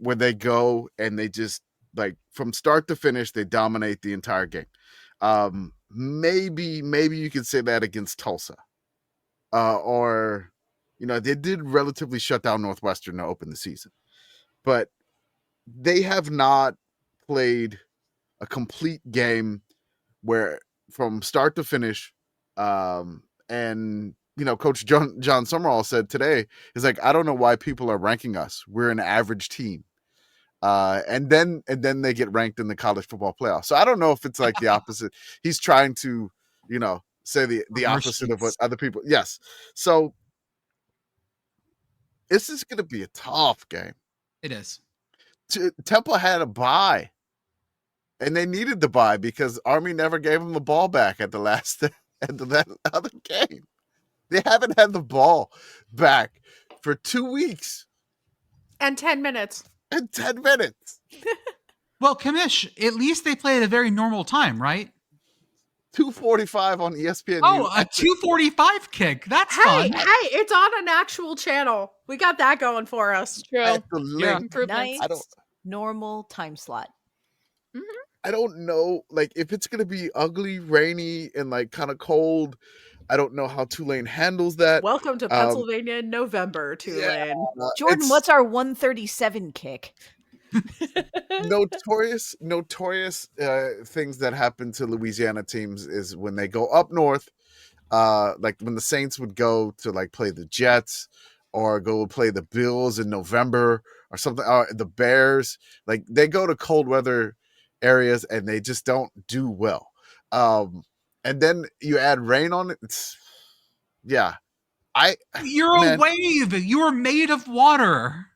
[SPEAKER 7] Where they go and they just like from start to finish they dominate the entire game. Maybe you could say that against Tulsa, or they did relatively shut down Northwestern to open the season, but they have not played a complete game where from start to finish. And Coach John Summerall said today is like, I don't know why people are ranking us. We're an average team. And then they get ranked in the college football playoff. So I don't know if it's like the opposite. He's trying to, say the opposite of what other people. Yes. So this is going to be a tough game.
[SPEAKER 4] It is.
[SPEAKER 7] Temple had a bye, and they needed the bye because Army never gave them the ball back at the last at that other game. They haven't had the ball back for 2 weeks
[SPEAKER 6] and 10 minutes.
[SPEAKER 7] and 10 minutes.
[SPEAKER 4] Well, Commish, at least they play at a very normal time, right?
[SPEAKER 7] 2:45 on ESPN.
[SPEAKER 4] Oh, a 2:45 kick. That's fun.
[SPEAKER 6] Hey, it's on an actual channel. We got that going for us.
[SPEAKER 5] True.
[SPEAKER 7] At the link.
[SPEAKER 5] Improvements.
[SPEAKER 2] Nice normal time slot.
[SPEAKER 7] I don't know, like, if it's gonna be ugly, rainy, and like kind of cold. I don't know how Tulane handles that.
[SPEAKER 6] Welcome to Pennsylvania in November, Tulane.
[SPEAKER 2] Jordan, what's our 137 kick?
[SPEAKER 7] notorious things that happen to Louisiana teams is when they go up north, like when the Saints would go to like play the Jets or go play the Bills in November or something, or the Bears, like they go to cold weather areas and they just don't do well. And then you add rain on it.
[SPEAKER 4] You're a wave. You are made of water.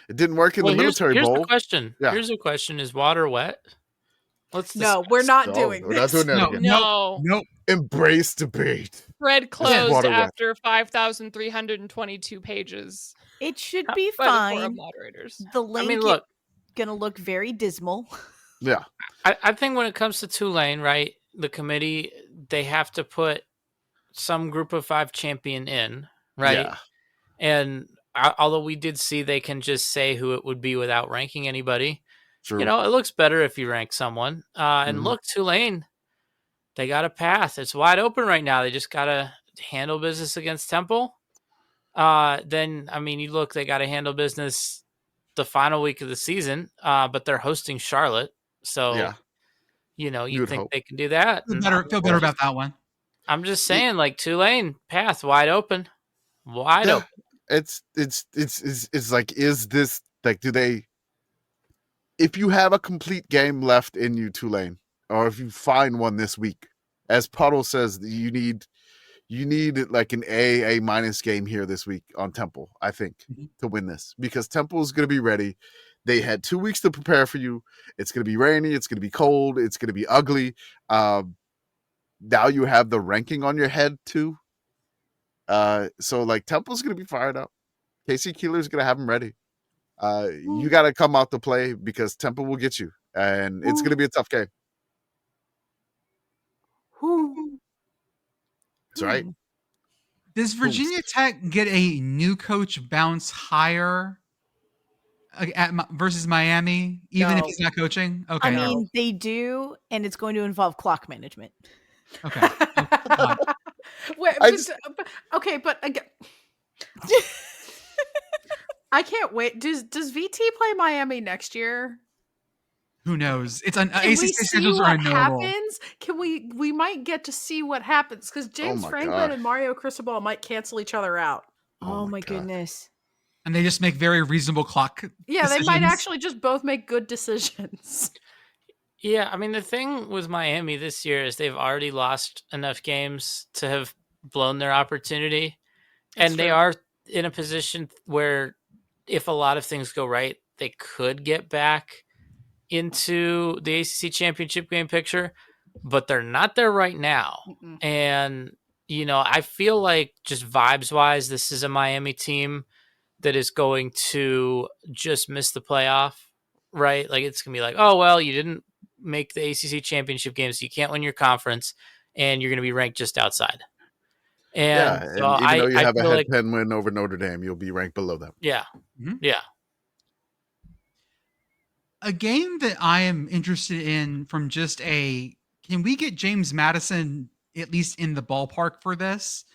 [SPEAKER 7] It didn't work in the military
[SPEAKER 3] here's
[SPEAKER 7] bowl.
[SPEAKER 3] The question.
[SPEAKER 7] Yeah.
[SPEAKER 3] Here's the question: is water wet?
[SPEAKER 6] No, we're not doing
[SPEAKER 7] we're not doing that again.
[SPEAKER 5] No.
[SPEAKER 4] Nope.
[SPEAKER 7] Embrace debate.
[SPEAKER 5] Thread closed
[SPEAKER 7] water wet.
[SPEAKER 5] after 5,322 pages.
[SPEAKER 2] It should be
[SPEAKER 5] by the
[SPEAKER 2] fine.
[SPEAKER 5] forum moderators.
[SPEAKER 2] The link
[SPEAKER 3] look,
[SPEAKER 2] gonna look very dismal.
[SPEAKER 7] Yeah.
[SPEAKER 3] I think when it comes to Tulane, right, the committee, they have to put some group of 5 champion in, right?
[SPEAKER 7] Yeah.
[SPEAKER 3] And although we did see they can just say who it would be without ranking anybody,
[SPEAKER 7] True.
[SPEAKER 3] you know, it looks better if you rank someone. And look, Tulane, they got a path. It's wide open right now. They just got to handle business against Temple. Then, I mean, you look, they got to handle business the final week of the season, but they're hosting Charlotte. So,
[SPEAKER 7] Yeah.
[SPEAKER 3] you know,
[SPEAKER 7] You
[SPEAKER 3] you
[SPEAKER 7] would
[SPEAKER 3] think
[SPEAKER 7] hope.
[SPEAKER 3] they can do that.
[SPEAKER 4] Feel better about that one.
[SPEAKER 3] I'm just saying, like, Tulane, path wide open. Wide open.
[SPEAKER 7] It's like, is this like, do they, if you have a complete game left in you, Tulane, or if you find one this week, as Puddle says, you need like an A minus game here this week on Temple, I think, to win this, because Temple is going to be ready. They had 2 weeks to prepare for you. It's going to be rainy. It's going to be cold. It's going to be ugly. Now you have the ranking on your head too. So like Temple's going to be fired up. Casey Keeler's going to have them ready. You got to come out to play because Temple will get you, and it's going to be a tough game. That's right.
[SPEAKER 4] Does Virginia Tech get a new coach bounce higher versus Miami, even if he's not coaching? Okay.
[SPEAKER 2] I mean, they do, and it's going to involve clock management.
[SPEAKER 4] Okay.
[SPEAKER 6] Wait, okay, but again, I can't wait. Does VT play Miami next year?
[SPEAKER 4] Who knows? It's
[SPEAKER 6] Can
[SPEAKER 4] ACC
[SPEAKER 6] we see
[SPEAKER 4] schedules are
[SPEAKER 6] what
[SPEAKER 4] unknowable.
[SPEAKER 6] happens? Can we might get to see what happens because James
[SPEAKER 7] my
[SPEAKER 6] Franklin
[SPEAKER 7] God.
[SPEAKER 6] and Mario Cristobal might cancel each other out.
[SPEAKER 2] Oh my
[SPEAKER 7] God.
[SPEAKER 2] goodness.
[SPEAKER 4] And they just make very reasonable clock.
[SPEAKER 6] Yeah, they might
[SPEAKER 4] decisions.
[SPEAKER 6] actually just both make good decisions.
[SPEAKER 3] Yeah, I mean, the thing with Miami this year is they've already lost enough games to have blown their opportunity. And they are in a position where if a lot of things go right, they could get back into the ACC championship game picture, but they're not there right now. And, you know, I feel like just vibes-wise, this is a Miami team that is going to just miss the playoff, right? Like, it's going to be like, oh, well, you didn't make the ACC championship game, so you can't win your conference, and you're going to be ranked just outside. And
[SPEAKER 7] And
[SPEAKER 3] so
[SPEAKER 7] even though you have a
[SPEAKER 3] feel
[SPEAKER 7] head
[SPEAKER 3] like,
[SPEAKER 7] 10 win over Notre Dame, you'll be ranked below them.
[SPEAKER 3] yeah, yeah.
[SPEAKER 4] A game that I am interested in from just can we get James Madison at least in the ballpark for this?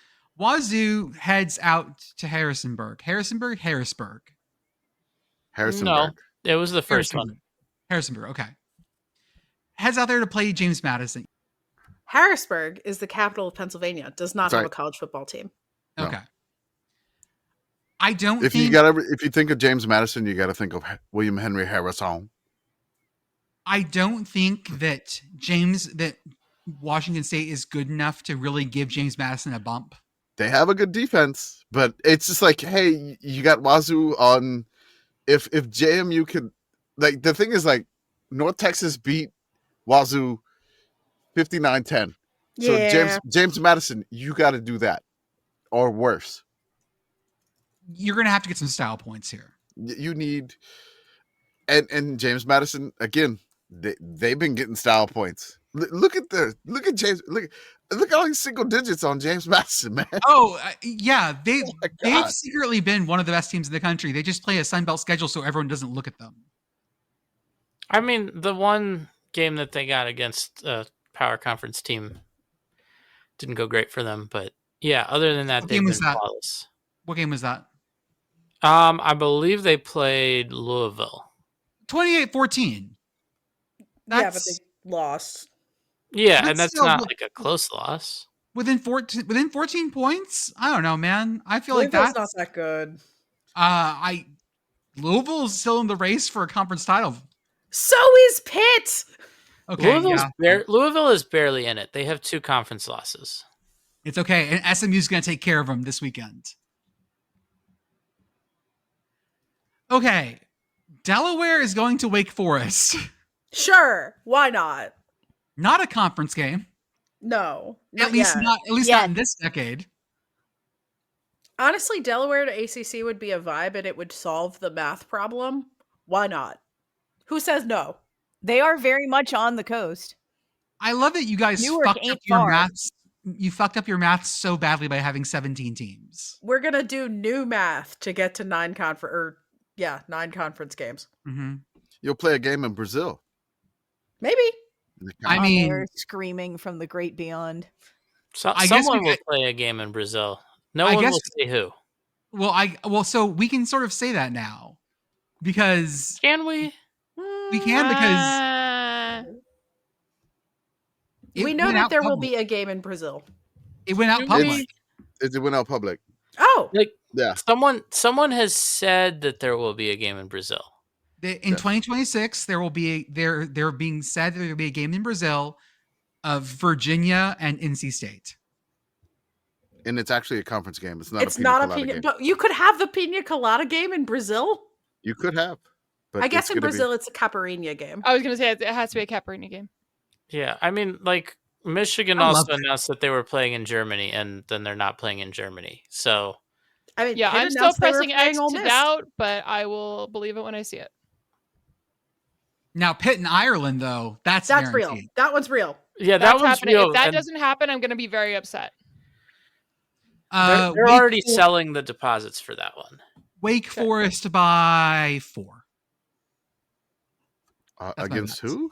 [SPEAKER 4] Wazzu heads out to Harrisonburg. Harrisonburg? Harrisburg.
[SPEAKER 7] Harrisonburg.
[SPEAKER 3] No, it was the first one.
[SPEAKER 4] Harrisonburg, okay. Heads out there to play James Madison.
[SPEAKER 6] Harrisburg is the capital of Pennsylvania. Does not
[SPEAKER 7] That's
[SPEAKER 6] have
[SPEAKER 7] right.
[SPEAKER 6] a college football team.
[SPEAKER 7] No.
[SPEAKER 4] Okay. I don't
[SPEAKER 7] If
[SPEAKER 4] think
[SPEAKER 7] you think of James Madison, you got to think of William Henry Harrison.
[SPEAKER 4] I don't think that Washington State is good enough to really give James Madison a bump.
[SPEAKER 7] They have a good defense, but it's just like, hey, you got Wazzu if JMU could, like, the thing is, like, North Texas beat Wazoo 59-10. So James Madison, you got to do that or worse.
[SPEAKER 4] You're going to have to get some style points here.
[SPEAKER 7] You need, and James Madison again. They've been getting style points. Look at James. Look at all these single digits on James Madison, man.
[SPEAKER 4] Oh yeah, they've secretly been one of the best teams in the country. They just play a Sun Belt schedule so everyone doesn't look at them.
[SPEAKER 3] I mean, the one game that they got against a power conference team didn't go great for them, but yeah, other than that, they've been flawless.
[SPEAKER 4] What game was that?
[SPEAKER 3] I believe they played Louisville.
[SPEAKER 6] Yeah,
[SPEAKER 4] 28-14.
[SPEAKER 6] but they lost.
[SPEAKER 3] Yeah, and that's not like a close loss.
[SPEAKER 4] Within 14 points? I don't know, man. I feel like
[SPEAKER 6] that's not that good.
[SPEAKER 4] Louisville's still in the race for a conference title.
[SPEAKER 6] So is Pitt.
[SPEAKER 4] Okay,
[SPEAKER 3] Louisville is barely in it. They have 2 conference losses.
[SPEAKER 4] It's okay, and SMU's going to take care of them this weekend. Okay, Delaware is going to Wake Forest.
[SPEAKER 6] Sure, why not?
[SPEAKER 4] Not a conference game.
[SPEAKER 6] No,
[SPEAKER 4] at least not in this decade.
[SPEAKER 6] Honestly, Delaware to ACC would be a vibe, and it would solve the math problem. Why not? Who says no?
[SPEAKER 2] They are very much on the coast.
[SPEAKER 4] I love that you guys fucked up your maths. You fucked up your maths so badly by having 17 teams.
[SPEAKER 6] We're gonna do new math to get to 9 conference games.
[SPEAKER 4] Mm-hmm.
[SPEAKER 7] You'll play a game in Brazil.
[SPEAKER 6] Maybe.
[SPEAKER 4] I mean,
[SPEAKER 2] they're screaming from the great beyond.
[SPEAKER 3] Someone will play a game in Brazil. No one will say who.
[SPEAKER 4] So we can sort of say that now because
[SPEAKER 3] can we?
[SPEAKER 4] We can because
[SPEAKER 6] we know that there will be a game in Brazil.
[SPEAKER 4] It went out public.
[SPEAKER 7] It went out public.
[SPEAKER 6] Oh,
[SPEAKER 7] yeah.
[SPEAKER 3] Someone has said that there will be a game in Brazil.
[SPEAKER 4] In 2026, there will be they're being said that there will be a game in Brazil of Virginia and NC State.
[SPEAKER 7] And it's actually a conference game. It's not a pina colada game.
[SPEAKER 6] You could have the Pina Colada game in Brazil.
[SPEAKER 7] You could have. But
[SPEAKER 6] I guess in Brazil it's a Caipirinha game.
[SPEAKER 5] I was going to say it has to be a Caipirinha game.
[SPEAKER 3] Yeah, I mean, like Michigan also announced that they were playing in Germany, and then they're not playing in Germany. So,
[SPEAKER 6] I mean,
[SPEAKER 5] yeah, I'm still pressing X to doubt, but I will believe it when I see it.
[SPEAKER 4] Now, Pitt and Ireland, though, that's
[SPEAKER 6] real. That one's real.
[SPEAKER 3] Yeah, that one's
[SPEAKER 5] happening.
[SPEAKER 3] real.
[SPEAKER 5] If that doesn't happen, I'm going to be very upset.
[SPEAKER 3] They're already selling the deposits for that one.
[SPEAKER 4] Wake Forest by 4.
[SPEAKER 7] Against who?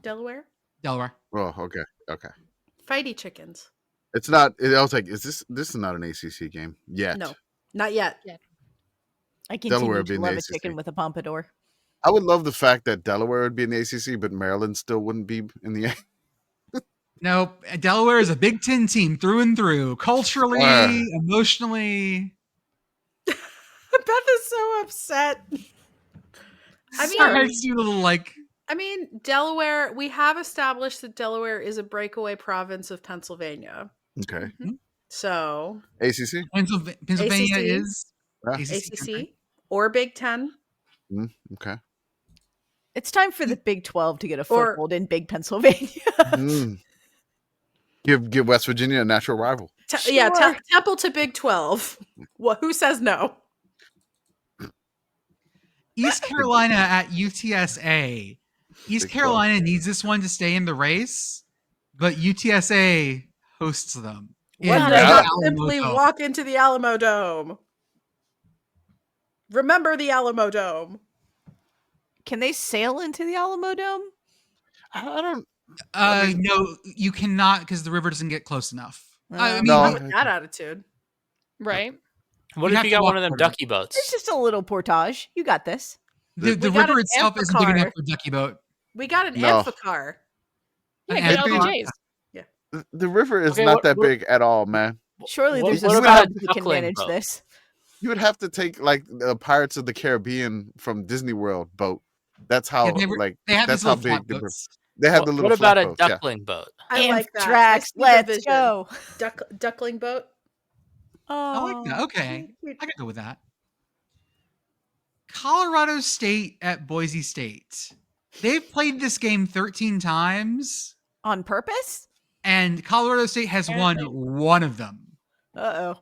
[SPEAKER 6] Delaware.
[SPEAKER 7] Oh, okay.
[SPEAKER 6] Fighty chickens.
[SPEAKER 7] It's not. I was like, this is not an ACC game yet?
[SPEAKER 6] No, not yet.
[SPEAKER 2] I continue to love a chicken with a pompadour.
[SPEAKER 7] I would love the fact that Delaware would be in the ACC, but Maryland still wouldn't be in the.
[SPEAKER 4] Nope. Delaware is a Big Ten team through and through, culturally, emotionally.
[SPEAKER 6] Beth is so upset. I mean, Delaware, we have established that Delaware is a breakaway province of Pennsylvania.
[SPEAKER 7] Okay.
[SPEAKER 6] Mm-hmm. So
[SPEAKER 7] ACC?
[SPEAKER 4] Pennsylvania is
[SPEAKER 6] ACC or Big Ten.
[SPEAKER 7] Okay.
[SPEAKER 2] It's time for the Big 12 to get a foothold in Big Pennsylvania.
[SPEAKER 7] Give West Virginia a natural rival.
[SPEAKER 6] Temple to Big 12. Well, who says no?
[SPEAKER 4] East Carolina at UTSA. East Carolina needs this one to stay in the race, but UTSA hosts them.
[SPEAKER 6] Simply walk into the Alamo Dome. Remember the Alamo Dome.
[SPEAKER 2] Can they sail into the Alamo Dome?
[SPEAKER 7] I don't.
[SPEAKER 4] No, you cannot because the river doesn't get close enough.
[SPEAKER 6] With that attitude,
[SPEAKER 5] right?
[SPEAKER 3] What if you got one of them ducky boats?
[SPEAKER 2] It's just a little portage. You got this.
[SPEAKER 4] The river itself isn't big enough for a ducky boat.
[SPEAKER 6] We got an amphicar.
[SPEAKER 5] Yeah, good LBJs.
[SPEAKER 6] Yeah.
[SPEAKER 7] The river is not that big at all, man.
[SPEAKER 2] Surely there's a spot that can manage this.
[SPEAKER 7] You would have to take like the Pirates of the Caribbean from Disney World boat. That's how that's how big the river. They have the little.
[SPEAKER 3] What about a duckling boat?
[SPEAKER 6] I like that.
[SPEAKER 2] Tracks, let's go.
[SPEAKER 6] Duckling boat.
[SPEAKER 4] I like that. Okay, I could go with that. Colorado State at Boise State. They've played this game 13 times.
[SPEAKER 2] On purpose?
[SPEAKER 4] And Colorado State has won one of them.
[SPEAKER 2] Uh-oh.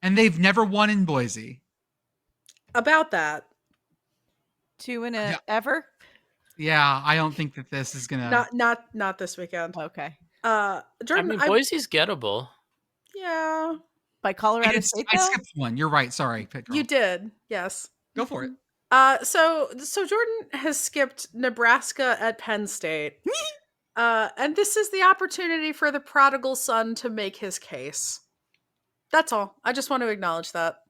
[SPEAKER 4] And they've never won in Boise.
[SPEAKER 6] About that.
[SPEAKER 2] 2 in a ever?
[SPEAKER 4] Yeah, I don't think that this is gonna
[SPEAKER 6] Not this weekend.
[SPEAKER 2] Okay.
[SPEAKER 6] Jordan,
[SPEAKER 3] Boise's gettable.
[SPEAKER 6] Yeah.
[SPEAKER 2] By Colorado State,
[SPEAKER 4] I skipped one. You're right. Sorry, Pitt Girl.
[SPEAKER 6] You did. Yes.
[SPEAKER 4] Go for it.
[SPEAKER 6] So Jordan has skipped Nebraska at Penn State. And this is the opportunity for the prodigal son to make his case. That's all. I just want to acknowledge that.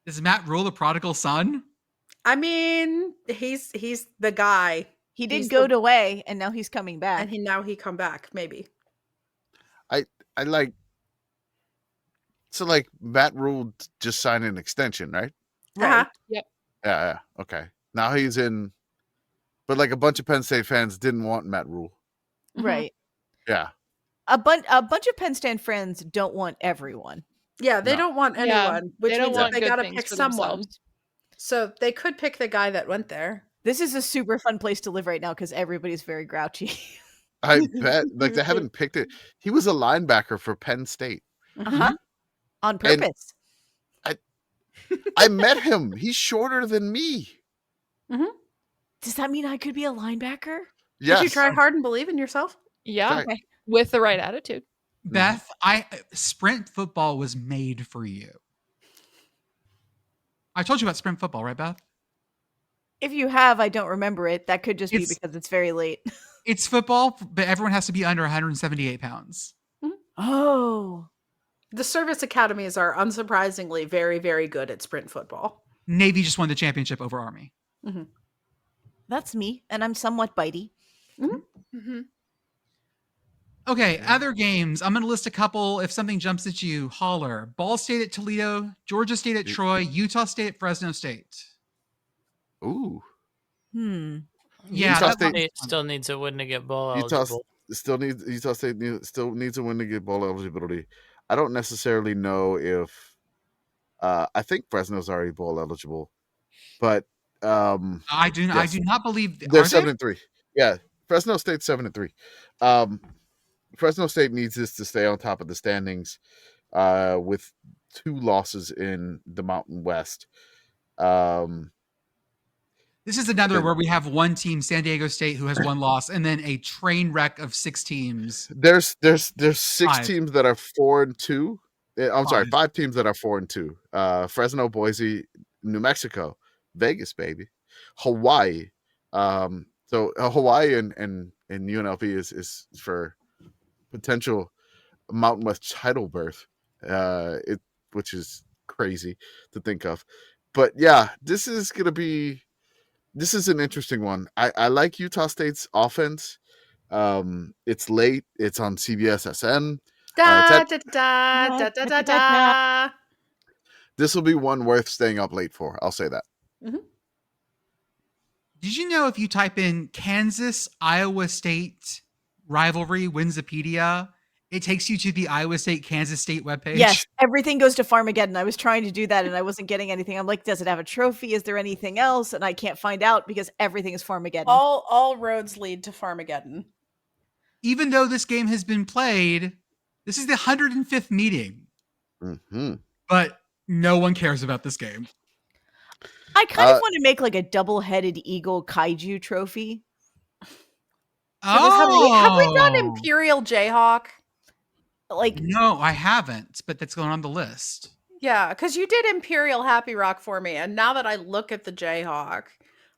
[SPEAKER 4] Is Matt Rule the prodigal son?
[SPEAKER 6] I mean, he's the guy.
[SPEAKER 2] He did go away, and now he's coming back.
[SPEAKER 6] And now he come back, maybe.
[SPEAKER 7] I like. So like Matt Rule just signed an extension, right?
[SPEAKER 6] Right.
[SPEAKER 5] Yep.
[SPEAKER 7] Yeah. Okay. Now he's in. But like a bunch of Penn State fans didn't want Matt Rule.
[SPEAKER 2] Right.
[SPEAKER 7] Yeah.
[SPEAKER 2] A bunch of Penn State fans don't want everyone.
[SPEAKER 6] Yeah, they don't want anyone, which
[SPEAKER 5] they don't
[SPEAKER 6] means
[SPEAKER 5] want
[SPEAKER 6] they
[SPEAKER 5] good
[SPEAKER 6] got to
[SPEAKER 5] things
[SPEAKER 6] pick
[SPEAKER 5] for
[SPEAKER 6] someone.
[SPEAKER 5] themselves.
[SPEAKER 6] So they could pick the guy that went there.
[SPEAKER 2] This is a super fun place to live right now because everybody's very grouchy.
[SPEAKER 7] I bet. Like they haven't picked it. He was a linebacker for Penn State.
[SPEAKER 2] Uh-huh. On purpose.
[SPEAKER 7] I met him. He's shorter than me.
[SPEAKER 2] Does that mean I could be a linebacker?
[SPEAKER 7] Yes.
[SPEAKER 6] Did you try hard and believe in yourself?
[SPEAKER 5] Yeah.
[SPEAKER 7] Okay.
[SPEAKER 5] With the right attitude.
[SPEAKER 4] Beth, sprint football was made for you. I told you about sprint football, right, Beth?
[SPEAKER 2] If you have, I don't remember it. That could just be because it's very late.
[SPEAKER 4] It's football, but everyone has to be under 178 pounds.
[SPEAKER 2] Oh.
[SPEAKER 6] The service academies are unsurprisingly very, very good at sprint football.
[SPEAKER 4] Navy just won the championship over Army.
[SPEAKER 2] That's me, and I'm somewhat bitey.
[SPEAKER 4] Okay, other games. I'm going to list a couple. If something jumps at you, holler. Ball State at Toledo, Georgia State at Troy, Utah State at Fresno State.
[SPEAKER 7] Ooh.
[SPEAKER 4] Yeah,
[SPEAKER 3] Utah State still needs a win to get bowl eligible.
[SPEAKER 7] Utah State still needs a win to get bowl eligibility. I don't necessarily know if I think Fresno's already bowl eligible, but
[SPEAKER 4] I do not believe
[SPEAKER 7] they're 7-3. Yeah, Fresno State's 7-3. Fresno State needs this to stay on top of the standings with 2 losses in the Mountain West.
[SPEAKER 4] This is another where we have one team, San Diego State, who has 1 loss, and then a train wreck of 6 teams.
[SPEAKER 7] There's 6 teams that are 4-2. I'm sorry, 5 teams that are 4-2. Fresno, Boise, New Mexico, Vegas, baby, Hawaii. So Hawaii and UNLV is for potential Mountain West title berth, which is crazy to think of. But yeah, this is an interesting one. I like Utah State's offense. It's late. It's on CBS-SN. This will be one worth staying up late for. I'll say that.
[SPEAKER 4] Did you know if you type in Kansas, Iowa State rivalry Winsipedia, it takes you to the Iowa State, Kansas State webpage?
[SPEAKER 2] Yes, everything goes to Farmageddon. I was trying to do that and I wasn't getting anything. I'm like, does it have a trophy? Is there anything else? And I can't find out because everything is Farmageddon.
[SPEAKER 6] All roads lead to Farmageddon.
[SPEAKER 4] Even though this game has been played, this is the 105th meeting. But no one cares about this game.
[SPEAKER 2] I kind of want to make like a double-headed eagle kaiju trophy.
[SPEAKER 6] Have we done Imperial Jayhawk?
[SPEAKER 2] Like,
[SPEAKER 4] no, I haven't, but that's going on the list.
[SPEAKER 6] Yeah, because you did Imperial Happy Rock for me, and now that I look at the Jayhawk,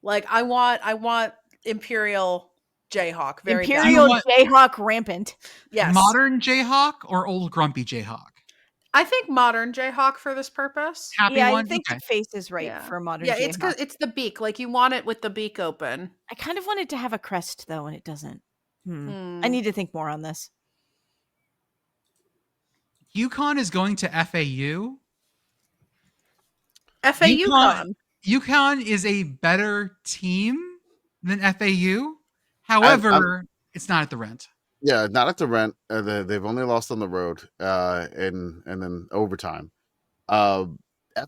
[SPEAKER 6] like I want Imperial Jayhawk.
[SPEAKER 2] Imperial Jayhawk rampant.
[SPEAKER 6] Yes.
[SPEAKER 4] Modern Jayhawk or old grumpy Jayhawk?
[SPEAKER 6] I think modern Jayhawk for this purpose.
[SPEAKER 4] Happy
[SPEAKER 2] I
[SPEAKER 4] one?
[SPEAKER 2] think the face is right for modern
[SPEAKER 6] Yeah,
[SPEAKER 2] Jayhawk.
[SPEAKER 6] it's because it's the beak. Like you want it with the beak open.
[SPEAKER 2] I kind of want it to have a crest though, and it doesn't. I need to think more on this.
[SPEAKER 4] UConn is going to FAU. UConn is a better team than FAU. However, it's not at the rent.
[SPEAKER 7] Yeah, not at the rent. They've only lost on the road and then overtime.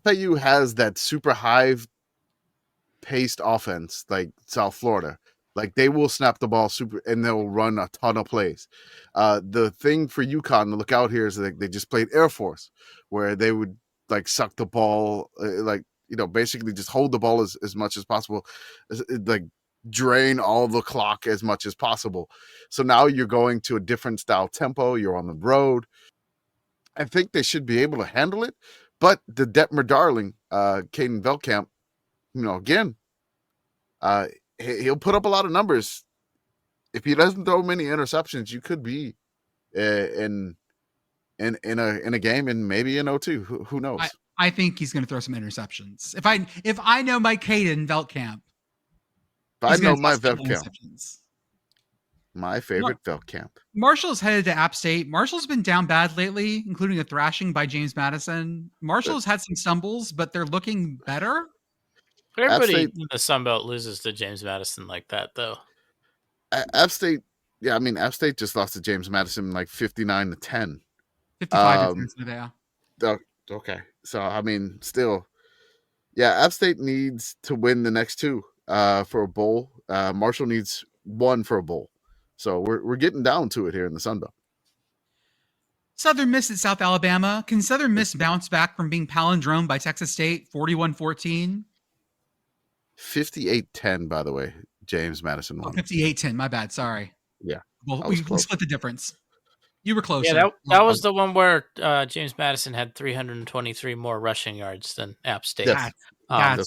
[SPEAKER 7] FAU has that super high paced offense like South Florida. Like they will snap the ball super and they'll run a ton of plays. The thing for UConn to look out here is that they just played Air Force, where they would like suck the ball, basically just hold the ball as much as possible, like drain all the clock as much as possible. So now you're going to a different style tempo. You're on the road. I think they should be able to handle it. But the Detmer darling, Caden Veldkamp, again, he'll put up a lot of numbers. If he doesn't throw many interceptions, you could be in a game and maybe in O2. Who knows?
[SPEAKER 4] I think he's going to throw some interceptions. If I know my Caden Veldkamp,
[SPEAKER 7] I know my Veldkamp. My favorite Veldkamp.
[SPEAKER 4] Marshall's headed to App State. Marshall's been down bad lately, including a thrashing by James Madison. Marshall's had some stumbles, but they're looking better.
[SPEAKER 3] Everybody in the Sun Belt loses to James Madison like that, though.
[SPEAKER 7] App State, App State just lost to James Madison like 59-10.
[SPEAKER 4] 55 yeah.
[SPEAKER 7] Okay. So, still, App State needs to win the next two for a bowl. Marshall needs one for a bowl. So we're getting down to it here in the Sun Belt.
[SPEAKER 4] Southern Miss at South Alabama. Can Southern Miss bounce back from being palindromed by Texas State 41-14?
[SPEAKER 7] 58-10, by the way. James Madison won.
[SPEAKER 4] 58-10. My bad. Sorry.
[SPEAKER 7] Yeah.
[SPEAKER 4] Well, we split the difference. You were close.
[SPEAKER 3] Yeah, that was the one where James Madison had 323 more rushing yards than App State.
[SPEAKER 4] But
[SPEAKER 3] right.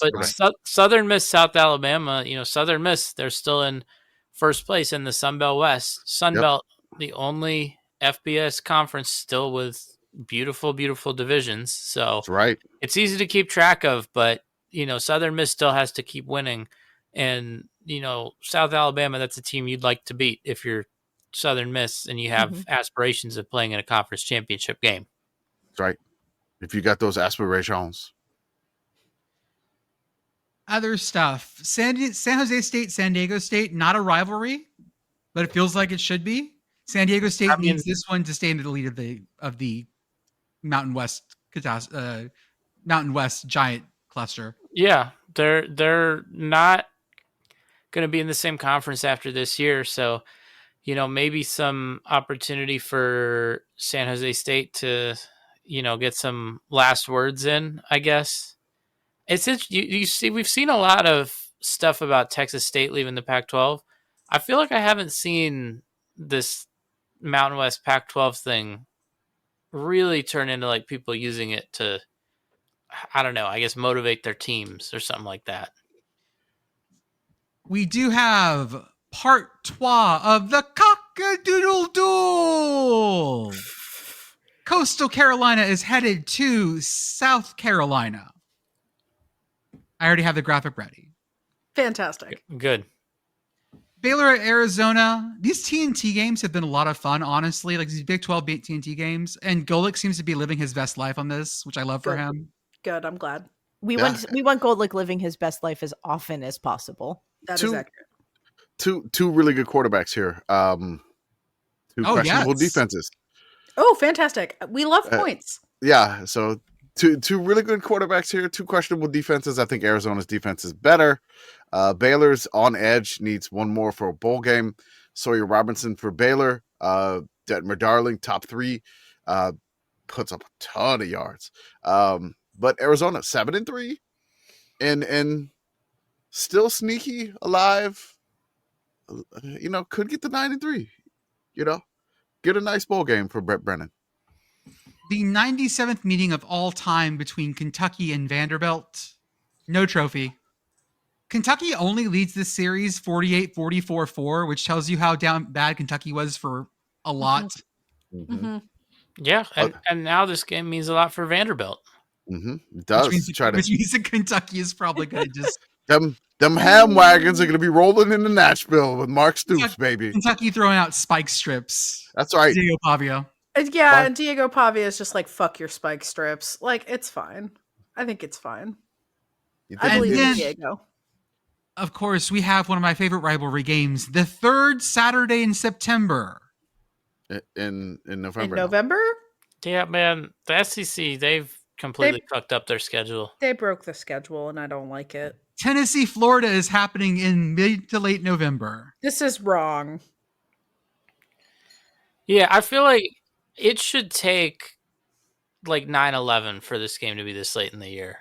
[SPEAKER 3] Southern Miss, South Alabama, Southern Miss, they're still in first place in the Sun Belt West. Sun Belt, the only FBS conference still with beautiful, beautiful divisions. So
[SPEAKER 7] that's right.
[SPEAKER 3] It's easy to keep track of, but Southern Miss still has to keep winning. And South Alabama, that's a team you'd like to beat if you're Southern Miss and you have aspirations of playing in a conference championship game.
[SPEAKER 7] That's right. If you got those aspirations.
[SPEAKER 4] Other stuff. San Jose State, San Diego State, not a rivalry, but it feels like it should be. San Diego State needs this one to stay in the lead of the Mountain West giant cluster.
[SPEAKER 3] Yeah, they're not going to be in the same conference after this year, so maybe some opportunity for San Jose State to get some last words in, I guess. It's you see, we've seen a lot of stuff about Texas State leaving the Pac-12. I feel like I haven't seen this Mountain West Pac-12 thing really turn into like people using it to, I don't know, I guess motivate their teams or something like that.
[SPEAKER 4] We do have part 2 of the Cock-a-doodle-doo. Coastal Carolina is headed to South Carolina. I already have the graphic ready.
[SPEAKER 6] Fantastic.
[SPEAKER 3] Good.
[SPEAKER 4] Baylor at Arizona. These TNT games have been a lot of fun, honestly. Like these Big 12 TNT games. And Golick seems to be living his best life on this, which I love for him.
[SPEAKER 6] Good. I'm glad.
[SPEAKER 2] We want Golick living his best life as often as possible.
[SPEAKER 6] That is accurate.
[SPEAKER 7] Two really good quarterbacks here. Two questionable defenses.
[SPEAKER 6] Oh, fantastic. We love points.
[SPEAKER 7] Yeah, so two really good quarterbacks here, two questionable defenses. I think Arizona's defense is better. Baylor's on edge, needs one more for a bowl game. Sawyer Robinson for Baylor. Detmer Darling, top 3, puts up a ton of yards. But Arizona, 7-3, and still sneaky, alive. Could get to 9-3. Get a nice bowl game for Brett Brennan.
[SPEAKER 4] The 97th meeting of all time between Kentucky and Vanderbilt. No trophy. Kentucky only leads this series 48-44-4, which tells you how bad Kentucky was for a lot.
[SPEAKER 6] Mm-hmm.
[SPEAKER 3] Yeah, and now this game means a lot for Vanderbilt.
[SPEAKER 7] Mm-hmm. It does.
[SPEAKER 4] Which means that Kentucky is probably going to just...
[SPEAKER 7] Them ham wagons are going to be rolling into Nashville with Mark Stoops, baby.
[SPEAKER 4] Kentucky throwing out spike strips.
[SPEAKER 7] That's right.
[SPEAKER 4] Diego Pavia.
[SPEAKER 6] Yeah, and Diego Pavia is just like, fuck your spike strips. Like, it's fine. I think it's fine. I believe in Diego.
[SPEAKER 4] Of course, we have one of my favorite rivalry games, the third Saturday in September.
[SPEAKER 7] In November.
[SPEAKER 6] In November?
[SPEAKER 3] Yeah, man. The SEC, they've completely fucked up their schedule.
[SPEAKER 6] They broke the schedule, and I don't like it.
[SPEAKER 4] Tennessee, Florida is happening in mid to late November.
[SPEAKER 6] This is wrong.
[SPEAKER 3] Yeah, I feel like it should take like 9/11 for this game to be this late in the year.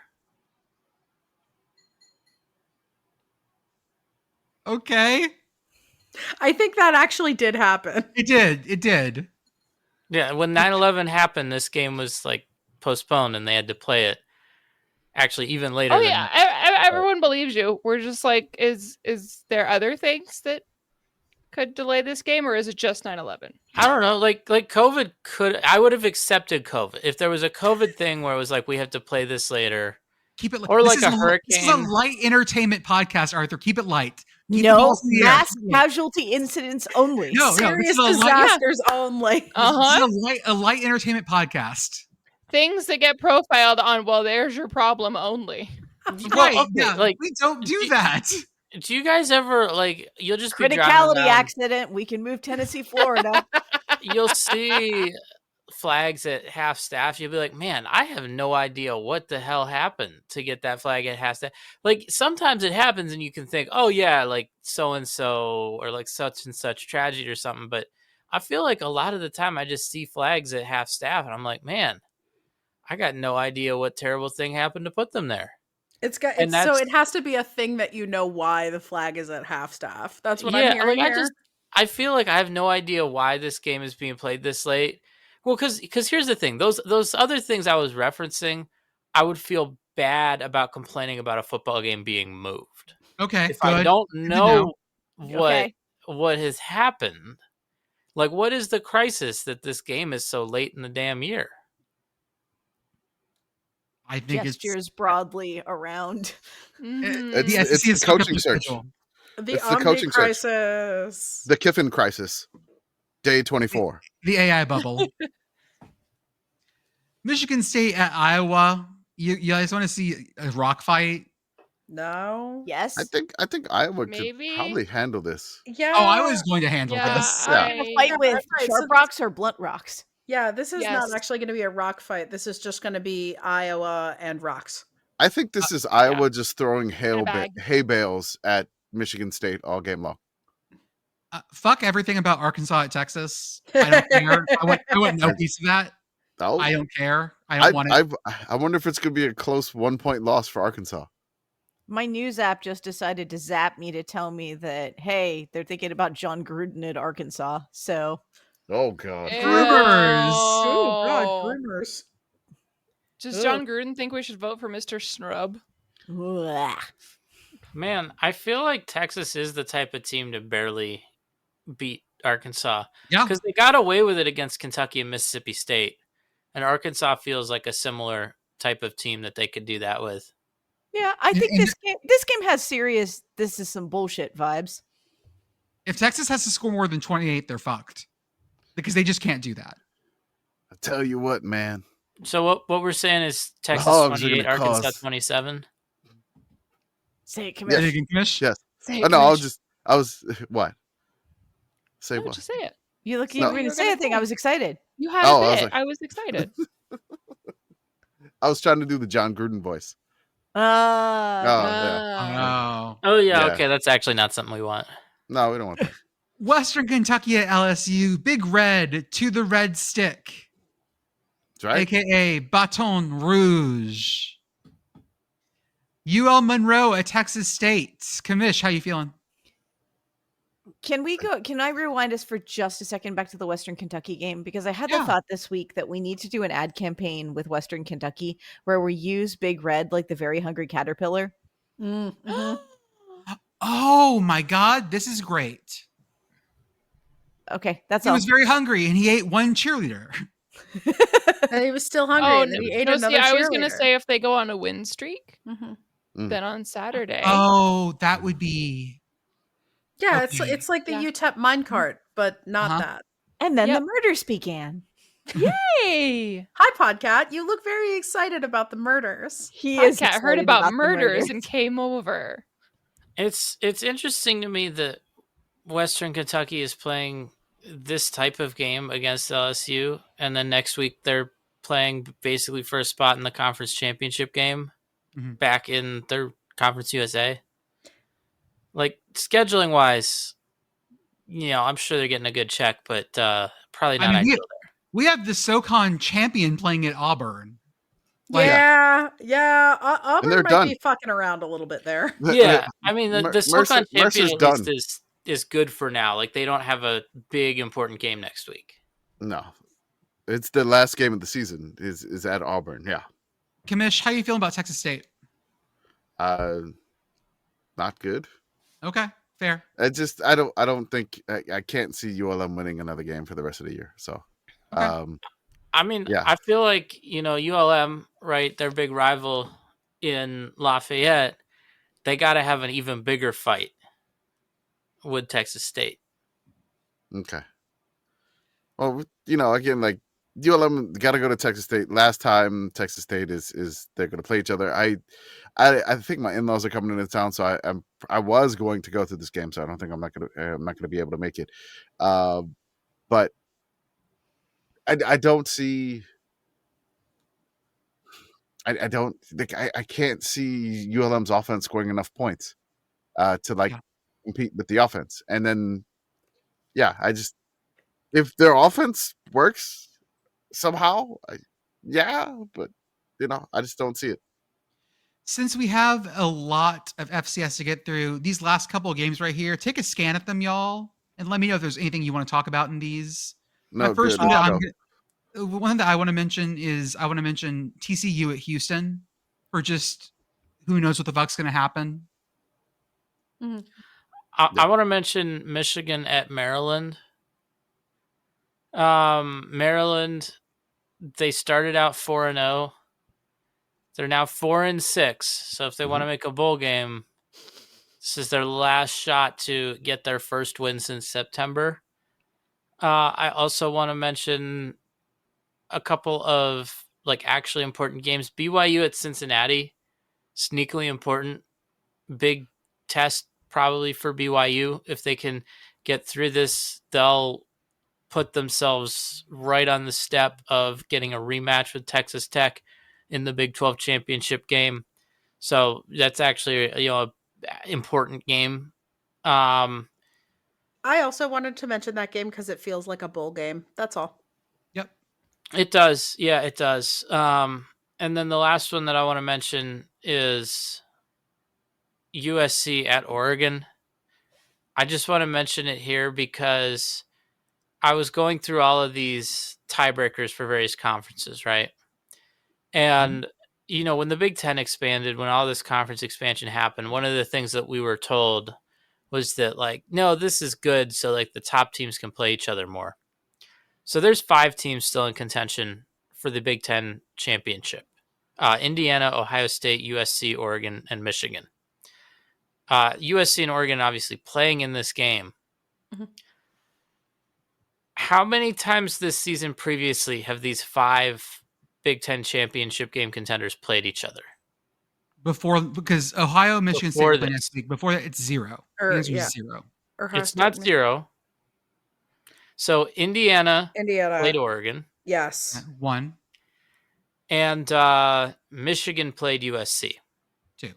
[SPEAKER 4] Okay.
[SPEAKER 6] I think that actually did happen.
[SPEAKER 4] It did.
[SPEAKER 3] Yeah, when 9/11 happened, this game was like postponed and they had to play it actually even later.
[SPEAKER 5] Oh yeah, everyone believes you. We're just like, is there other things that could delay this game, or is it just 9/11?
[SPEAKER 3] I don't know. Like COVID I would have accepted COVID if there was a COVID thing where it was like we have to play this later.
[SPEAKER 4] Keep it,
[SPEAKER 3] or like a hurricane.
[SPEAKER 4] This is a light entertainment podcast, Arthur. Keep it light. Keep
[SPEAKER 2] no mass casualty incidents only.
[SPEAKER 4] No,
[SPEAKER 6] serious disasters only.
[SPEAKER 4] This is a light entertainment podcast.
[SPEAKER 5] Things that get profiled on. Well, there's your problem only.
[SPEAKER 4] Right?
[SPEAKER 3] Okay,
[SPEAKER 4] yeah,
[SPEAKER 3] like
[SPEAKER 4] we don't do that.
[SPEAKER 3] Do you guys ever like? You'll just be
[SPEAKER 2] criticality accident. We can move Tennessee, Florida.
[SPEAKER 3] You'll see flags at half staff. You'll be like, man, I have no idea what the hell happened to get that flag at half staff. Like sometimes it happens and you can think, oh yeah, like so-and-so or like such and such tragedy or something. But I feel like a lot of the time I just see flags at half staff and I'm like, man, I got no idea what terrible thing happened to put them there.
[SPEAKER 6] So it has to be a thing that you know why the flag is at half staff. That's what I'm hearing here.
[SPEAKER 3] I feel like I have no idea why this game is being played this late. Well, because here's the thing. Those other things I was referencing, I would feel bad about complaining about a football game being moved.
[SPEAKER 4] Okay.
[SPEAKER 3] If I don't know what has happened, like what is the crisis that this game is so late in the damn year?
[SPEAKER 4] I think
[SPEAKER 2] gestures broadly around.
[SPEAKER 7] It's the coaching search.
[SPEAKER 6] The coaching crisis.
[SPEAKER 7] The Kiffin crisis. Day 24.
[SPEAKER 4] The AI bubble. Michigan State at Iowa. You guys want to see a rock fight?
[SPEAKER 6] No.
[SPEAKER 2] Yes.
[SPEAKER 7] I think Iowa could probably handle this.
[SPEAKER 6] Yeah.
[SPEAKER 4] Oh, I was going to handle this.
[SPEAKER 2] A fight with sharp rocks or blunt rocks.
[SPEAKER 6] Yeah, this is not actually going to be a rock fight. This is just going to be Iowa and rocks.
[SPEAKER 7] I think this is Iowa just throwing hay bales at Michigan State all game long.
[SPEAKER 4] Fuck everything about Arkansas at Texas. I don't care. I want no piece of that.
[SPEAKER 7] No.
[SPEAKER 4] I don't care. I don't want it.
[SPEAKER 7] I wonder if it's going to be a close 1-point loss for Arkansas.
[SPEAKER 2] My news app just decided to zap me to tell me that, hey, they're thinking about John Gruden at Arkansas. So.
[SPEAKER 7] Oh, God.
[SPEAKER 4] Groomers.
[SPEAKER 6] Oh, God. Groomers.
[SPEAKER 5] Does John Gruden think we should vote for Mr. Snrub?
[SPEAKER 3] Man, I feel like Texas is the type of team to barely beat Arkansas.
[SPEAKER 4] Yeah.
[SPEAKER 3] Because they got away with it against Kentucky and Mississippi State. And Arkansas feels like a similar type of team that they could do that with.
[SPEAKER 2] Yeah, I think this game has serious, this is some bullshit vibes.
[SPEAKER 4] If Texas has to score more than 28, they're fucked. Because they just can't do that.
[SPEAKER 7] I tell you what, man.
[SPEAKER 3] So what we're saying is Texas 28, Arkansas 27?
[SPEAKER 2] Say it, Commish.
[SPEAKER 7] Yes.
[SPEAKER 2] Say it,
[SPEAKER 7] I was, what? Say what?
[SPEAKER 5] Just say it.
[SPEAKER 2] You were going to say a thing. I was excited.
[SPEAKER 5] You had a bit. I was excited.
[SPEAKER 7] I was trying to do the John Gruden voice.
[SPEAKER 3] Oh, yeah. Okay. That's actually not something we want.
[SPEAKER 7] No, we don't want that.
[SPEAKER 4] Western Kentucky at LSU. Big Red to the red stick.
[SPEAKER 7] That's right.
[SPEAKER 4] AKA Baton Rouge. UL Monroe at Texas State. Commish, how you feeling?
[SPEAKER 2] Can I rewind us for just a second back to the Western Kentucky game? Because I had the thought this week that we need to do an ad campaign with Western Kentucky where we use Big Red like the very hungry caterpillar.
[SPEAKER 6] Mm-hmm.
[SPEAKER 4] Oh my God, this is great.
[SPEAKER 2] Okay, that's
[SPEAKER 4] He was very hungry and he ate one cheerleader.
[SPEAKER 6] And he was still hungry.
[SPEAKER 5] Oh,
[SPEAKER 6] and then he ate another
[SPEAKER 5] I was
[SPEAKER 6] cheerleader.
[SPEAKER 5] going to say if they go on a win streak, then on Saturday.
[SPEAKER 4] Oh, that would be...
[SPEAKER 6] Yeah, it's like the UTEP minecart, but not that.
[SPEAKER 2] And then the murders began.
[SPEAKER 5] Yay!
[SPEAKER 6] Hi, Podcat. You look very excited about the murders.
[SPEAKER 5] Podcat heard about murders and came over.
[SPEAKER 3] It's interesting to me that Western Kentucky is playing this type of game against LSU, and then next week they're playing basically for a spot in the conference championship game back in their Conference USA. Like, scheduling wise, I'm sure they're getting a good check, but probably not ideal there.
[SPEAKER 4] We have the SoCon champion playing at Auburn.
[SPEAKER 6] Yeah. Auburn might
[SPEAKER 7] done.
[SPEAKER 6] be fucking around a little bit there.
[SPEAKER 3] Yeah, I mean, the SoCon champion
[SPEAKER 7] Mercer's
[SPEAKER 3] at least is good for now. Like, they don't have a big important game next week.
[SPEAKER 7] No, it's the last game of the season is at Auburn. Yeah.
[SPEAKER 4] Commish, how you feeling about Texas State?
[SPEAKER 7] Not good.
[SPEAKER 4] Okay, fair.
[SPEAKER 7] I don't think I can't see ULM winning another game for the rest of the year. So,
[SPEAKER 4] okay.
[SPEAKER 3] I mean, I feel like, ULM, right, their big rival in Lafayette, they got to have an even bigger fight with Texas State.
[SPEAKER 7] Okay. Well, again, like, ULM got to go to Texas State. Last time Texas State is they're going to play each other. I think my in-laws are coming into town, so I was going to go to this game, so I don't think I'm not going to be able to make it. But I don't see. I don't think I can't see ULM's offense scoring enough points to compete with the offense. And then, if their offense works somehow, but I just don't see it.
[SPEAKER 4] Since we have a lot of FCS to get through, these last couple of games right here, take a scan at them, y'all, and let me know if there's anything you want to talk about in these.
[SPEAKER 7] No,
[SPEAKER 4] first one that I want to mention is TCU at Houston, for just who knows what the fuck's going to happen.
[SPEAKER 3] Mm-hmm. I want to mention Michigan at Maryland. Maryland, they started out 4-0. They're now 4-6. So if they want to make a bowl game, this is their last shot to get their first win since September. I also want to mention a couple of actually important games. BYU at Cincinnati, sneakily important. Big test probably for BYU. If they can get through this, they'll put themselves right on the step of getting a rematch with Texas Tech in the Big 12 championship game. So that's actually an important game.
[SPEAKER 6] I also wanted to mention that game because it feels like a bowl game. That's all.
[SPEAKER 4] Yep.
[SPEAKER 3] It does. Yeah, it does. And then the last one that I want to mention is USC at Oregon. I just want to mention it here because I was going through all of these tiebreakers for various conferences, right? And, when the Big Ten expanded, when all this conference expansion happened, one of the things that we were told was that, no, this is good, so, the top teams can play each other more. So there's 5 teams still in contention for the Big Ten championship. Indiana, Ohio State, USC, Oregon, and Michigan. USC and Oregon obviously playing in this game. Mm-hmm. How many times this season previously have these 5 Big Ten championship game contenders played each other?
[SPEAKER 4] Because Ohio, Michigan State play next week. Before that, it's 0. Zero.
[SPEAKER 3] It's not 0. So Indiana played Oregon.
[SPEAKER 6] Yes.
[SPEAKER 4] 1.
[SPEAKER 3] And Michigan played USC.
[SPEAKER 4] 2.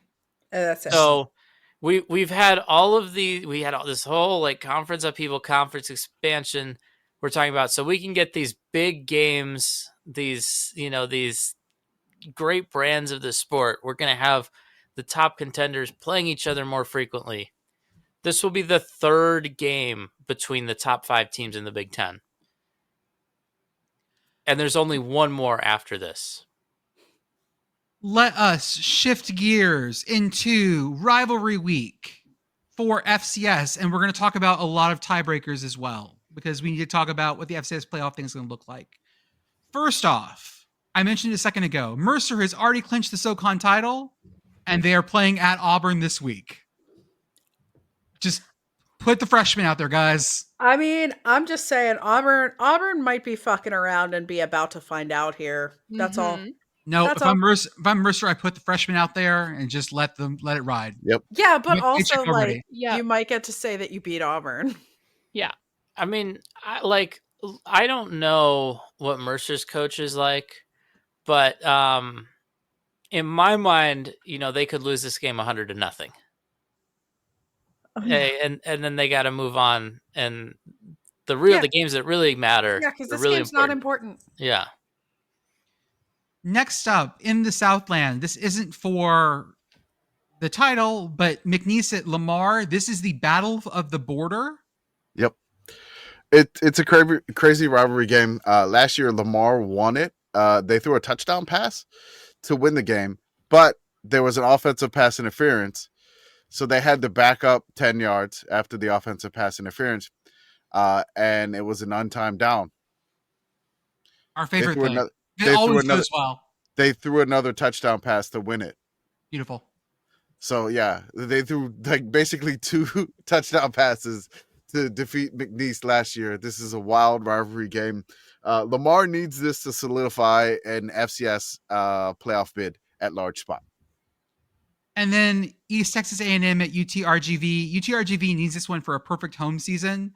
[SPEAKER 6] That's it.
[SPEAKER 3] So we've had this whole conference upheaval, conference expansion we're talking about, so we can get these big games, these great brands of the sport. We're going to have the top contenders playing each other more frequently. This will be the 3rd game between the top 5 teams in the Big Ten. And there's only one more after this.
[SPEAKER 4] Let us shift gears into rivalry week for FCS. And we're going to talk about a lot of tiebreakers as well, because we need to talk about what the FCS playoff thing is going to look like. First off, I mentioned a second ago, Mercer has already clinched the SoCon title, and they are playing at Auburn this week. Just put the freshmen out there, guys.
[SPEAKER 6] I mean, I'm just saying Auburn might be fucking around and be about to find out here. That's all.
[SPEAKER 4] No, if I'm Mercer, I put the freshmen out there and just let it ride.
[SPEAKER 7] Yep.
[SPEAKER 6] Yeah, but also you might get to say that you beat Auburn.
[SPEAKER 5] Yeah.
[SPEAKER 3] I mean, I don't know what Mercer's coach is like, But in my mind, they could lose this game 100-0.
[SPEAKER 2] Oh, yeah.
[SPEAKER 3] And then they got to move on. And the games that really matter.
[SPEAKER 6] Yeah, because this
[SPEAKER 3] really
[SPEAKER 6] game's not important.
[SPEAKER 3] Yeah.
[SPEAKER 4] Next up in the Southland, this isn't for the title, but McNeese at Lamar. This is the Battle of the Border.
[SPEAKER 7] Yep. It's a crazy rivalry game. Last year, Lamar won it. They threw a touchdown pass to win the game, but there was an offensive pass interference. So they had to back up 10 yards after the offensive pass interference, and it was an untimed down.
[SPEAKER 4] Our favorite thing. It always goes well.
[SPEAKER 7] They threw another touchdown pass to win it.
[SPEAKER 4] Beautiful.
[SPEAKER 7] So, yeah, they threw basically 2 touchdown passes to defeat McNeese last year. This is a wild rivalry game. Lamar needs this to solidify an FCS playoff bid at large spot.
[SPEAKER 4] And then East Texas A&M at UTRGV. UTRGV needs this one for a perfect home season.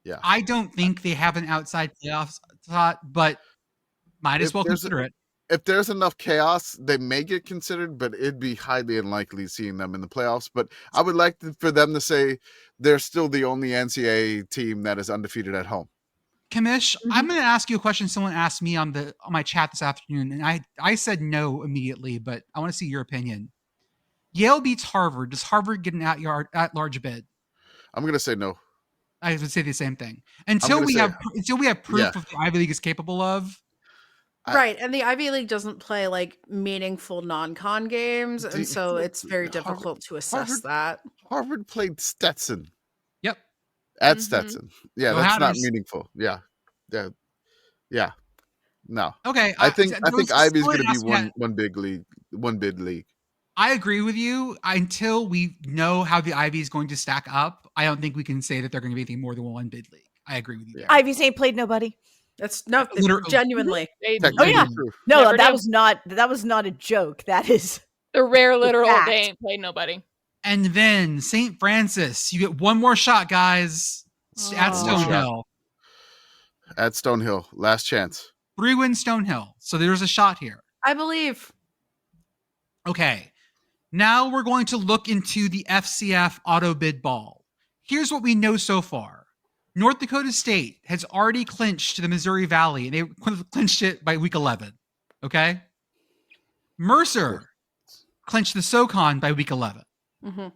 [SPEAKER 7] Yeah,
[SPEAKER 4] I don't think they have an outside playoff spot, but might as well consider it.
[SPEAKER 7] If there's enough chaos, they may get considered, but it'd be highly unlikely seeing them in the playoffs. But I would like for them to say they're still the only NCAA team that is undefeated at home.
[SPEAKER 4] Commish, I'm going to ask you a question someone asked me on my chat this afternoon, and I said no immediately, but I want to see your opinion. Yale beats Harvard. Does Harvard get an at-large bid?
[SPEAKER 7] I'm going to say no.
[SPEAKER 4] I would say the same thing. Until we have proof of the Ivy League is capable of.
[SPEAKER 6] Right, and the Ivy League doesn't play like meaningful non-con games, and so it's very difficult to assess that.
[SPEAKER 7] Harvard played Stetson.
[SPEAKER 4] Yep.
[SPEAKER 7] At Stetson. Yeah, that's not meaningful. Yeah. No.
[SPEAKER 4] Okay.
[SPEAKER 7] I think Ivy's going to be one bid league.
[SPEAKER 4] I agree with you. Until we know how the Ivy is going to stack up, I don't think we can say that they're going to be anything more than one bid league. I agree with you.
[SPEAKER 7] Yeah.
[SPEAKER 2] Ivy's ain't played nobody.
[SPEAKER 6] That's no, genuinely.
[SPEAKER 2] Oh yeah, no, that was not a joke. That is
[SPEAKER 5] the rare literal. They ain't played nobody.
[SPEAKER 4] And then St. Francis, you get one more shot, guys. At Stonehill.
[SPEAKER 7] At Stonehill, last chance.
[SPEAKER 4] 3-win Stonehill. So there's a shot here.
[SPEAKER 6] I believe.
[SPEAKER 4] Okay. Now we're going to look into the FCF Auto Bid Ball. Here's what we know so far. North Dakota State has already clinched the Missouri Valley, and they clinched it by week 11. Okay? Mercer clinched the SoCon by week 11.
[SPEAKER 6] Mm-hmm.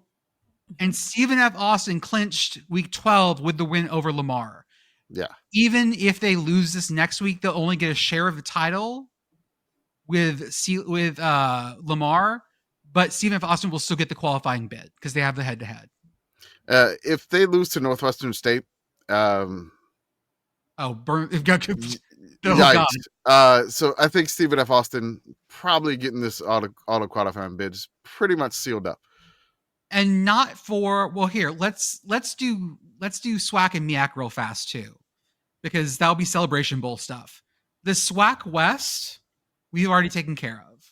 [SPEAKER 4] And Stephen F. Austin clinched week 12 with the win over Lamar.
[SPEAKER 7] Yeah.
[SPEAKER 4] Even if they lose this next week, they'll only get a share of the title with Lamar, but Stephen F. Austin will still get the qualifying bid because they have the head-to-head.
[SPEAKER 7] If they lose to Northwestern State,
[SPEAKER 4] yikes.
[SPEAKER 7] So I think Stephen F. Austin probably getting this auto qualifying bid is pretty much sealed up.
[SPEAKER 4] And not for here. Let's do SWAC and MEAC real fast too, because that'll be Celebration Bowl stuff. The SWAC West we've already taken care of.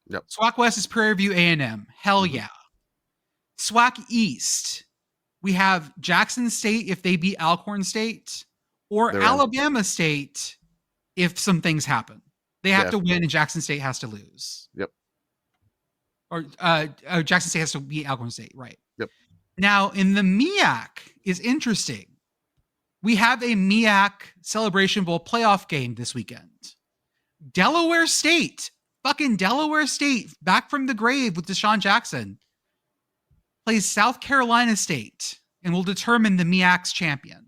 [SPEAKER 7] Yep.
[SPEAKER 4] SWAC West is Prairie View A&M. Hell yeah. SWAC East. We have Jackson State if they beat Alcorn State, or Alabama State if some things happen. They have to win and Jackson State has to lose.
[SPEAKER 7] Yep.
[SPEAKER 4] Or Jackson State has to beat Alcorn State, right?
[SPEAKER 7] Yep.
[SPEAKER 4] Now, in the MEAC is interesting. We have a MEAC Celebration Bowl playoff game this weekend. Delaware State, back from the grave with Deshaun Jackson, plays South Carolina State and will determine the MEAC's champion.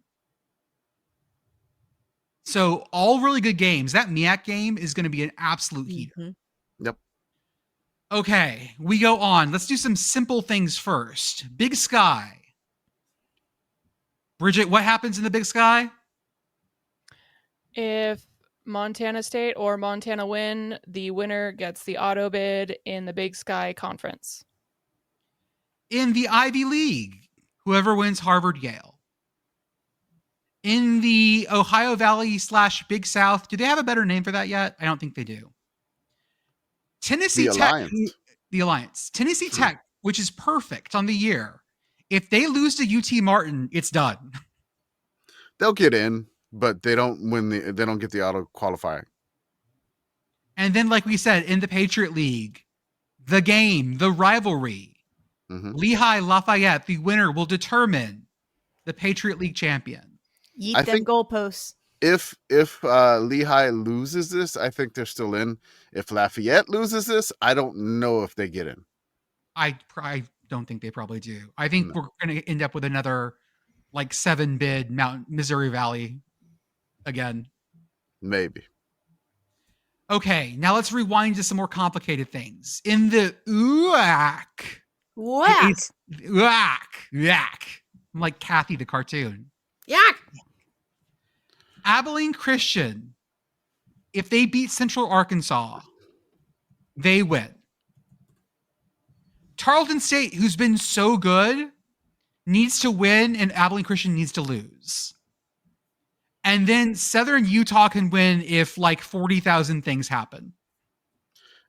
[SPEAKER 4] So all really good games. That MEAC game is going to be an absolute heater.
[SPEAKER 7] Mm-hmm. Yep.
[SPEAKER 4] Okay, we go on. Let's do some simple things first. Big Sky. Bridget, what happens in the Big Sky?
[SPEAKER 5] If Montana State or Montana win, the winner gets the auto bid in the Big Sky Conference.
[SPEAKER 4] In the Ivy League, whoever wins Harvard, Yale. In the Ohio Valley / Big South, do they have a better name for that yet? I don't think they do. Tennessee Tech. The Alliance. Tennessee Tech, which is perfect on the year. If they lose to UT Martin, it's done. They'll
[SPEAKER 7] get in, but they don't win they don't get the auto qualifier.
[SPEAKER 4] And then, like we said, in the Patriot League, the game, the rivalry, Lehigh Lafayette, the winner will determine the Patriot League champion.
[SPEAKER 2] Yeet them goalposts.
[SPEAKER 7] If Lehigh loses this, I think they're still in. If Lafayette loses this, I don't know if they get in.
[SPEAKER 4] I don't think they probably do. I think we're going to end up with another 7-bid Missouri Valley again.
[SPEAKER 7] Maybe.
[SPEAKER 4] Okay, now let's rewind to some more complicated things. In the UAC. I'm like Kathy the cartoon.
[SPEAKER 6] Yak.
[SPEAKER 4] Abilene Christian, if they beat Central Arkansas, they win. Tarleton State, who's been so good, needs to win, and Abilene Christian needs to lose. And then Southern Utah can win if 40,000 things happen.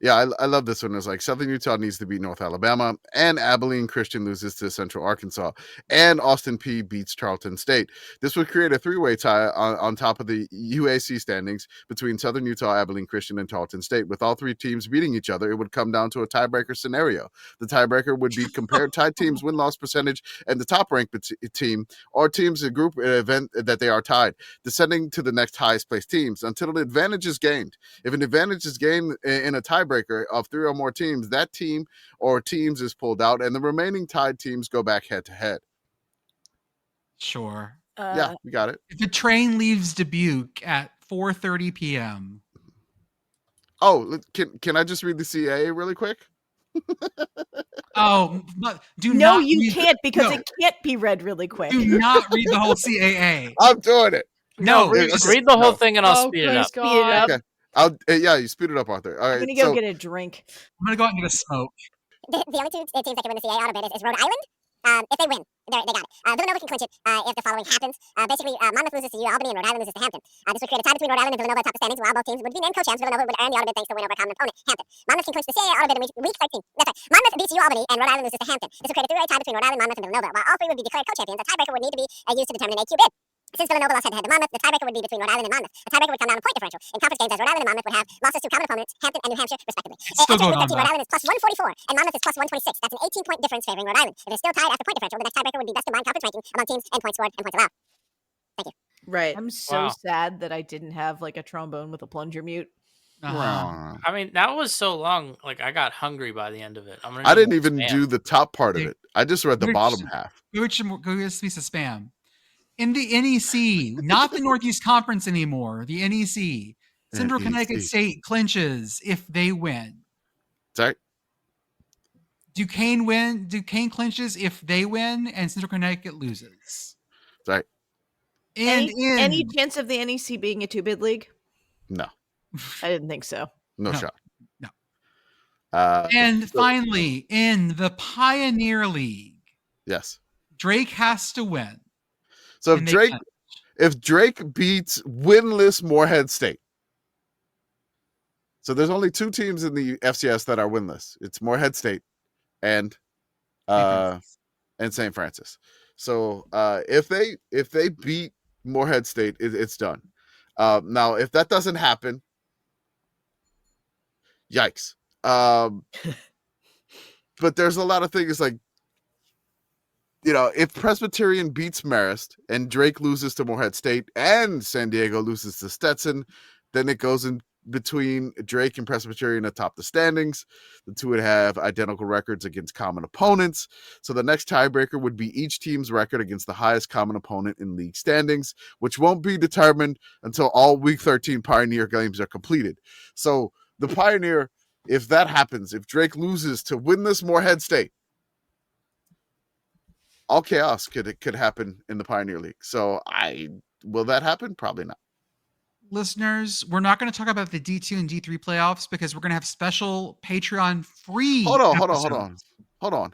[SPEAKER 7] Yeah, I love this one. It's like Southern Utah needs to beat North Alabama, and Abilene Christian loses to Central Arkansas, and Austin P beats Tarleton State. This would create a three-way tie on top of the UAC standings between Southern Utah, Abilene Christian, and Tarleton State. With all three teams beating each other, it would come down to a tiebreaker scenario. The tiebreaker would be compared tied teams' win-loss percentage and the top-ranked team, or teams in group event that they are tied, descending to the next highest-placed teams until an advantage is gained. If an advantage is gained in a tiebreaker of three or more teams, that team or teams is pulled out, and the remaining tied teams go back head to head.
[SPEAKER 4] Sure.
[SPEAKER 7] Yeah, we got it.
[SPEAKER 4] If the train leaves Dubuque at 4:30 p.m.
[SPEAKER 7] Oh, can I just read the CAA really quick?
[SPEAKER 4] Oh, but
[SPEAKER 2] No, you can't, because it can't be read really quick.
[SPEAKER 4] Do not read the whole CAA.
[SPEAKER 7] I'm doing it.
[SPEAKER 4] No,
[SPEAKER 3] read the whole thing and I'll speed it up.
[SPEAKER 2] Speed it up.
[SPEAKER 7] Okay. You speed it up, Arthur. All right,
[SPEAKER 2] I'm gonna go get a drink.
[SPEAKER 4] I'm gonna go out and get a smoke.
[SPEAKER 9] The only two teams that can win the CAA Auto bid is Rhode Island. If they win, they got it. Villanova can clinch it if the following happens. Basically, Monmouth loses to Albany and Rhode Island loses to Hampton. This would create a tie between Rhode Island and Villanova at top of standings. While both teams would be named co-champs, Villanova would earn the Auto bid thanks to win over a common opponent, Hampton. Monmouth can clinch the CAA Auto bid in week 13. That's right. Monmouth beats Albany and Rhode Island loses to Hampton. This would create a three-way tie between Rhode Island, Monmouth, and Villanova. While all three would be declared co-champions, a tiebreaker would need to be used to determine an AQ bid. Since Villanova lost head-to-head to Monmouth, the tiebreaker would be between Rhode Island and Monmouth. The tiebreaker would come down to point differential. In conference games, as Rhode Island and Monmouth would have losses to common opponents, Hampton and New Hampshire, respectively.
[SPEAKER 4] Still going on,
[SPEAKER 9] Rhode Island is plus 144, and Monmouth is plus 126. That's an 18-point difference favoring Rhode Island. If it's still tied after point differential, the next tiebreaker would be best combined conference ranking among teams and points scored and points allowed. Thank you.
[SPEAKER 6] Right.
[SPEAKER 2] I'm so sad that I didn't have a trombone with a plunger mute.
[SPEAKER 3] I mean, that was so long. I got hungry by the end of it.
[SPEAKER 7] I didn't even do the top part of it. I just read the bottom half.
[SPEAKER 4] Go get a piece of spam. In the NEC, not the Northeast Conference anymore, the NEC, Central Connecticut State clinches if they win.
[SPEAKER 7] Sorry?
[SPEAKER 4] Duquesne clinches if they win and Central Connecticut loses.
[SPEAKER 7] Sorry.
[SPEAKER 4] And
[SPEAKER 2] any chance of the NEC being a two-bid league?
[SPEAKER 7] No.
[SPEAKER 2] I didn't think so.
[SPEAKER 7] No shot.
[SPEAKER 4] No. Finally, in the Pioneer League.
[SPEAKER 7] Yes.
[SPEAKER 4] Drake has to win.
[SPEAKER 7] So if Drake beats winless Morehead State. So there's only two teams in the FCS that are winless. It's Morehead State and St. Francis. So if they beat Morehead State, it's done. Now if that doesn't happen, yikes. But there's a lot of things if Presbyterian beats Marist and Drake loses to Morehead State and San Diego loses to Stetson, then it goes in between Drake and Presbyterian atop the standings. The two would have identical records against common opponents. So the next tiebreaker would be each team's record against the highest common opponent in league standings, which won't be determined until all Week 13 Pioneer games are completed. So the Pioneer, if that happens, if Drake loses to winless Morehead State, all chaos could happen in the Pioneer League. So will that happen? Probably not.
[SPEAKER 4] Listeners, we're not going to talk about the D2 and D3 playoffs because we're going to have special Patreon free.
[SPEAKER 7] Hold on.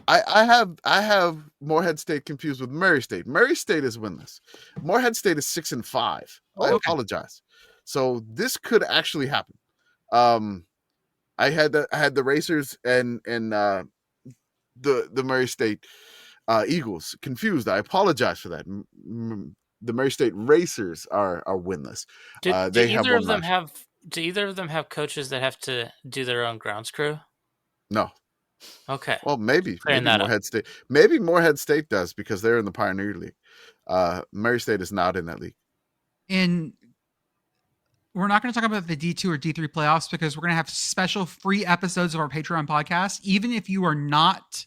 [SPEAKER 7] I have Morehead State confused with Murray State. Murray State is winless. Morehead State is 6-5. I apologize. So this could actually happen. I had the Racers and the Murray State Eagles confused. I apologize for that. The Murray State Racers are winless.
[SPEAKER 3] Did either of them have do either of them have coaches that have to do their own grounds crew?
[SPEAKER 7] No.
[SPEAKER 3] Okay.
[SPEAKER 7] Well, maybe
[SPEAKER 3] Clearing that up.
[SPEAKER 7] Morehead State. Maybe Morehead State does because they're in the Pioneer League. Murray State is not in that league.
[SPEAKER 4] And we're not going to talk about the D2 or D3 playoffs because we're going to have special free episodes of our Patreon podcast. Even if you are not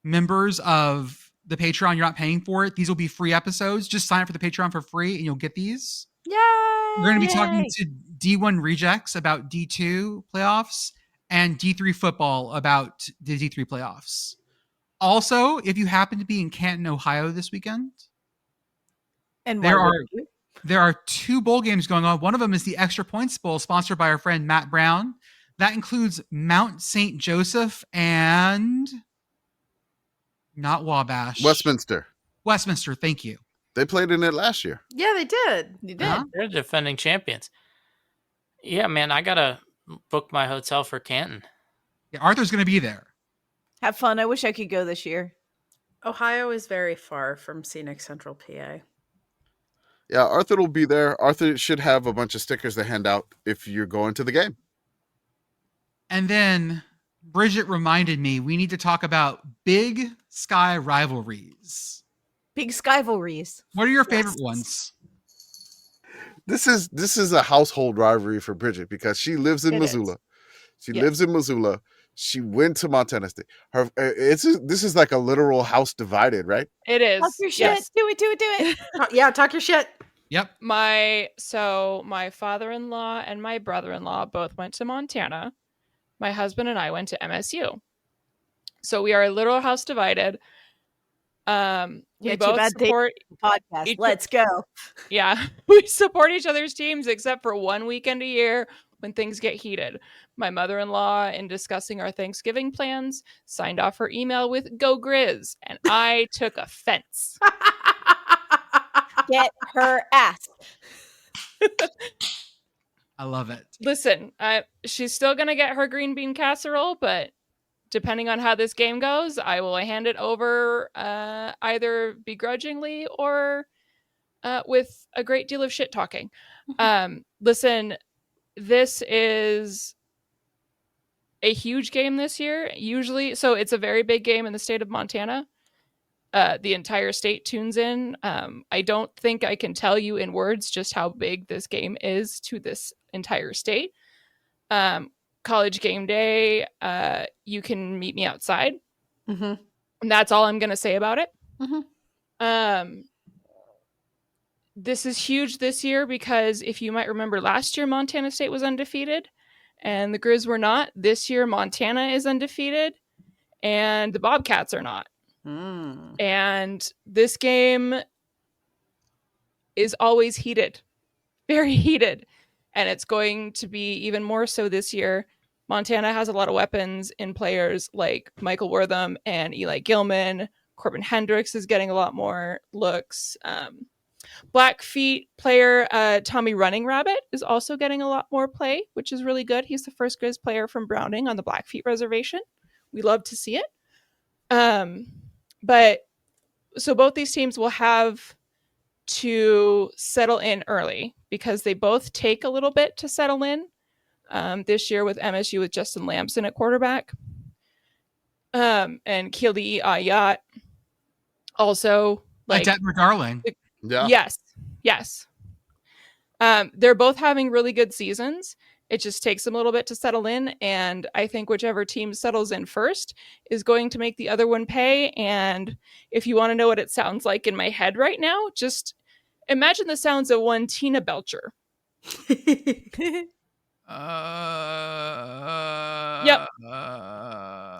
[SPEAKER 4] members of the Patreon, you're not paying for it, these will be free episodes. Just sign up for the Patreon for free and you'll get these.
[SPEAKER 6] Yay!
[SPEAKER 4] We're going to be talking to D1 rejects about D2 playoffs and D3 football about the D3 playoffs. Also, if you happen to be in Canton, Ohio this weekend,
[SPEAKER 2] And
[SPEAKER 4] there are 2 bowl games going on. One of them is the Extra Points Bowl, sponsored by our friend Matt Brown. That includes Mount St. Joseph and not Wabash.
[SPEAKER 7] Westminster.
[SPEAKER 4] Thank you.
[SPEAKER 7] They played in it last year.
[SPEAKER 6] Yeah, they did.
[SPEAKER 2] You did.
[SPEAKER 4] Huh?
[SPEAKER 3] They're defending champions. Yeah, man, I gotta book my hotel for Canton.
[SPEAKER 4] Yeah, Arthur's going to be there.
[SPEAKER 2] Have fun. I wish I could go this year.
[SPEAKER 6] Ohio is very far from scenic Central PA.
[SPEAKER 7] Yeah, Arthur will be there. Arthur should have a bunch of stickers to hand out if you're going to the game.
[SPEAKER 4] And then Bridget reminded me we need to talk about Big Sky rivalries.
[SPEAKER 2] Big Skyvalries.
[SPEAKER 4] What are your favorite ones?
[SPEAKER 7] This is a household rivalry for Bridget because she lives in Missoula. She lives in Missoula. She went to Montana State. This is like a literal house divided, right?
[SPEAKER 5] It is.
[SPEAKER 2] Talk your shit.
[SPEAKER 5] Yes.
[SPEAKER 2] Do it.
[SPEAKER 6] Yeah, talk your shit.
[SPEAKER 4] Yep.
[SPEAKER 5] My father-in-law and my brother-in-law both went to Montana. My husband and I went to MSU. So we are a literal house divided. We both support
[SPEAKER 2] podcast. Let's go.
[SPEAKER 5] Yeah, we support each other's teams except for one weekend a year when things get heated. My mother-in-law, in discussing our Thanksgiving plans, signed off her email with "Go Grizz," and I took offense.
[SPEAKER 2] Get her ass.
[SPEAKER 4] I love it.
[SPEAKER 5] Listen, she's still gonna get her green bean casserole, but depending on how this game goes, I will hand it over either begrudgingly or with a great deal of shit talking. Listen, this is a huge game this year. Usually, so it's a very big game in the state of Montana. The entire state tunes in. I don't think I can tell you in words just how big this game is to this entire state. College Gameday, you can meet me outside.
[SPEAKER 6] Mm-hmm.
[SPEAKER 5] And that's all I'm going to say about it.
[SPEAKER 6] Mm-hmm.
[SPEAKER 5] This is huge this year because if you might remember last year, Montana State was undefeated and the Grizz were not. This year, Montana is undefeated and the Bobcats are not. And this game is always heated, very heated. And it's going to be even more so this year. Montana has a lot of weapons in players like Michael Wortham and Eli Gilman. Corbin Hendricks is getting a lot more looks. Blackfeet player Tommy Running Rabbit is also getting a lot more play, which is really good. He's the first Grizz player from Browning on the Blackfeet Reservation. We love to see it. But so both these teams will have to settle in early because they both take a little bit to settle in. This year with MSU with Justin Lamson at quarterback. And Keely Ayat also like
[SPEAKER 4] Detmer Darling.
[SPEAKER 7] Yeah.
[SPEAKER 5] Yes. They're both having really good seasons. It just takes them a little bit to settle in. And I think whichever team settles in first is going to make the other one pay. And if you want to know what it sounds like in my head right now, just imagine the sounds of one Tina Belcher. Yep.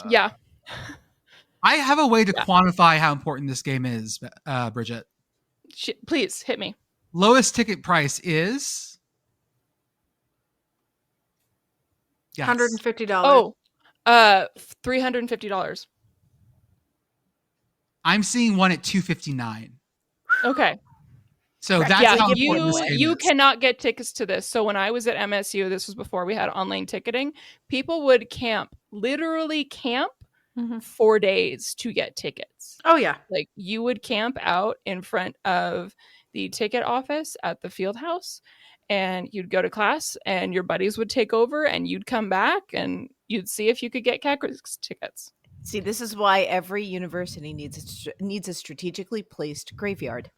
[SPEAKER 5] Yeah.
[SPEAKER 4] I have a way to quantify how important this game is, Bridget.
[SPEAKER 5] Please hit me.
[SPEAKER 4] Lowest ticket price is
[SPEAKER 6] $150.
[SPEAKER 5] Oh, $350.
[SPEAKER 4] I'm seeing one at $259.
[SPEAKER 5] Okay.
[SPEAKER 4] So that's how important this game
[SPEAKER 5] you
[SPEAKER 4] is.
[SPEAKER 5] cannot get tickets to this. So when I was at MSU, this was before we had online ticketing, people would literally camp 4 days to get tickets.
[SPEAKER 6] Oh, yeah.
[SPEAKER 5] Like you would camp out in front of the ticket office at the field house and you'd go to class and your buddies would take over and you'd come back and you'd see if you could get Cajuns tickets.
[SPEAKER 2] See, this is why every university needs a strategically placed graveyard.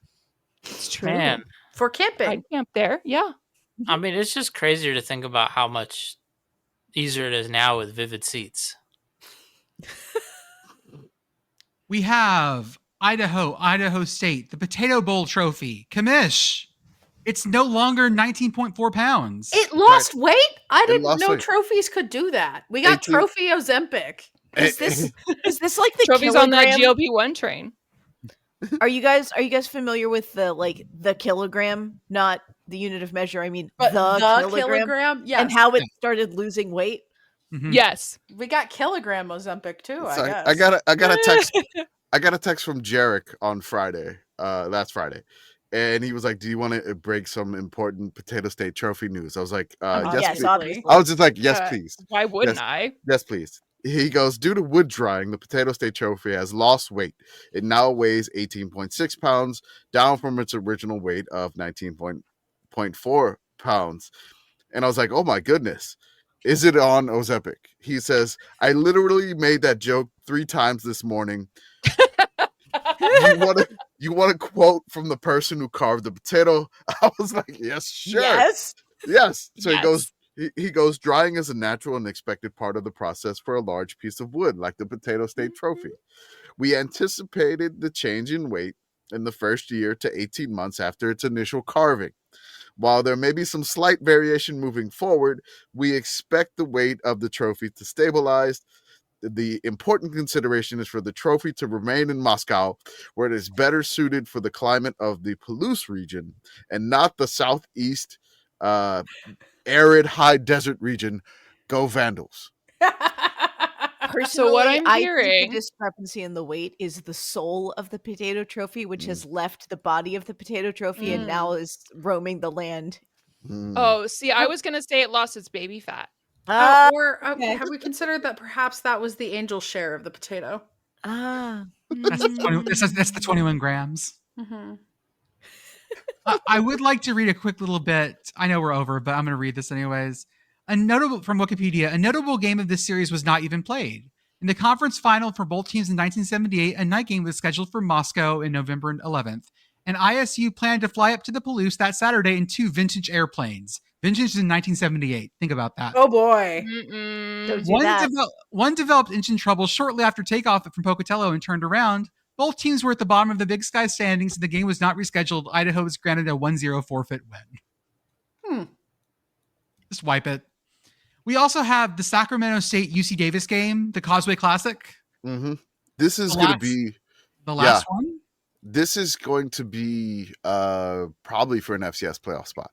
[SPEAKER 5] It's true.
[SPEAKER 3] Man,
[SPEAKER 6] For camping.
[SPEAKER 5] I'd camp there. Yeah.
[SPEAKER 3] I mean, it's just crazier to think about how much easier it is now with vivid seats.
[SPEAKER 4] We have Idaho State, the Potato Bowl Trophy. Commish. It's no longer 19.4 pounds.
[SPEAKER 6] It lost weight? I didn't
[SPEAKER 7] lost
[SPEAKER 6] know
[SPEAKER 7] weight.
[SPEAKER 6] trophies could do that. We got
[SPEAKER 7] 18
[SPEAKER 6] Trophy Ozempic.
[SPEAKER 2] Is this like the
[SPEAKER 5] Trophies
[SPEAKER 2] kilogram?
[SPEAKER 5] on that GLP-1 train.
[SPEAKER 2] Are you guys familiar with the kilogram, not the unit of measure? I mean,
[SPEAKER 6] But
[SPEAKER 2] the
[SPEAKER 6] kilogram? Yes.
[SPEAKER 2] and how it started losing weight.
[SPEAKER 4] Mhm.
[SPEAKER 5] Yes.
[SPEAKER 6] We got kilogram Ozempic too, I guess.
[SPEAKER 7] I got a text. I got a text from Jarek on Friday, last Friday, and he was like, "Do you want to break some important Potato State Trophy news?" I was like,
[SPEAKER 2] Yes,
[SPEAKER 7] please."
[SPEAKER 2] obviously.
[SPEAKER 7] I was just like, "Yes, please."
[SPEAKER 5] Why wouldn't I?
[SPEAKER 7] Yes, please. He goes, due to wood drying, the Potato State Trophy has lost weight. It now weighs 18.6 pounds, down from its original weight of 19.4 pounds. And I was like, oh my goodness, is it on Ozempic? He says, I literally made that joke 3 times this morning. You want a quote from the person who carved the potato? I was like, yes, sure. Yes. So
[SPEAKER 5] Yes.
[SPEAKER 7] he goes, drying is a natural and expected part of the process for a large piece of wood, like the Potato State Trophy. We anticipated the change in weight in the first year to 18 months after its initial carving. While there may be some slight variation moving forward, we expect the weight of the trophy to stabilize. The important consideration is for the trophy to remain in Moscow, where it is better suited for the climate of the Palouse region and not the southeast arid high desert region. Go Vandals.
[SPEAKER 2] Personally,
[SPEAKER 5] what I'm
[SPEAKER 2] I
[SPEAKER 5] hearing-
[SPEAKER 2] think the discrepancy in the weight is the soul of the potato trophy, which has left the body of the potato trophy and now is roaming the land.
[SPEAKER 5] Oh, see, I was going to say it lost its baby fat.
[SPEAKER 2] Okay.
[SPEAKER 6] Have we considered that perhaps that was the angel's share of the potato?
[SPEAKER 4] That's the 21 grams.
[SPEAKER 6] Mm-hmm.
[SPEAKER 4] I would like to read a quick little bit. I know we're over, but I'm going to read this anyways. From Wikipedia, a notable game of this series was not even played. In the conference final for both teams in 1978, a night game was scheduled for Moscow in November 11th. And ISU planned to fly up to the Palouse that Saturday in 2 vintage airplanes. Vintage in 1978. Think about that.
[SPEAKER 6] Oh boy.
[SPEAKER 4] One developed engine trouble shortly after takeoff from Pocatello and turned around. Both teams were at the bottom of the Big Sky standings, and the game was not rescheduled. Idaho was granted a 1-0 forfeit win. Just wipe it. We also have the Sacramento State UC Davis game, the Causeway Classic.
[SPEAKER 7] Mm-hmm. This is going to be
[SPEAKER 4] the last one.
[SPEAKER 7] This is going to be probably for an FCS playoff spot.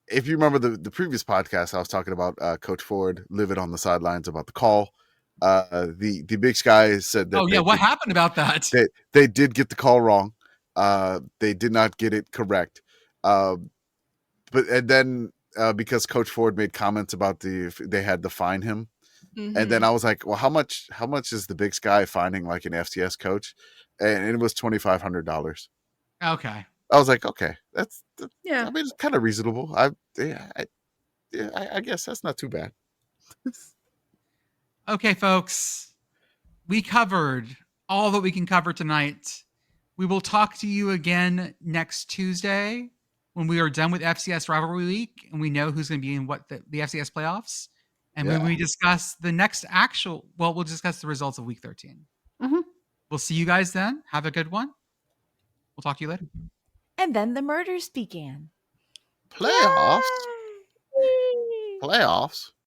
[SPEAKER 7] If you remember the previous podcast, I was talking about Coach Ford livid on the sidelines about the call. The Big Sky said that.
[SPEAKER 4] What happened about that?
[SPEAKER 7] They did get the call wrong. They did not get it correct. Because Coach Ford made comments about they had to fine him. Mm-hmm. And then I was like, well, how much is the Big Sky fining like an FCS coach? And it was $2,500.
[SPEAKER 4] Okay.
[SPEAKER 7] I was like, okay, that's
[SPEAKER 6] yeah.
[SPEAKER 7] I mean, it's kind of reasonable. I guess that's not too bad.
[SPEAKER 4] Okay, folks, we covered all that we can cover tonight. We will talk to you again next Tuesday when we are done with FCS Rivalry Week and we know who's going to be in the FCS playoffs. And when we discuss the next we'll discuss the results of Week 13.
[SPEAKER 6] Mm-hmm.
[SPEAKER 4] We'll see you guys then. Have a good one. We'll talk to you later.
[SPEAKER 2] And then the murders began.
[SPEAKER 7] Playoffs? Playoffs?